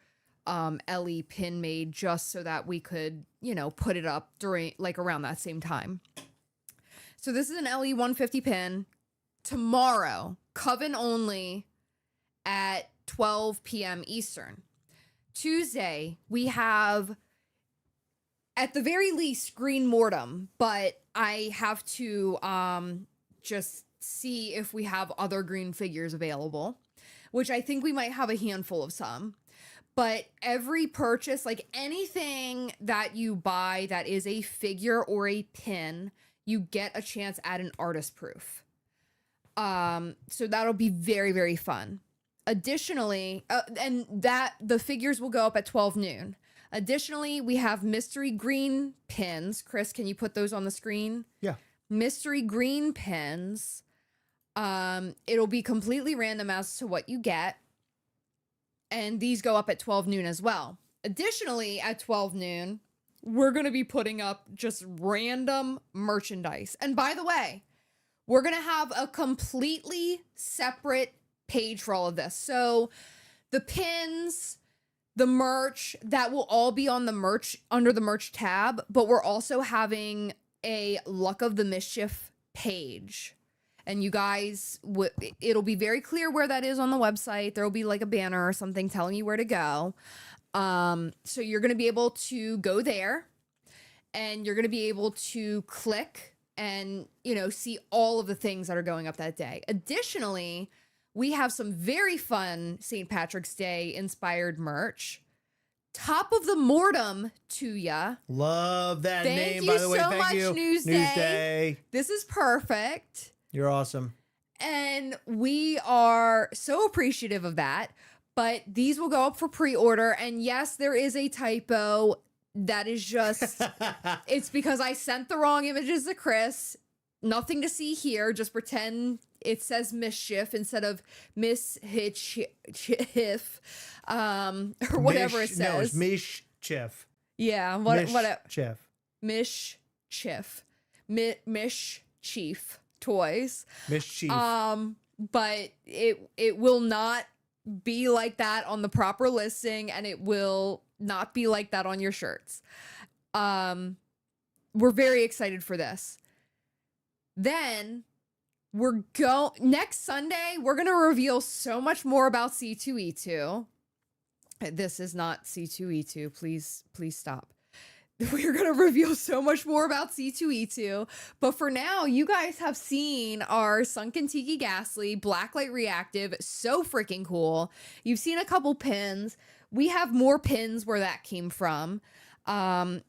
LE pin made just so that we could, you know, put it up during like around that same time. So this is an LE 150 pin. Tomorrow, Coven only at 12 p.m. Eastern. Tuesday, we have at the very least Green Mortem, but I have to just see if we have other green figures available, which I think we might have a handful of some. But every purchase, like anything that you buy that is a figure or a pin, you get a chance at an artist proof. So that'll be very, very fun. Additionally, and that the figures will go up at 12 noon. Additionally, we have mystery green pins. Chris, can you put those on the screen? Yeah. Mystery green pins. It'll be completely random as to what you get. And these go up at 12 noon as well. Additionally, at 12 noon, we're going to be putting up just random merchandise. And by the way, we're going to have a completely separate page for all of this. So the pins, the merch, that will all be on the merch, under the merch tab, but we're also having a Luck of the Mischief page. And you guys, it'll be very clear where that is on the website. There'll be like a banner or something telling you where to go. So you're going to be able to go there and you're going to be able to click and, you know, see all of the things that are going up that day. Additionally, we have some very fun St. Patrick's Day inspired merch. Top of the Mortem to ya. Love that name, by the way. Thank you so Thank you. much, Newsday. This is perfect. You're awesome. And we are so appreciative of that. But these will go up for pre-order. And yes, there is a typo. That is just, it's because I sent the wrong images to Chris. Nothing to see here. Just pretend it says Mischief instead of Miss Hitchiff, or whatever it says. No, it's Mischief. Yeah, Mischief. Mischief Toys. Mischief. But it will not be like that on the proper listing, and it will not be like that on your shirts. We're very excited for this. Then next Sunday, we're going to reveal so much more about C2E2. This is not C2E2. Please stop. We're going to reveal so much more about C2E2. But for now, you guys have seen our Sunken Tiki Ghastly Blacklight Reactive. So freaking cool. You've seen a couple pins. We have more pins where that came from.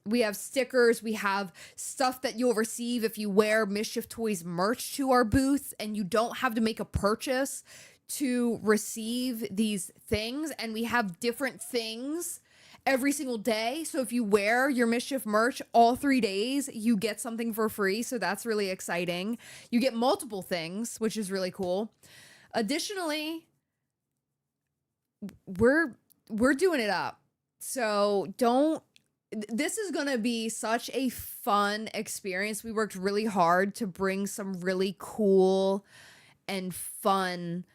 We have stickers. We have stuff that you'll receive if you wear Mischief Toys merch to our booth, and you don't have to make a purchase to receive these things. And we have different things every single day. So if you wear your Mischief merch all 3 days, you get something for free. So that's really exciting. You get multiple things, which is really cool. Additionally, we're doing it up. So this is going to be such a fun experience. We worked really hard to bring some really cool and fun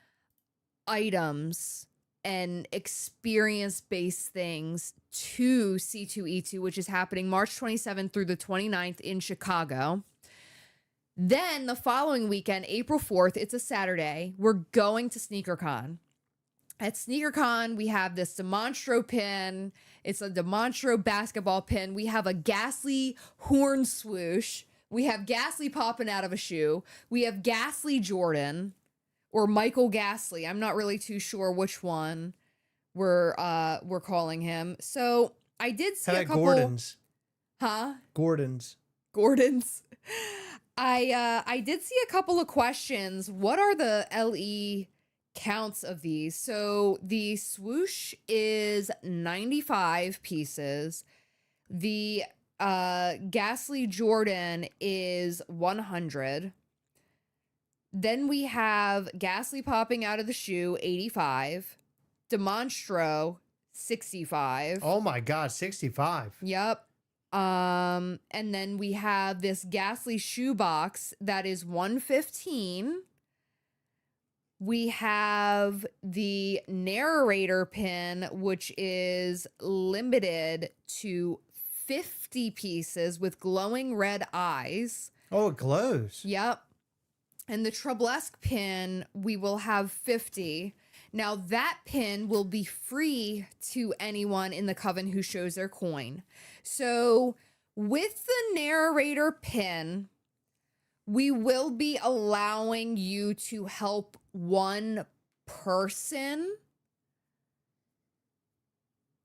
items and experience-based things to C2E2, which is happening March 27th through the 29th in Chicago. Then the following weekend, April 4th, it's a Saturday, we're going to Sneakercon. At Sneakercon, we have this Demonstro pin. It's a Demonstro basketball pin. We have a Ghastly horn swoosh. We have Ghastly popping out of a shoe. We have Ghastly Jordan. Or Michael Ghastly. I'm not really too sure which one we're calling him. So I did see a couple. Gordon's. Huh? Gordon's. I did see a couple of questions. What are the LE counts of these? So the swoosh is 95 pieces. The Ghastly Jordan is 100. Then we have Ghastly popping out of the shoe, 85. Demonstro, 65. Oh my God, 65. Yep. And then we have this Ghastly shoebox that is 115. We have the narrator pin, which is limited to 50 pieces with glowing red eyes. Oh, it glows. Yep. And the Troublesque pin, we will have 50. Now that pin will be free to anyone in the coven who shows their coin. So with the narrator pin, we will be allowing you to help one person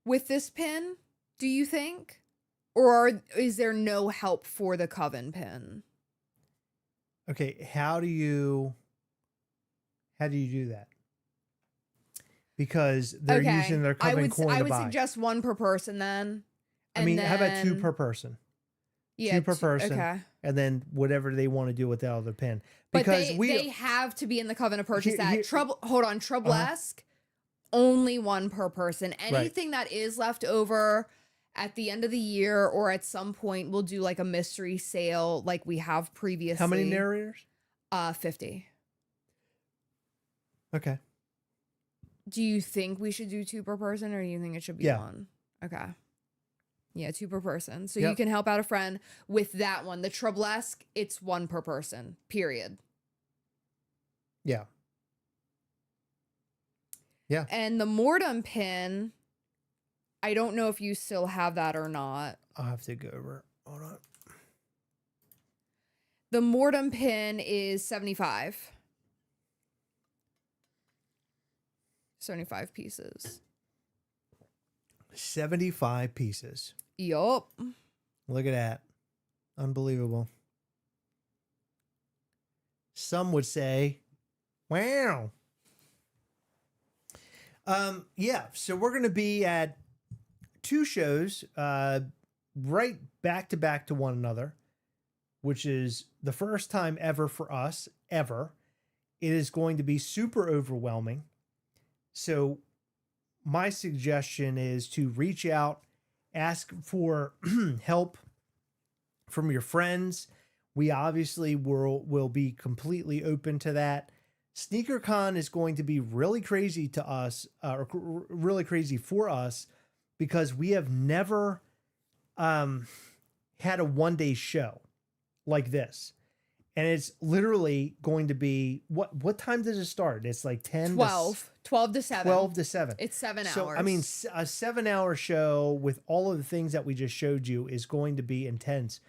with this pin, do you think? Or is there no help for the coven pin? Okay, how do you do that? Because they're using their coven coin to buy. I would suggest one per person then. How about two per person? Yeah, two per person. Okay. And then whatever they want to do with the other pin. But Because they have to be in the coven to purchase that. Uh-huh. Troublesque, only one per person. Anything that is left over at the end of the year or at some point, we'll do like a mystery sale like we have previously. How many narrators? 50. Okay. Do you think we should do two per person, or do you think it should be one? Okay. Yeah, two per person. So you can help out a friend with that one. The Troublesque, it's one per person, period. Yeah. Yeah. And the Mortem pin, I don't know if you still have that or not. I'll have to go over it. Hold on. The Mortem pin is 75. 75 pieces. 75 pieces. Yup. Look at that. Unbelievable. Some would say, wow. So we're going to be at two shows right back to one another, which is the first time ever for us, ever. It is going to be super overwhelming. So my suggestion is to reach out, ask for help from your friends. We obviously will be completely open to that. SneakerCon is going to be really crazy to us, really crazy for us, because we have never had a one-day show like this. And it's literally going to be, what time does it start? It's like 12 to 7. 12 to 7. It's 7 So, hours. I mean, a 7-hour show with all of the things that we just showed you is going to be intense.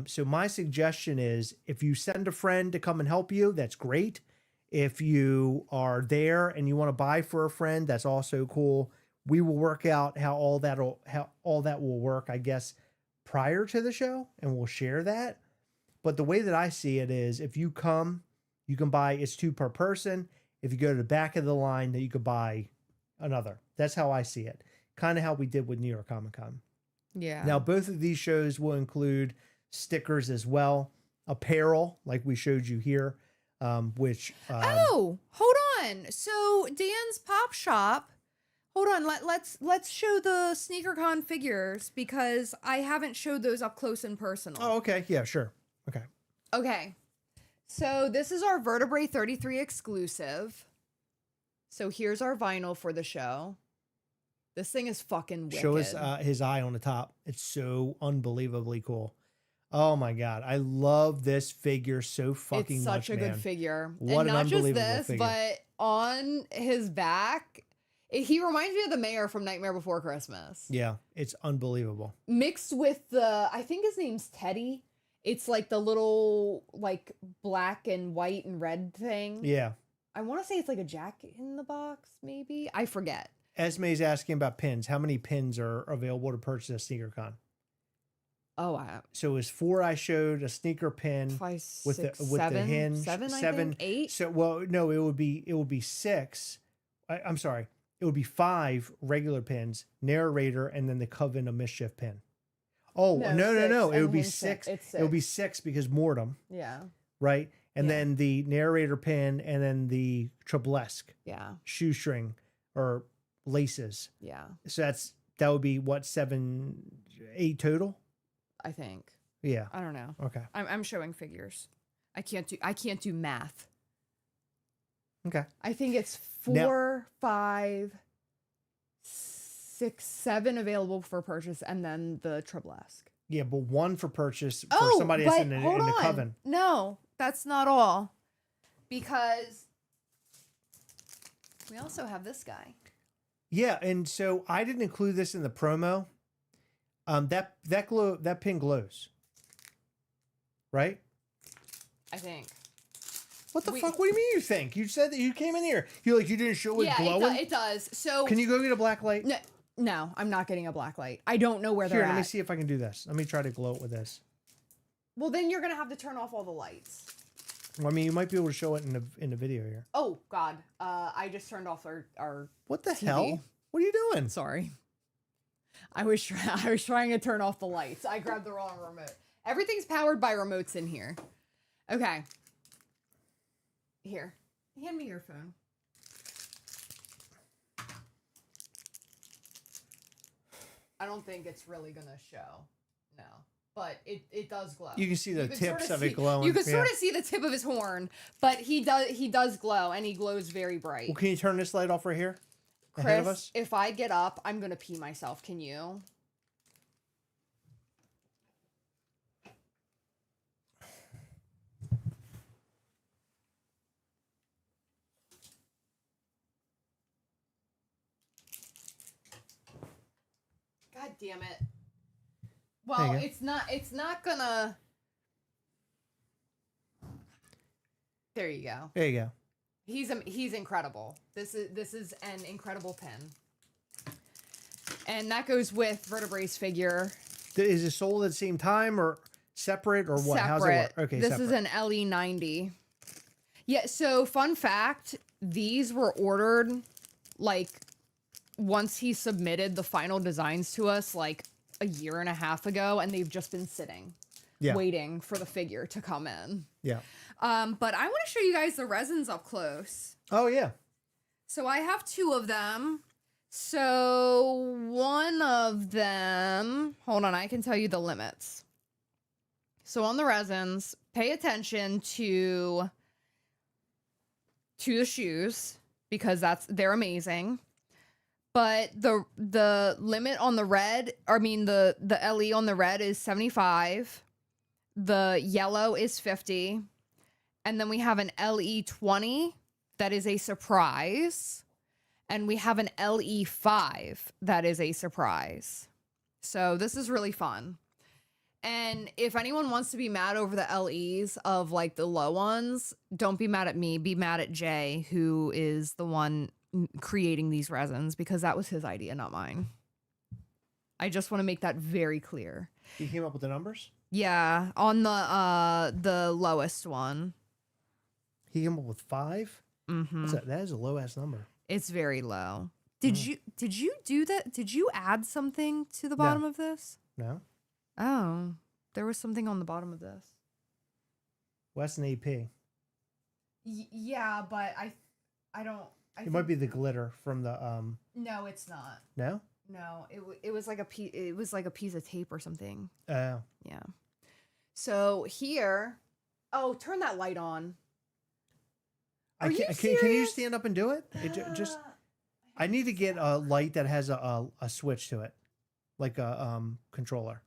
So my suggestion is, if you send a friend to come and help you, that's great. If you are there and you want to buy for a friend, that's also cool. We will work out how all that will work, I guess, prior to the show, and we'll share that. But the way that I see it is, if you come, you can buy, it's 2 per person. If you go to the back of the line, then you could buy another. That's how I see it. Kind of how we did with New York Comic Con. Yeah. Now, both of these shows will include stickers as well, apparel, like we showed you here, which... oh, hold on. So Dan's Pop Shop. Hold on. Let's show the SneakerCon figures, because I haven't showed those up close and personal. Oh, okay. Yeah, sure. Okay. Okay. So this is our Vertebrae 33 exclusive. So here's our vinyl for the show. This thing is fucking wicked. Show us his eye on the top. It's so unbelievably cool. Oh my God. I love this figure so fucking much, It's such a good figure. What and an not just unbelievable this, figure. but on his back, he reminds me of the mayor from Nightmare Before Christmas. Yeah, it's unbelievable. Mixed with I think his name's Teddy. It's like the little like black and white and red thing. Yeah. I want to say it's like a Jack in the Box, maybe. I forget. Esme's asking about pins. How many pins are available to purchase at SneakerCon? Oh, wow. So it was 4 I showed, a sneaker pin 5, with 6, the seven, hinge. 7, I 7, think? 8. So well, no, it would be 6. I'm sorry. It would be 5 regular pins, narrator, and then the Coven of Mischief pin. Oh, no. It and would be hinge 6. pin. It's It would be 6 because Mortem, Yeah. right? And Yeah. then the narrator pin, and then the Treblesque Yeah. shoestring or laces. Yeah. So that would be what, 7, 8 total? I think. Yeah. I don't know. Okay. I'm showing figures. I can't do math. Okay. I think it's Now- 4, 5, 6, 7 available for purchase, and then the Treblesque. Yeah, but 1 for purchase for somebody that's in the Coven. No, that's not all. Because we also have this guy. Yeah, and so I didn't include this in the promo. That pin glows. Right? I think. What the fuck? What do you mean you think? You said that you came in here. You didn't show it glowing? It does. So Can you go get a black light? No, I'm not getting a black light. I don't know where Here, they're let me at. see if I can do this. Let me try to glow it with this. Well, then you're gonna have to turn off all the lights. Well, I mean, you might be able to show it in the video here. Oh God, I just turned off our What the TV. hell? What are you doing? Sorry. I was trying to turn off the lights. I grabbed the wrong remote. Everything's powered by remotes in here. Okay. Here. Hand me your phone. I don't think it's really gonna show. No. But it does glow. You can see the You can tips sorta of it see- glowing. You can Yeah. sort of see the tip of his horn, but he does glow, and he glows very bright. Well, can you turn this light off right here? Ahead of Chris, us? if I get up, I'm gonna pee myself. Can you? God damn it. Well, There you it's not gonna. There you go. There you go. He's incredible. This is an incredible pin. And that goes with Vertebrae's figure. Is it sold at the same time or separate or what? How's it work? Okay, This separate. is an LE90. Yeah, so fun fact, these were ordered like once he submitted the final designs to us like a year and a half ago, and they've just been sitting waiting for the figure to come in. Yeah. But I want to show you guys the resins up close. Oh, yeah. So I have 2 of them. So one of them, hold on, I can tell you the limits. So on the resins, pay attention to to the shoes because they're amazing. But the limit on the red, the LE on the red is 75. The yellow is 50. And then we have an LE 20 that is a surprise. And we have an LE 5 that is a surprise. So this is really fun. And if anyone wants to be mad over the LEs of like the low ones, don't be mad at me. Be mad at Jay, who is the one creating these resins, because that was his idea, not mine. I just want to make that very clear. He came up with the numbers? Yeah, on the lowest one. He came up with 5? Mm-hmm. What's that? That is a low ass number. It's very low. Did you do that? Did you add something to the bottom of this? No. Oh, there was something on the bottom of this. What's an AP? Yeah, but I don't. It might be the glitter from the No, it's not. No. No, it was like a piece of tape or something. Oh. Yeah. So here, turn that light on. Can you stand up and do it? I need to get a light that has a switch to it, like a controller.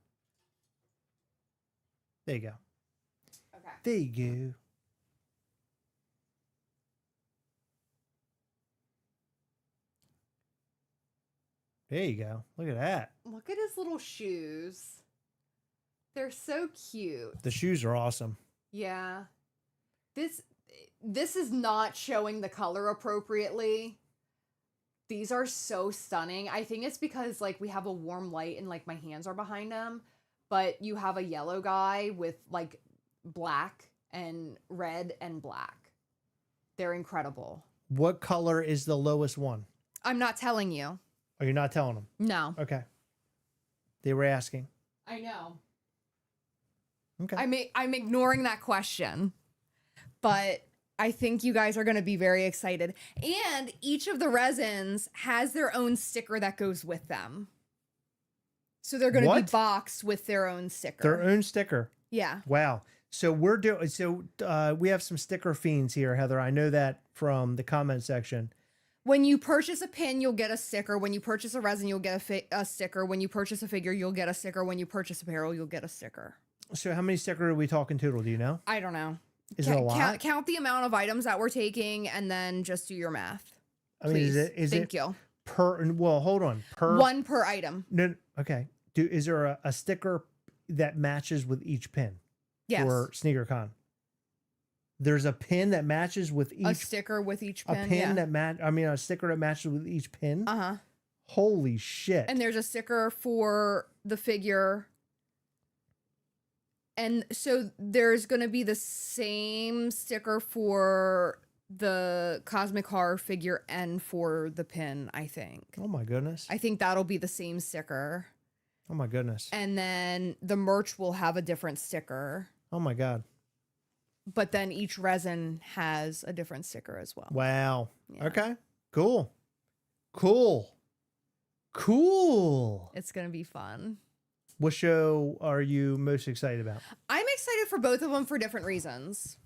There you go. Okay. There you go. There you go. Look at that. Look at his little shoes. They're so cute. The shoes are awesome. Yeah. This is not showing the color appropriately. These are so stunning. I think it's because like we have a warm light and like my hands are behind them, but you have a yellow guy with like black and red and black. They're incredible. What color is the lowest one? I'm not telling you. Oh, you're not telling them? No. Okay. They were asking. I know. Okay. I'm ignoring that question. But I think you guys are going to be very excited. And each of the resins has their own sticker that goes with them. So they're going to be boxed with their own sticker. Their own sticker. Yeah. Wow. So we have some sticker fiends here, Heather. I know that from the comment section. When you purchase a pin, you'll get a sticker. When you purchase a resin, you'll get a sticker. When you purchase a figure, you'll get a sticker. When you purchase apparel, you'll get a sticker. So how many stickers are we talking total? Do you know? I don't know. Is it a lot? Count the amount of items that we're taking and then just do your math. I mean, is Thank it you. per? Well, hold on. Per one per item. No. Okay. Is there a sticker that matches with each pin? Yes. For Sneakercon. There's a pin that matches with each. A sticker with each pin. A pin a sticker that matches with each pin. Uh-huh. Holy shit. And there's a sticker for the figure. And so there's going to be the same sticker for the Cosmic Horror figure and for the pin, I think. Oh my goodness. I think that'll be the same sticker. Oh my goodness. And then the merch will have a different sticker. Oh my God. But then each resin has a different sticker as well. Wow. Yeah. Okay. Cool. It's going to be fun. What show are you most excited about? I'm excited for both of them for different reasons.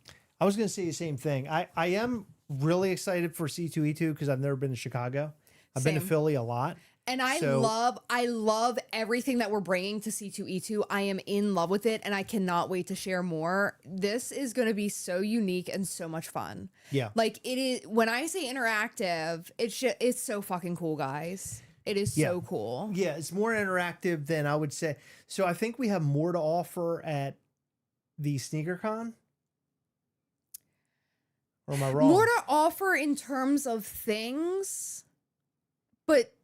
I was going to say the same thing. I am really excited for C2E2 because I've never been to Chicago. I've been to Philly a lot. And I love everything that we're bringing to C2E2. I am in love with it and I cannot wait to share more. This is going to be so unique and so much fun. Yeah. Like it is, when I say interactive, it's so fucking cool, guys. It is so cool. Yeah, it's more interactive than I would say. So I think we have more to offer at the Sneakercon. Or am I wrong? More to offer in terms of things, but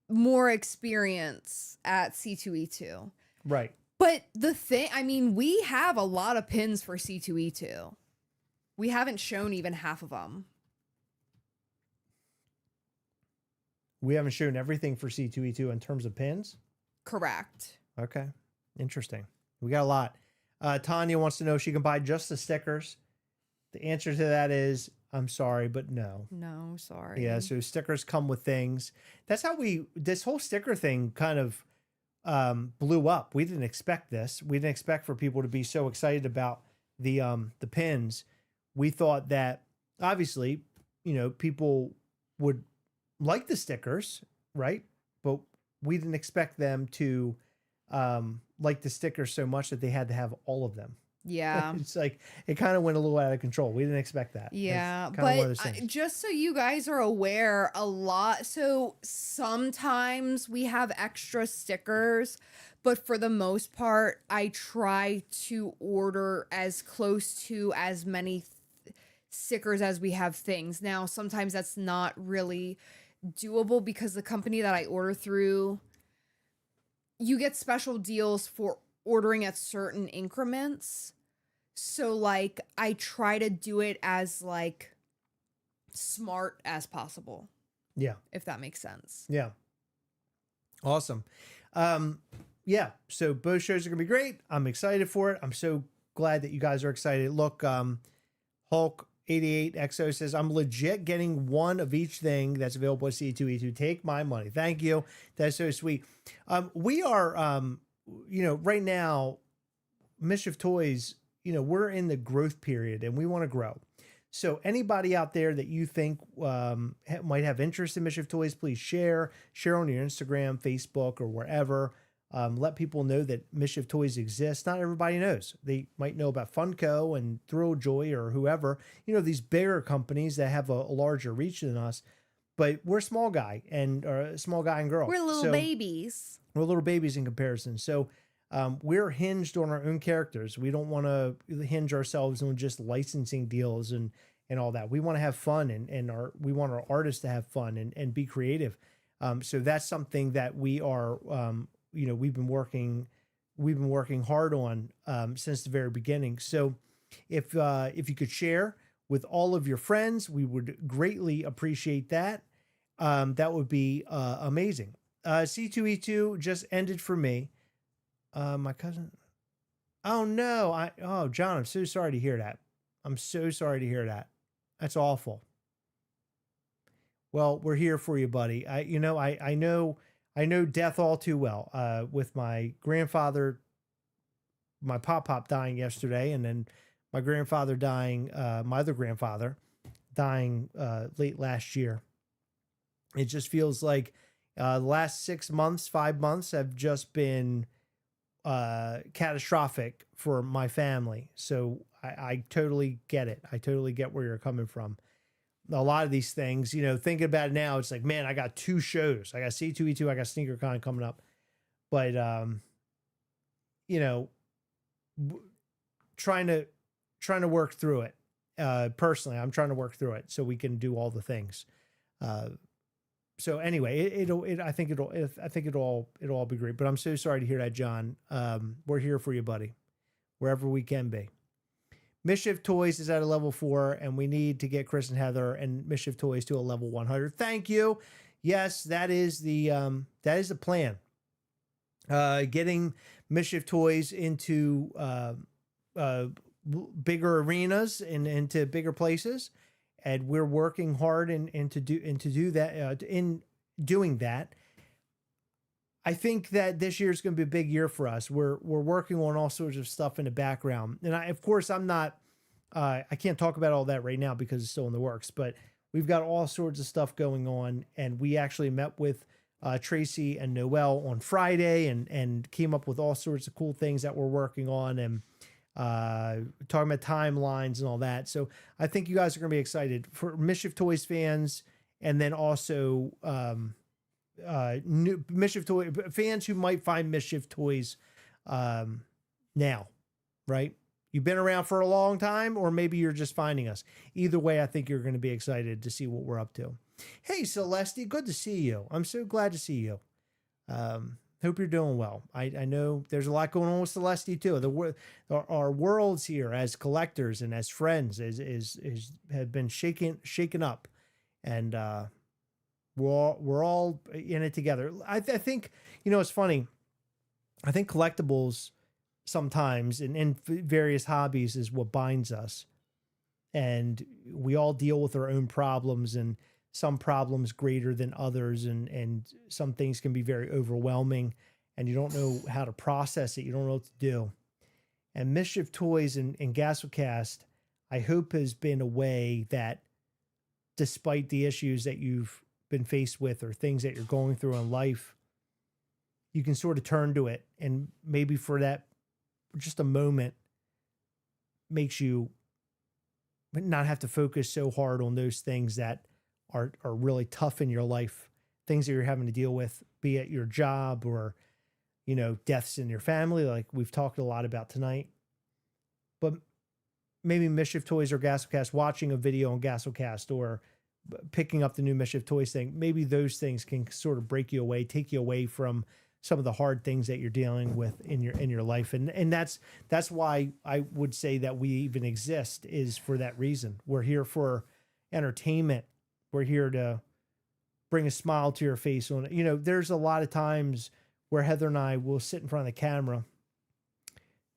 more experience at C2E2. Right. But the thing, I mean, we have a lot of pins for C2E2. We haven't shown even half of them. We haven't shown everything for C2E2 in terms of pins? Correct. Okay. Interesting. We got a lot. Tanya wants to know if she can buy just the stickers. The answer to that is, I'm sorry, but no. No, sorry. Yeah, so stickers come with things. That's how this whole sticker thing kind of blew up. We didn't expect this. We didn't expect for people to be so excited about the pins. We thought that, obviously, people would like the stickers, right? But we didn't expect them to like the stickers so much that they had to have all of them. Yeah. It's like it kind of went a little out of control. We didn't expect that. Yeah, It's kind of one of but those things. just so you guys are aware, so sometimes we have extra stickers, but for the most part, I try to order as close to as many stickers as we have things. Now, sometimes that's not really doable because the company that I order through, you get special deals for ordering at certain increments. So like I try to do it as like smart as possible. Yeah. If that makes sense. Yeah. Awesome. Yeah. So both shows are gonna be great. I'm excited for it. I'm so glad that you guys are excited. Look, Hulk 88 XO says, I'm legit getting one of each thing that's available at C2E2. Take my money. Thank you. That's so sweet. We are, right now, Mischief Toys, we're in the growth period and we want to grow. So anybody out there that you think might have interest in Mischief Toys, please share on your Instagram, Facebook, or wherever. Let people know that Mischief Toys exists. Not everybody knows. They might know about Funko and Thrill Joy or whoever, these bigger companies that have a larger reach than us. But we're small guy and girl. We're little babies. We're little babies in comparison. So we're hinged on our own characters. We don't want to hinge ourselves on just licensing deals and all that. We want to have fun and we want our artists to have fun and be creative. So that's something that we are, we've been working hard on since the very beginning. So if you could share with all of your friends, we would greatly appreciate that. That would be amazing. C2E2 just ended for me. My cousin. Oh no. John, I'm so sorry to hear that. I'm so sorry to hear that. That's awful. Well, we're here for you, buddy. I know death all too well. With my grandfather, my pop dying yesterday, and then my grandfather dying, my other grandfather dying late last year. It just feels like the last 6 months, 5 months have just been catastrophic for my family. So I totally get it. I totally get where you're coming from. A lot of these things, thinking about it now, it's like, man, I got 2 shows. I got C2E2, I got Sneakercon coming up. But, trying to work through it. Personally, I'm trying to work through it so we can do all the things. So anyway, I think it'll all be great. But I'm so sorry to hear that, John. We're here for you, buddy, wherever we can be. Mischief Toys is at a level 4, and we need to get Chris and Heather and Mischief Toys to a level 100. Thank you. Yes, that is the plan. Getting Mischief Toys into bigger arenas and into bigger places. And we're working hard to do that. In doing that, I think that this year is going to be a big year for us. We're working on all sorts of stuff in the background, and I'm not. I can't talk about all that right now because it's still in the works. But we've got all sorts of stuff going on, and we actually met with Tracy and Noel on Friday, and came up with all sorts of cool things that we're working on, and talking about timelines and all that. So I think you guys are going to be excited for Mischief Toys fans, and then also new Mischief Toy fans who might find Mischief Toys now, right? You've been around for a long time, or maybe you're just finding us. Either way, I think you're going to be excited to see what we're up to. Hey, Celeste, good to see you. I'm so glad to see you. Hope you're doing well. I know there's a lot going on with Celeste too. Our worlds here as collectors and as friends have been shaken up, and we're all in it together. I think it's funny. I think collectibles sometimes and various hobbies is what binds us, and we all deal with our own problems, and some problems greater than others, and some things can be very overwhelming, and you don't know how to process it. You don't know what to do. And Mischief Toys and Gastlecast, I hope, has been a way that despite the issues that you've been faced with or things that you're going through in life, you can sort of turn to it, and maybe for that, just a moment, makes you not have to focus so hard on those things that are really tough in your life, things that you're having to deal with, be it your job or, you know, deaths in your family, like we've talked a lot about tonight. But maybe Mischief Toys or Gastlecast, watching a video on Gastlecast or picking up the new Mischief Toys thing, maybe those things can sort of break you away, take you away from some of the hard things that you're dealing with in your life. And that's why I would say that we even exist, is for that reason. We're here for entertainment. We're here to bring a smile to your face. On, you know, there's a lot of times where Heather and I will sit in front of the camera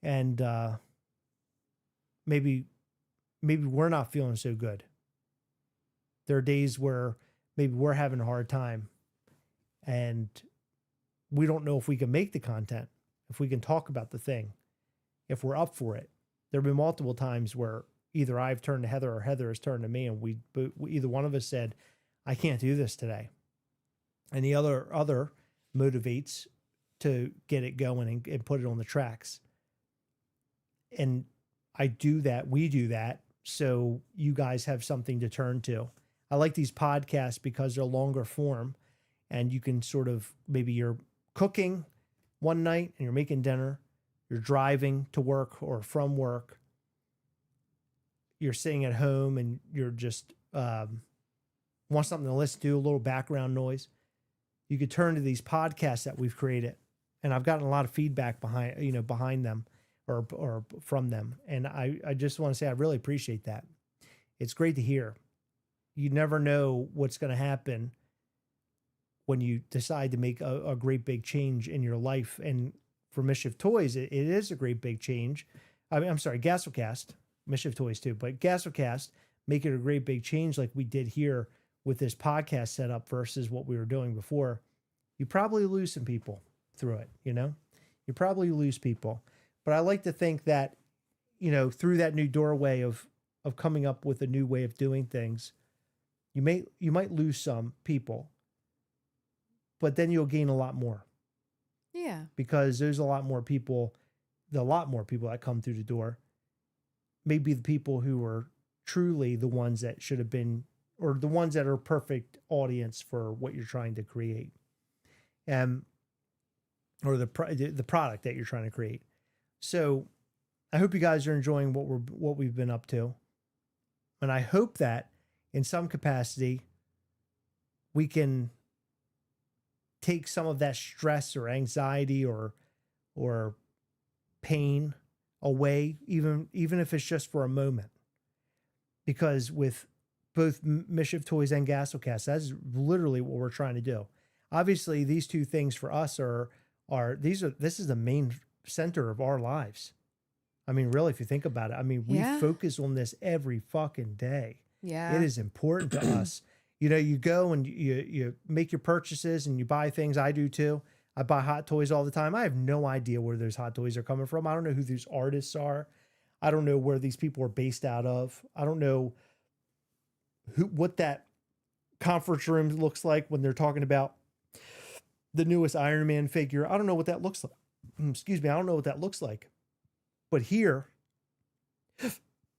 and maybe we're not feeling so good. There are days where maybe we're having a hard time and we don't know if we can make the content, if we can talk about the thing, if we're up for it. There have been multiple times where either I've turned to Heather or Heather has turned to me, and we either one of us said, I can't do this today. And the other motivates to get it going and put it on the tracks. And I do that. We do that. So you guys have something to turn to. I like these podcasts because they're longer form, and you can sort of, maybe you're cooking one night and you're making dinner, you're driving to work or from work, you're sitting at home and you're just want something to listen to, a little background noise. You could turn to these podcasts that we've created, and I've gotten a lot of feedback behind them or from them. And I just want to say I really appreciate that. It's great to hear. You never know what's going to happen when you decide to make a great big change in your life. And for Mischief Toys, it is a great big change. I'm sorry, Gastlecast, Mischief Toys too, but Gastlecast, make it a great big change like we did here with this podcast setup versus what we were doing before. You probably lose some people through it, you know? You probably lose people. But I like to think that, you know, through that new doorway of coming up with a new way of doing things, you might lose some people, but then you'll gain a lot more. Yeah. Because there's a lot more people that come through the door. Maybe the people who are truly the ones that should have been, or the ones that are perfect audience for what you're trying to create. Or the product that you're trying to create. So I hope you guys are enjoying what we've been up to. And I hope that in some capacity we can take some of that stress or anxiety or pain away, even if it's just for a moment. Because with both Mischief Toys and Gastlecast, that's literally what we're trying to do. Obviously, these two things for us this is the main center of our lives. I mean, really, if you think about it, I mean, we focus on this every fucking day. Yeah. It is important to us. You know, you go and you make your purchases and you buy things. I do too. I buy Hot Toys all the time. I have no idea where those Hot Toys are coming from. I don't know who these artists are. I don't know where these people are based out of. I don't know what that conference room looks like when they're talking about the newest Iron Man figure. I don't know what that looks like. Excuse me. I don't know what that looks like. But here,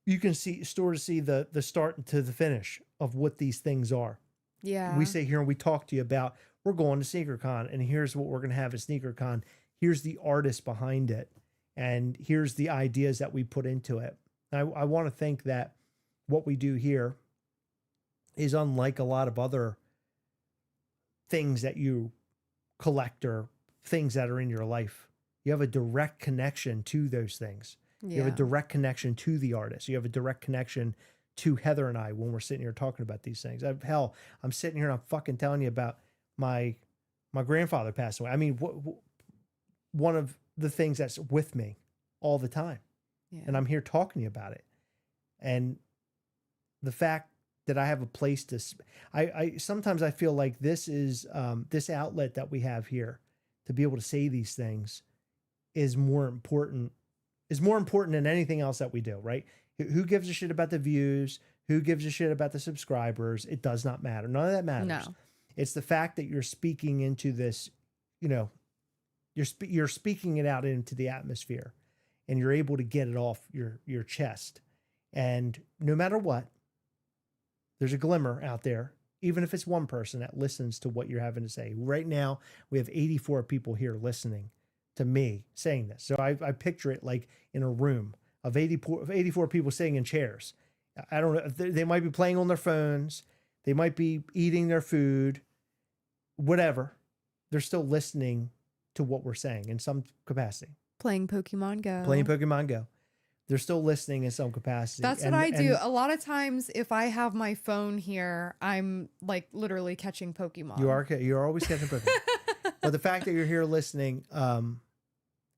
you can see the start to the finish of what these things are. Yeah. We sit here and we talk to you about, we're going to Sneakercon and here's what we're going to have at Sneakercon. Here's the artist behind it. And here's the ideas that we put into it. I want to think that what we do here is unlike a lot of other things that you collect or things that are in your life. You have a direct connection to those things. Yeah. You have a direct connection to the artist. You have a direct connection to Heather and I when we're sitting here talking about these things. I'm sitting here and I'm fucking telling you about my grandfather passed away. I mean, one of the things that's with me all the time. Yeah. And I'm here talking to you about it. And the fact that I have a place to, I sometimes I feel like this is this outlet that we have here to be able to say these things is more important than anything else that we do, right? Who gives a shit about the views? Who gives a shit about the subscribers? It does not matter. None of that matters. No. It's the fact that you're speaking into this, you know, you're speaking it out into the atmosphere, and you're able to get it off your chest. And no matter what, there's a glimmer out there, even if it's one person that listens to what you're having to say. Right now, we have 84 people here listening to me saying this. So I picture it like in a room of 84 people sitting in chairs. I don't know. They might be playing on their phones. They might be eating their food, whatever. They're still listening to what we're saying in some capacity. Playing Pokemon Go. Playing Pokemon Go. They're still listening in some capacity. That's what I do. A lot of times, if I have my phone here, I'm like literally catching Pokemon. You're always catching Pokemon. But the fact that you're here listening, and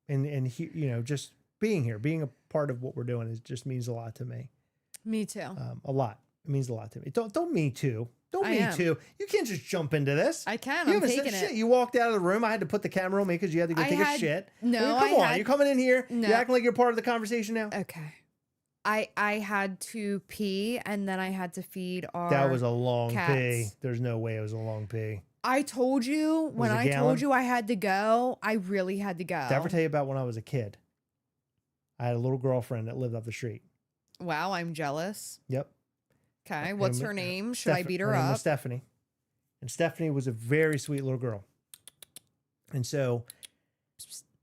you know, just being here, being a part of what we're doing, it just means a lot to me. Me too. A lot. It means a lot to me. Don't me too. Don't I me am. too. You can't just jump into this. I can. You I'm haven't taking said it. shit. You walked out of the room. I had to put the camera on me because you had to go take a shit. No, I mean, come on. had- You're coming in here. No. You're acting like you're part of the conversation now. Okay. I had to pee and then I had to feed our That was a long cats. pee. There's no way it was a long pee. I told you when it a I gallon? told you I had to go, I really had to go. Did I ever tell you about when I was a kid? I had a little girlfriend that lived up the street. Wow, I'm jealous. Yep. Okay, what's And her name? Should I beat her name was up? Stephanie. And Stephanie was a very sweet little girl. And so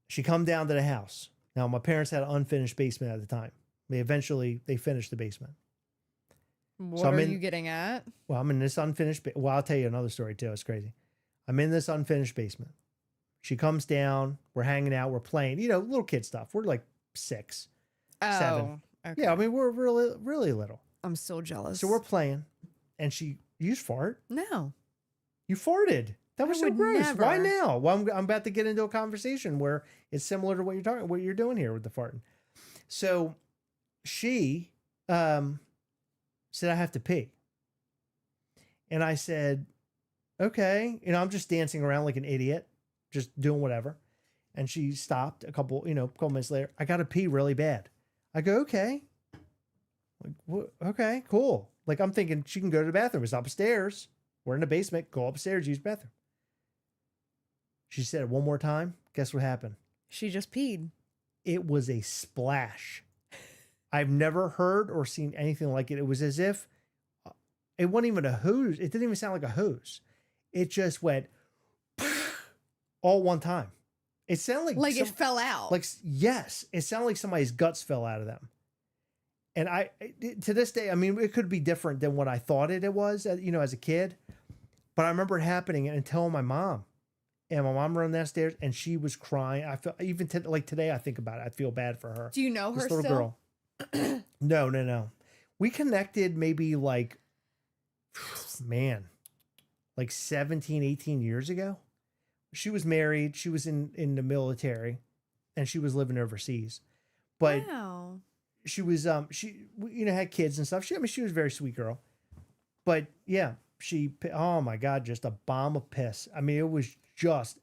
she come down to the house. Now, my parents had an unfinished basement at the time. They finished the basement. What I'm are in- you getting at? Well, I'm in this unfinished. Well, I'll tell you another story too. It's crazy. I'm in this unfinished basement. She comes down. We're hanging out. We're playing. You know, little kid stuff. We're like 6, 7. Okay. Yeah, I mean, we're really, really little. I'm still jealous. So we're playing, and you fart. No. You farted. That was so would gross. Why never. now? Well, I'm about to get into a conversation where it's similar to what you're doing here with the farting. So she said, I have to pee. And I said, okay. You know, I'm just dancing around like an idiot, just doing whatever. And she stopped a couple minutes later. I got to pee really bad. I go, okay. Like, okay, cool. Like, I'm thinking she can go to the bathroom. It's upstairs. We're in the basement. Go upstairs, use the bathroom. She said it one more time. Guess what happened? She just peed. It was a splash. I've never heard or seen anything like it. It was as if it wasn't even a hose. It didn't even sound like a hose. It just went all one time. It sounded like It fell out. Like, yes, it sounded like somebody's guts fell out of them. And to this day, I mean, it could be different than what I thought it was, as a kid. But I remember it happening and telling my mom. And my mom ran downstairs and she was crying. I feel even like today, I think about it. I feel bad for her. Do you know her This little still? girl. No. We connected maybe like 17, 18 years ago. She was married. She was in the military and she was living overseas. But Wow. she was she had kids and stuff. She was a very sweet girl. But yeah, oh my God, just a bomb of piss. I mean, it was just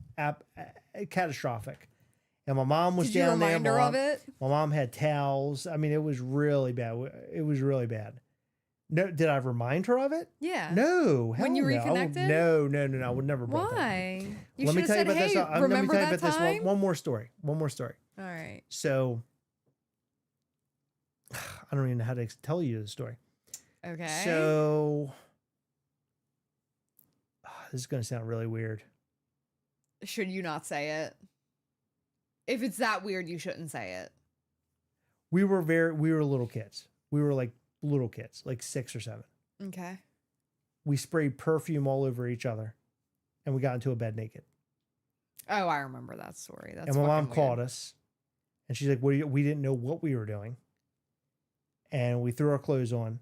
catastrophic. And my mom was Did you down there. remind her of it? My mom had towels. I mean, it was really bad. It was really bad. No, did I remind her of it? Yeah. No. When you hell no. reconnected? No. I would never. brought that up. Why? You Let me should tell have you said, about this. hey, Let me remember tell you that about this time? one more story. One more story. All right. So I don't even know how to tell you the story. Okay. So this is going to sound really weird. Should you not say it? If it's that weird, you shouldn't say it. We were little kids. We were like little kids, like 6 or 7. Okay. We sprayed perfume all over each other and we got into a bed naked. Oh, I remember that story. That's And my mom fucking called weird. us and she's like, we didn't know what we were doing. And we threw our clothes on.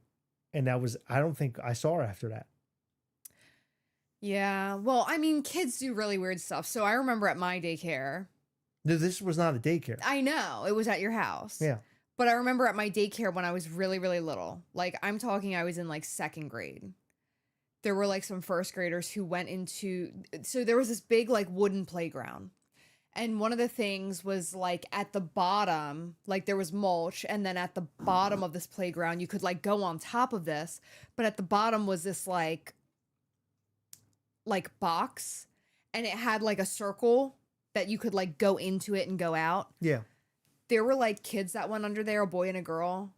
And I don't think I saw her after that. Yeah. Well, I mean, kids do really weird stuff. So I remember at my daycare. No, this was not a daycare. I know. It was at your house. Yeah. But I remember at my daycare when I was really, really little. Like, I'm talking, I was in like 2nd grade. There were like some 1st graders who went into. So there was this big like wooden playground. And one of the things was like at the bottom, like there was mulch, and then at the bottom of this playground, you could like go on top of this, but at the bottom was this like box, and it had like a circle that you could like go into it and go out. Yeah. There were like kids that went under there, a boy and a girl,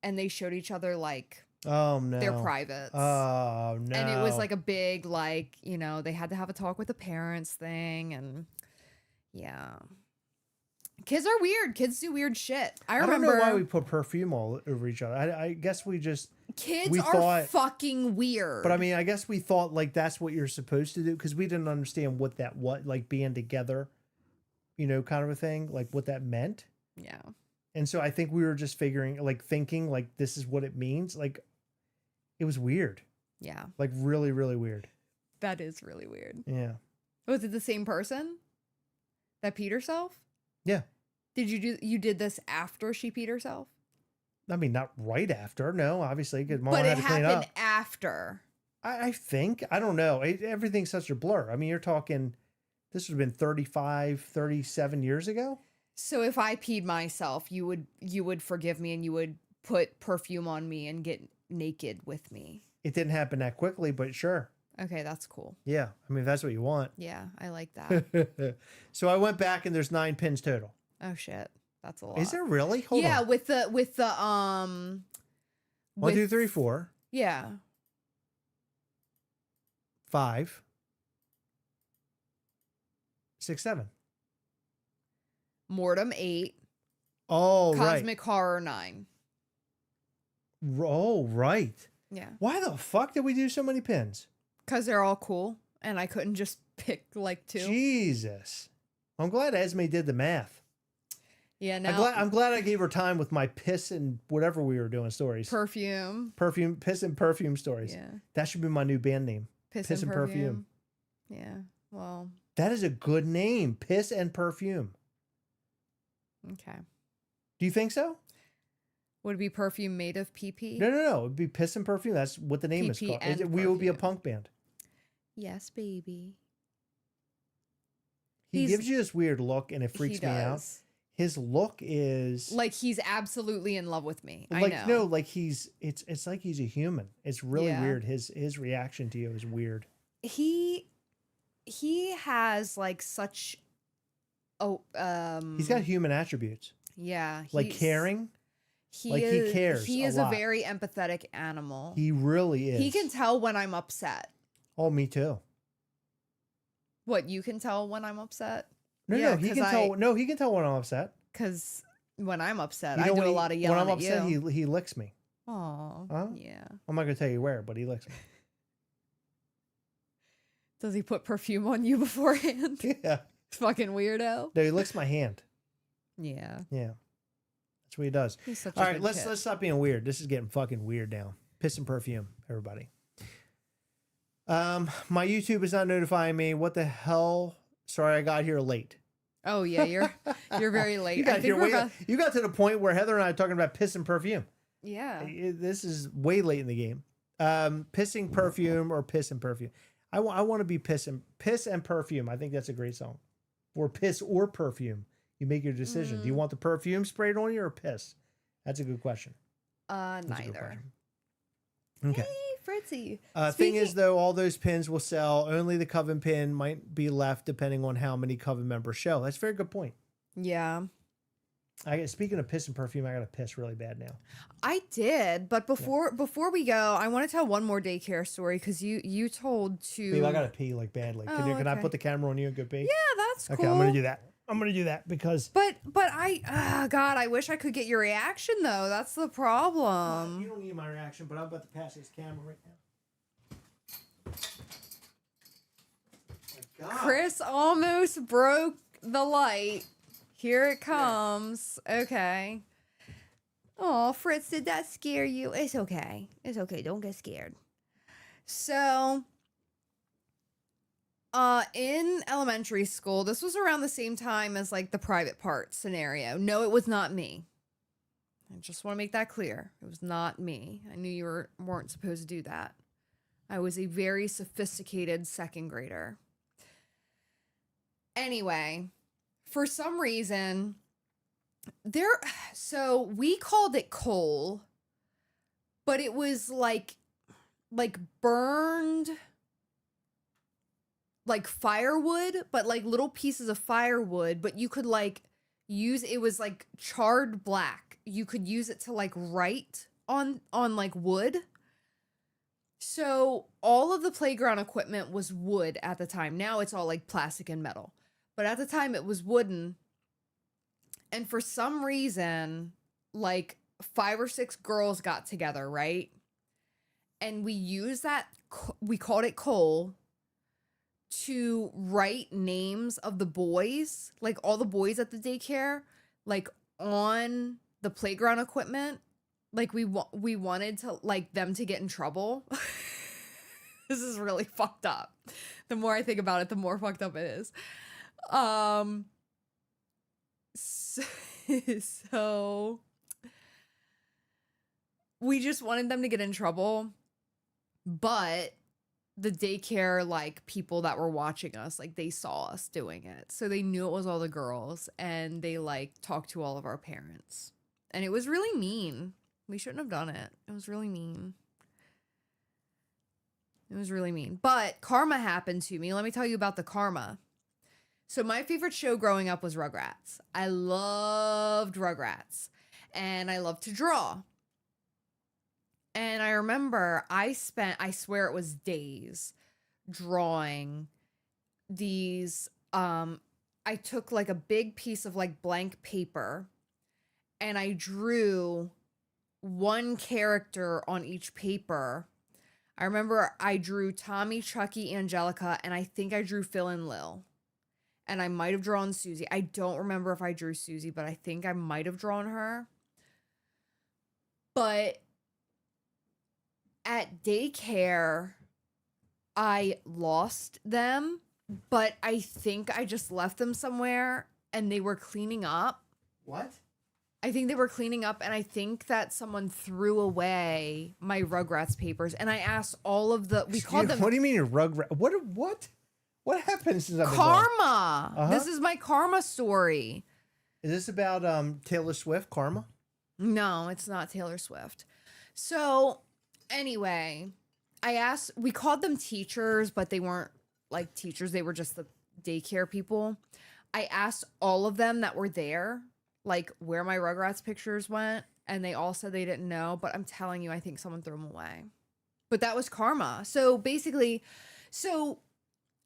and they showed each other like Oh no. their privates. Oh no. And it was like a big like, you know, they had to have a talk with the parents thing, and yeah. Kids are weird. Kids do weird shit. I remember. don't know why we put perfume all over each other. I guess we just kids are fucking weird. But I mean, I guess we thought like that's what you're supposed to do because we didn't understand what like being together, you know, kind of a thing, like what that meant. Yeah. And so I think we were just thinking like this is what it means. Like it was weird. Yeah. Like really, really weird. That is really weird. Yeah. Was it the same person that peed herself? Yeah. You did this after she peed herself? I mean, not right after. No, obviously, because mom but had it to clean happened up. after. I think. I don't know. Everything's such a blur. I mean, you're talking, this would have been 35, 37 years ago. So if I peed myself, you would forgive me and you would put perfume on me and get naked with me. It didn't happen that quickly, but sure. Okay, that's cool. Yeah. I mean, if that's what you want. Yeah, I like that. So I went back and there's 9 pins total. Oh shit. That's a lot. Is there really? Hold yeah, on. with the 1, 2, 3, 4. Yeah. 5, 6, 7. Mortem 8. Oh, Cosmic Horror 9. right. Oh, right. Yeah. Why the fuck did we do so many pins? Because they're all cool, and I couldn't just pick like 2. Jesus. I'm glad Esme did the math. Yeah, now I'm glad I gave her time with my piss and whatever we were doing stories. perfume. Piss and perfume stories. Yeah. That should be my new band name. Piss and perfume. Yeah. Well, That is a good name. Piss and perfume. okay. Do you think so? Would it be perfume made of PP? No. It'd be piss and perfume. That's what the name is PP called. and We will be a perfume. punk band. Yes, baby. He gives you this weird look and it freaks He me out. does. His look is Like he's absolutely in love with me. like I know. no, like it's like he's a human. It's really Yeah. weird. His reaction to you is weird. He has like such He's got human attributes. yeah, Like he's- caring. He like, he is, cares He a is lot. a very empathetic animal. He really is. He can tell when I'm upset. Oh, me too. What, you can tell when I'm upset? No, Yeah, he 'cause can tell. No, he can tell when I'm upset. Because when I'm upset, You know I do when a he- lot of yelling When I'm at upset, you. he licks me. Aw, Huh? yeah. I'm not gonna tell you where, but he licks me. Does he put perfume on you beforehand? Yeah. Fucking weirdo. No, he licks my hand. Yeah. Yeah. That's what he does. He's such All a right, good let's kid. stop being weird. This is getting fucking weird now. Piss and perfume, everybody. My YouTube is not notifying me. What the hell? Sorry, I got here late. Oh yeah, you're very late. You I got think here we're way. about, You got to the point where Heather and I are talking about piss and perfume. yeah. This is way late in the game. Pissing perfume or piss and perfume. I want to be piss and perfume. I think that's a great song. Or piss or perfume. You make your decision. Do you want the perfume sprayed on you or piss? That's a good question. That's a good Neither. question. Okay. Hey, Fritzy. Thing is, though, all those pins will sell. Only the Coven pin might be left depending on how many Coven members show. That's a very good point. Yeah. Speaking of piss and perfume, I got to piss really bad now. I did, but before we go, I want to tell one more daycare story because you told to. Babe, I got to pee like badly. Can I okay. put the camera on you and go pee? Yeah, that's cool. Okay, I'm going to do that. I'm going to do that because... But God, I wish I could get your reaction though. That's the problem. You don't need my reaction, but I'm about to pass this camera right now. My God. Chris almost broke the light. Here it comes. Okay. Oh, Fritz, did that scare you? It's okay. It's okay. Don't get scared. So, in elementary school, this was around the same time as like the private part scenario. No, it was not me. I just want to make that clear. It was not me. I knew you weren't supposed to do that. I was a very sophisticated second grader. Anyway, for some reason, so we called it coal, but it was like burned like firewood, but like little pieces of firewood, but you could like use it was like charred black. You could use it to like write on like wood. So all of the playground equipment was wood at the time. Now it's all like plastic and metal. But at the time it was wooden. And for some reason, like 5 or 6 girls got together, right? And we used that, we called it coal, to write names of the boys, like all the boys at the daycare, like on the playground equipment. Like we wanted to like them to get in trouble. This is really fucked up. The more I think about it, the more fucked up it is. So we just wanted them to get in trouble, but the daycare like people that were watching us, like they saw us doing it, so they knew it was all the girls, and they like talked to all of our parents, and it was really mean. We shouldn't have done it. It was really mean. It was really mean. But karma happened to me. Let me tell you about the karma. So my favorite show growing up was Rugrats. I loved Rugrats. And I loved to draw. And I remember I swear it was days, drawing these. I took like a big piece of like blank paper, and I drew one character on each paper. I remember I drew Tommy, Chucky, Angelica, and I think I drew Phil and Lil. And I might have drawn Susie. I don't remember if I drew Susie, but I think I might have drawn her. But at daycare, I lost them, but I think I just left them somewhere and they were cleaning up. What? I think they were cleaning up, and I think that someone threw away my Rugrats papers. And I asked all of the, we called them. What do you mean your Rugrat? What happened since I've been karma? Uh-huh. This is my karma story. Is this about Taylor Swift karma? No, it's not Taylor Swift. So anyway, we called them teachers, but they weren't like teachers. They were just the daycare people. I asked all of them that were there, like where my Rugrats pictures went, and they all said they didn't know, but I'm telling you, I think someone threw them away. But that was karma. So basically,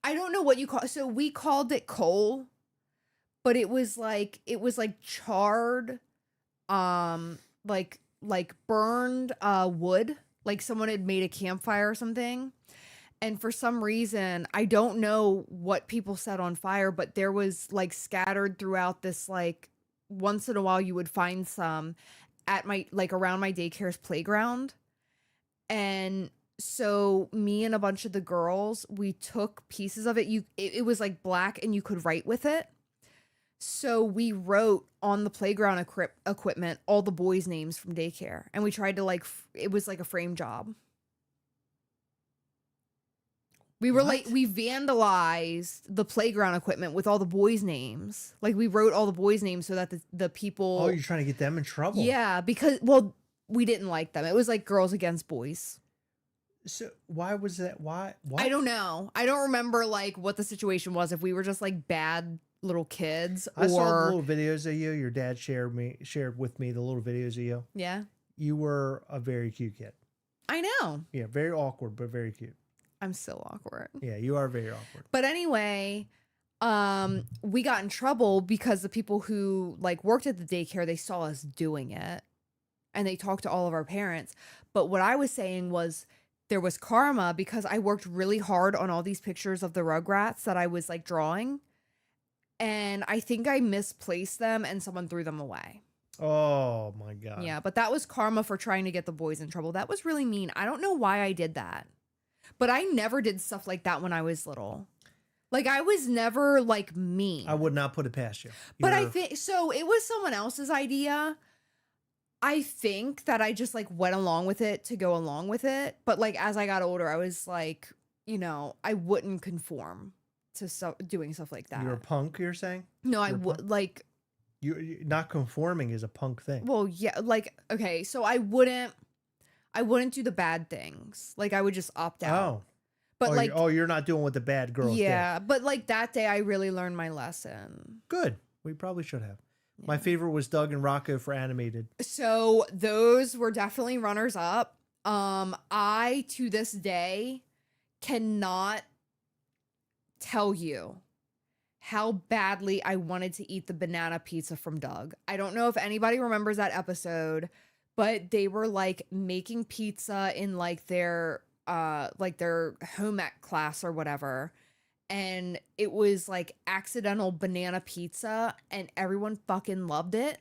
I don't know what you call, so we called it coal, but it was like charred, like burned wood, like someone had made a campfire or something. And for some reason, I don't know what people set on fire, but there was like scattered throughout this, like once in a while you would find some at my, like around my daycare's playground. And so me and a bunch of the girls, we took pieces of it. It was like black and you could write with it. So we wrote on the playground equipment all the boys' names from daycare. And we tried to it was like a frame job. We were we vandalized the playground equipment with all the boys' names. Like we wrote all the boys' names so that the people. Oh, you're trying to get them in trouble. Yeah, because, well, we didn't like them. It was like girls against boys. So why was that? Why? I don't know. I don't remember like what the situation was. If we were just like bad little kids, I saw the little videos of you. Your dad shared with me the little videos of you. Yeah. You were a very cute kid. I know. Yeah, very awkward, but very cute. I'm still awkward. Yeah, you are very awkward. But anyway, we got in trouble because the people who like worked at the daycare, they saw us doing it and they talked to all of our parents. But what I was saying was there was karma because I worked really hard on all these pictures of the Rugrats that I was like drawing. And I think I misplaced them and someone threw them away. Oh my God. Yeah, but that was karma for trying to get the boys in trouble. That was really mean. I don't know why I did that. But I never did stuff like that when I was little. Like, I was never, like, mean. I would not put it past you. But I think, so it was someone else's idea. I think that I just, like, went along with it to go along with it. But, like, as I got older, I was like, you know, I wouldn't conform to doing stuff like that. You're a punk, you're saying? No, I You're a would punk? like. You not conforming is a punk thing. Well, yeah, like okay, so I wouldn't do the bad things. Like I would just opt out. Oh. But like, you're not doing what the bad girls do. yeah, but like that day, I really learned my lesson. Good. We probably should have. Yeah. My favorite was Doug and Rocco for animated. So those were definitely runners up. I to this day cannot tell you how badly I wanted to eat the banana pizza from Doug. I don't know if anybody remembers that episode, but they were like making pizza in like their home ec class or whatever. And it was like accidental banana pizza and everyone fucking loved it.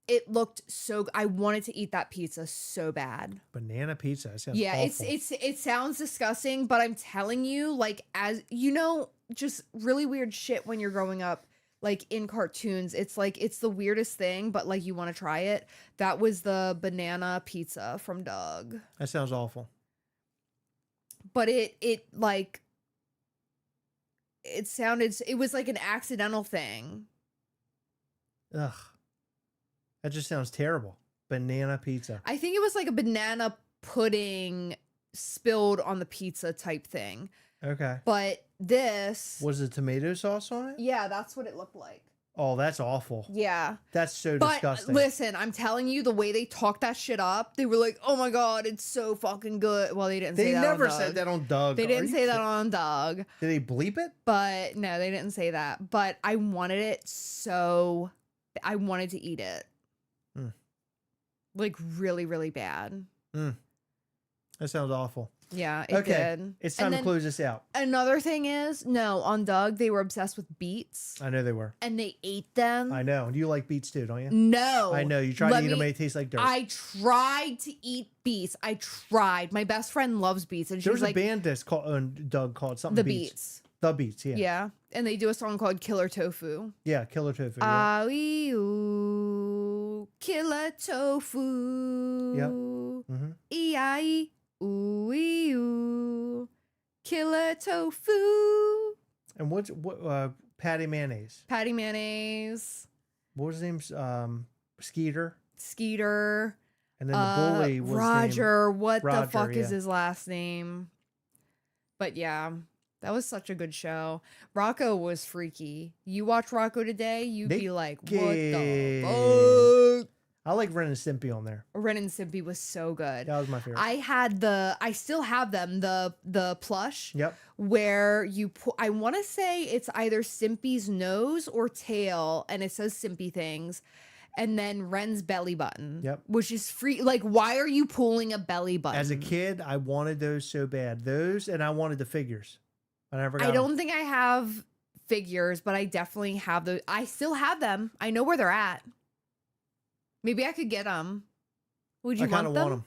It looked so I wanted to eat that pizza so bad. Banana pizza. That sounds Yeah, awful. it sounds disgusting, but I'm telling you, like, as you know, just really weird shit when you're growing up, like in cartoons. It's like it's the weirdest thing, but like you want to try it. That was the banana pizza from Doug. That sounds awful. But it like it was like an accidental thing. Ugh. That just sounds terrible. Banana pizza. I think it was like a banana pudding spilled on the pizza type thing. Okay. But this Was it tomato sauce on it? yeah, that's what it looked like. Oh, that's awful. Yeah. That's so But disgusting. listen, I'm telling you, the way they talked that shit up, they were like, "Oh my god, it's so fucking good." Well, they didn't say They that. never on Doug. said that on Doug. They Are didn't you say that kidding? on Doug. Did they bleep it? But no, they didn't say that. But I wanted it so. I wanted to eat it. Mm. Like really, really bad. That sounds awful. Yeah, it Okay. did. It's time And to then close this out. Another thing is, no, on Doug, they were obsessed with beets I know they were. and they ate them. I know. You like beets too, don't you? No. I know. You tried to eat them and they taste like dirt. I tried to eat beets. I tried. My best friend loves beets, and she There was was a like, band that's called Doug called something "The Beats. Beets." The Beats, yeah. Yeah, and they do a song called "Killer Tofu." Yeah, Killer Tofu. Yeah. Ah-wee-oo, killer tofu. Yep. Mm-hmm. E-I-E, ooh-wee-oo, killer tofu. And what Patty Mayonnaise. Patty mayonnaise, What was his name? Skeeter. Skeeter. And then the bully was named Roger. What the Roger, fuck is yeah. his last name? But yeah, that was such a good show. Rocco was freaky. You watch Rocco today, you'd be like, what the fuck? I like Ren and Stimpy on there. Ren and Stimpy was so good. That was my favorite. I still have them, the plush. Yep. Where you put, I want to say it's either Stimpy's nose or tail, and it says Stimpy things. And then Ren's belly button. Yep. Which is free. Like, why are you pulling a belly button? As a kid, I wanted those so bad. Those, and I wanted the figures. I never got I don't them. think I have figures, but I definitely have those. I still have them. I know where they're at. Maybe I could get them. Would you I kind want of them? want them.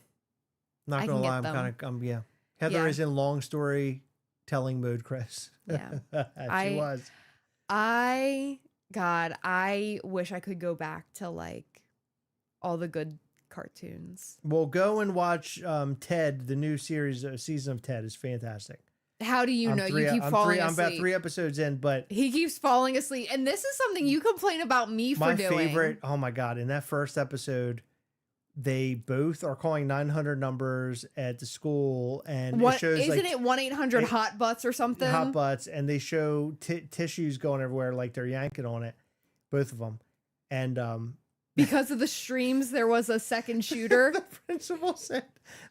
Not I gonna can get lie, I'm them. kind of, yeah. Heather Yeah. is in long story telling mode, Chris. Yeah. She was. God, I wish I could go back to like all the good cartoons. Well, go and watch Ted. The new season of Ted is fantastic. How do you know? You keep falling I'm asleep. about 3 episodes in, but He keeps falling asleep. And this is something you complain about me for my doing. favorite, oh my God, in that first episode, they both are calling 900 numbers at the school, and What it shows isn't like it 1-800 hot butts or something? hot butts, and they show tissues going everywhere, like they're yanking on it, both of them, and Because of the streams, there was a second shooter. the principal said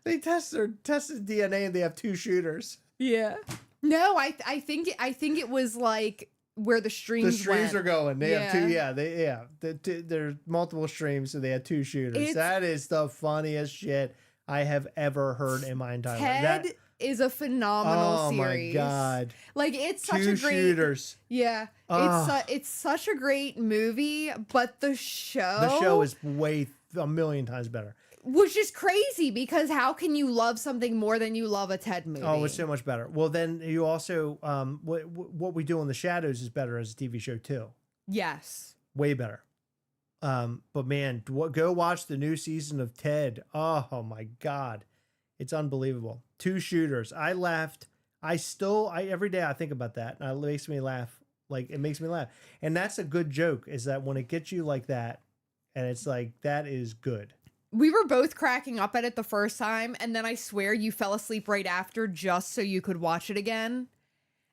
they tested DNA and they have 2 shooters. Yeah. No, I think it was like where the streams The streams went. are going. They have 2. Yeah. Yeah, there's multiple streams, so they had 2 shooters. It's- That is the funniest shit I have ever heard in my entire life. Ted is a phenomenal Oh series. my God. Like it's such 2 a great shooters. Yeah. Ugh. It's such a great movie, but the The show is way a million times better. which is crazy because how can you love something more than you love a Ted movie? Oh, it's so much better. Well, then you also what we do in the shadows is better as a TV show too. Yes. Way better. But man, go watch the new season of Ted. Oh my God, it's unbelievable. 2 shooters. I laughed every day I think about that, and it makes me laugh. Like, it makes me laugh. And that's a good joke, is that when it gets you like that, and it's like, that is good. We were both cracking up at it the first time, and then I swear you fell asleep right after just so you could watch it again.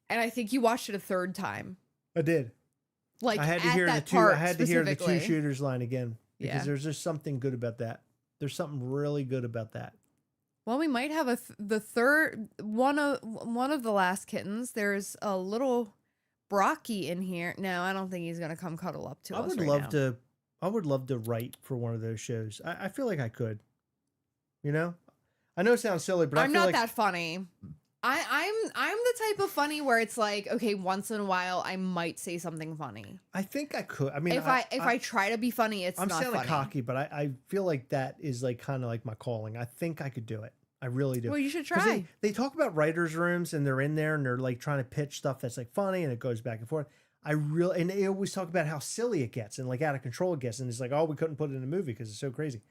And I think you watched it a third time. I did. Like, I had to at hear that the two. I part had to hear the two specifically. shooters line again, because Yeah. there's just something good about that. There's something really good about that. Well, we might have the third one of the last kittens. There's a little Brocky in here. No, I don't think he's gonna come cuddle up to us. I would love to write for one of those shows. I feel like I could. You know, I know it sounds silly, but I'm I feel not like that funny. I'm the type of funny where it's like, okay, once in a while I might say something funny. I think I could. I mean, If I try to be funny, I'm not sounding funny. cocky, but I feel like that is like kind of like my calling. I think I could do it. I really do. Well, you should 'Cause try. They talk about writers' rooms, and they're in there and they're like trying to pitch stuff that's like funny, and it goes back and forth. And they always talk about how silly it gets and like out of control it gets, and it's like, oh, we couldn't put it in a movie because it's so crazy.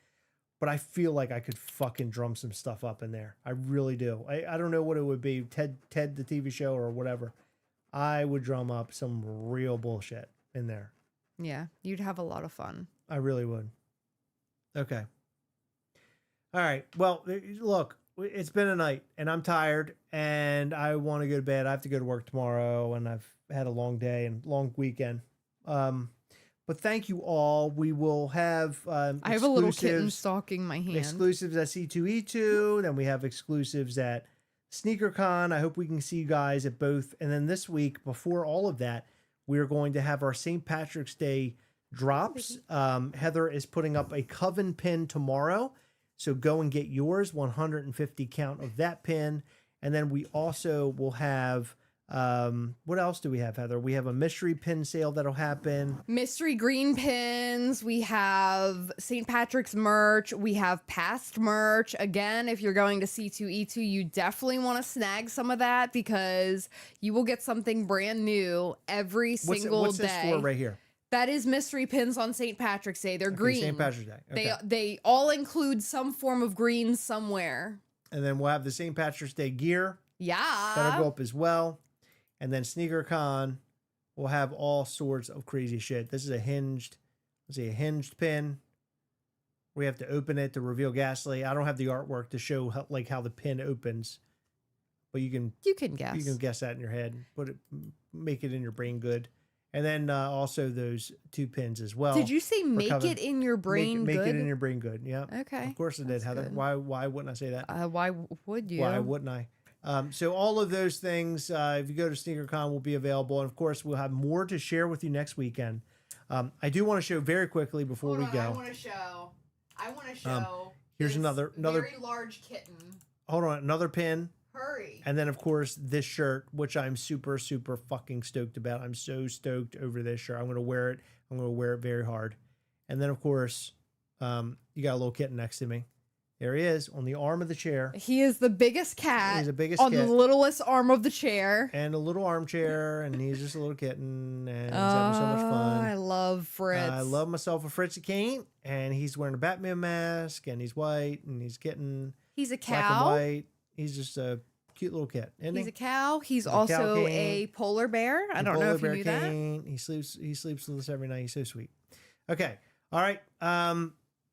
But I feel like I could fucking drum some stuff up in there. I really do. I don't know what it would be, Ted the TV show or whatever. I would drum up some real bullshit in there. Yeah, you'd have a lot of fun. I really would. Okay. All right. Well, look, it's been a night, and I'm tired, and I want to go to bed. I have to go to work tomorrow, and I've had a long day and long weekend. But thank you all. We will have I have a little kitten exclusives- stalking my hand. exclusives at C2E2. Then we have exclusives at Sneakercon. I hope we can see you guys at both. And then this week, before all of that, we're going to have our St. Patrick's Day drops. Heather is putting up a Coven pin tomorrow. So go and get yours, 150 count of that pin. And then we also will have, what else do we have, Heather? We have a mystery pin sale that'll happen. Mystery green pins. We have St. Patrick's merch. We have past merch. Again, if you're going to C2E2, you definitely want to snag some of that because you will get something brand new every single what's day. this for right here? That is mystery pins on St. Patrick's Day. They're green. St. Patrick's Day. Okay. They all include some form of green somewhere. And then we'll have the St. Patrick's Day gear. Yeah. That'll go up as well. And then SneakerCon will have all sorts of crazy shit. This is a hinged pin. We have to open it to reveal Ghastly. I don't have the artwork to show how the pin opens, but you can guess. You can guess that in your head. Make it in your brain good. And then also those two pins as well. Did you say make Coven. it in your brain Make good? it in your brain good. Yeah. Okay. Of course I did, That's Heather. good. Why wouldn't I say that? Why would you? Why wouldn't I? So all of those things, if you go to SneakerCon, will be available. And of course, we'll have more to share with you next weekend. I do want to show very quickly before we go. I want to show. Here's this another very large kitten. Hold on, another pin. Hurry. And then, of course, this shirt, which I'm super, super fucking stoked about. I'm so stoked over this shirt. I'm going to wear it. I'm going to wear it very hard. And then, of course, you got a little kitten next to me. There he is on the arm of the chair. He is the biggest cat. He's the biggest on cat. the littlest arm of the chair. And a little armchair, and he's just a little kitten, and he's having so much fun. I love Fritz. I love myself a Fritzy Kane, and he's wearing a Batman mask, and he's white, and he's getting He's a black and cow. white. He's just a cute little cat, isn't He's he? a cow. He's a cow also king. a polar bear. I don't know if you knew that. He sleeps with us every night. He's so sweet. Okay. All right.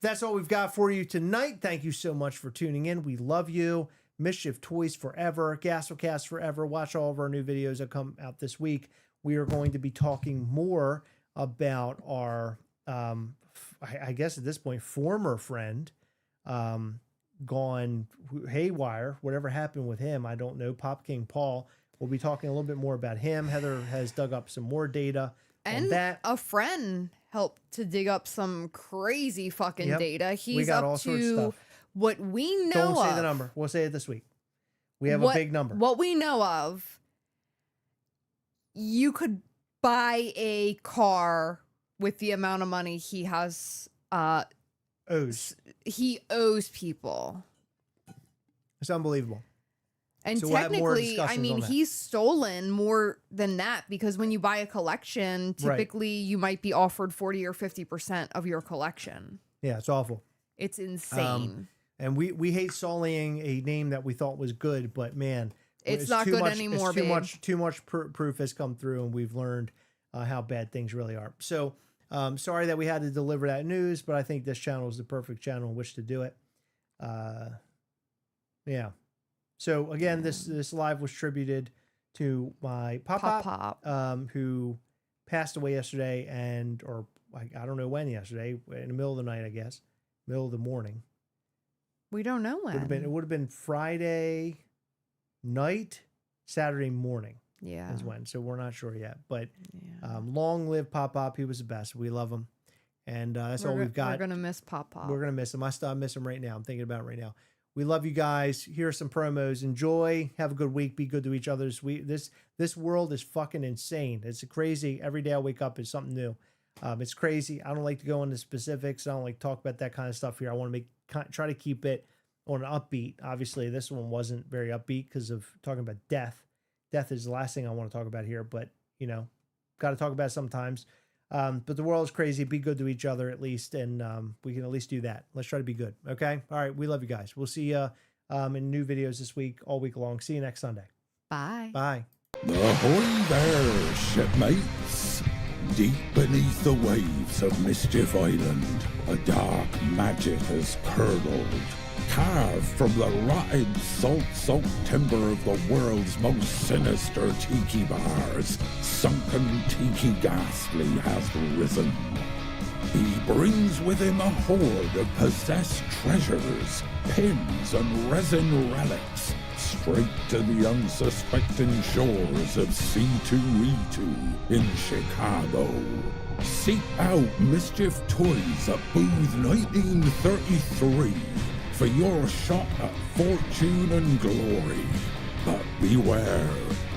That's all we've got for you tonight. Thank you so much for tuning in. We love you. Mischief Toys forever. Gastlecast forever. Watch all of our new videos that come out this week. We are going to be talking more about our, I guess at this point, former friend, gone haywire. Whatever happened with him, I don't know. Pop King Paul. We'll be talking a little bit more about him. Heather has dug up some more data on And that. a friend helped to dig up some crazy fucking Yep. data. He's We got up all sorts of to stuff. what we know Don't say of. the number. We'll say it this week. We have a big number. What we know of, you could buy a car with the amount of money he has. O's. He owes people. It's unbelievable. And So we'll have more technically, I discussions mean, on that. he's stolen more than that because when you buy a collection, Right. typically you might be offered 40 or 50% of your collection. Yeah, it's awful. It's insane. And we hate sullying a name that we thought was good, but man, It's not too good much, anymore, it's too babe. much proof has come through, and we've learned how bad things really are. So sorry that we had to deliver that news, but I think this channel is the perfect channel in which to do it. Yeah. So again, this live was tributed to my pop, who passed away yesterday, or I don't know when yesterday, in the middle of the night, I guess, middle of the morning. We don't know when. It would have been Friday night, Saturday morning. Yeah. Is when. So we're not sure yet. But Yeah. long live Pop. He was the best. We love him. And that's all we've got. We're gonna miss Pop. We're gonna miss him. I miss him right now. I'm thinking about it right now. We love you guys. Here are some promos. Enjoy. Have a good week. Be good to each other. This world is fucking insane. It's crazy. Every day I wake up is something new. It's crazy. I don't like to go into specifics. I don't like to talk about that kind of stuff here. I want to try to keep it on an upbeat. Obviously, this one wasn't very upbeat because of talking about death. Death is the last thing I want to talk about here, but got to talk about it sometimes. But the world is crazy. Be good to each other at least, and we can at least do that. Let's try to be good. Okay. All right. We love you guys. We'll see you in new videos this week, all week long. See you next Sunday. Bye. Bye. Ahoy there, shipmates! Deep beneath the waves of Mischief Island, a dark magic has curdled. Carved from the rotted, salt-soaked timber of the world's most sinister tiki bars, sunken tiki ghastly has risen. He brings with him a horde of possessed treasures, pins and resin relics, straight to the unsuspecting shores of C2E2 in Chicago. Seek out Mischief Toys at booth 1933 for your shot at fortune and glory. But beware,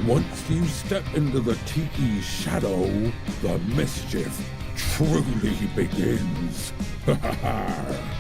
once you step into the tiki shadow, the mischief truly begins. Ha ha ha!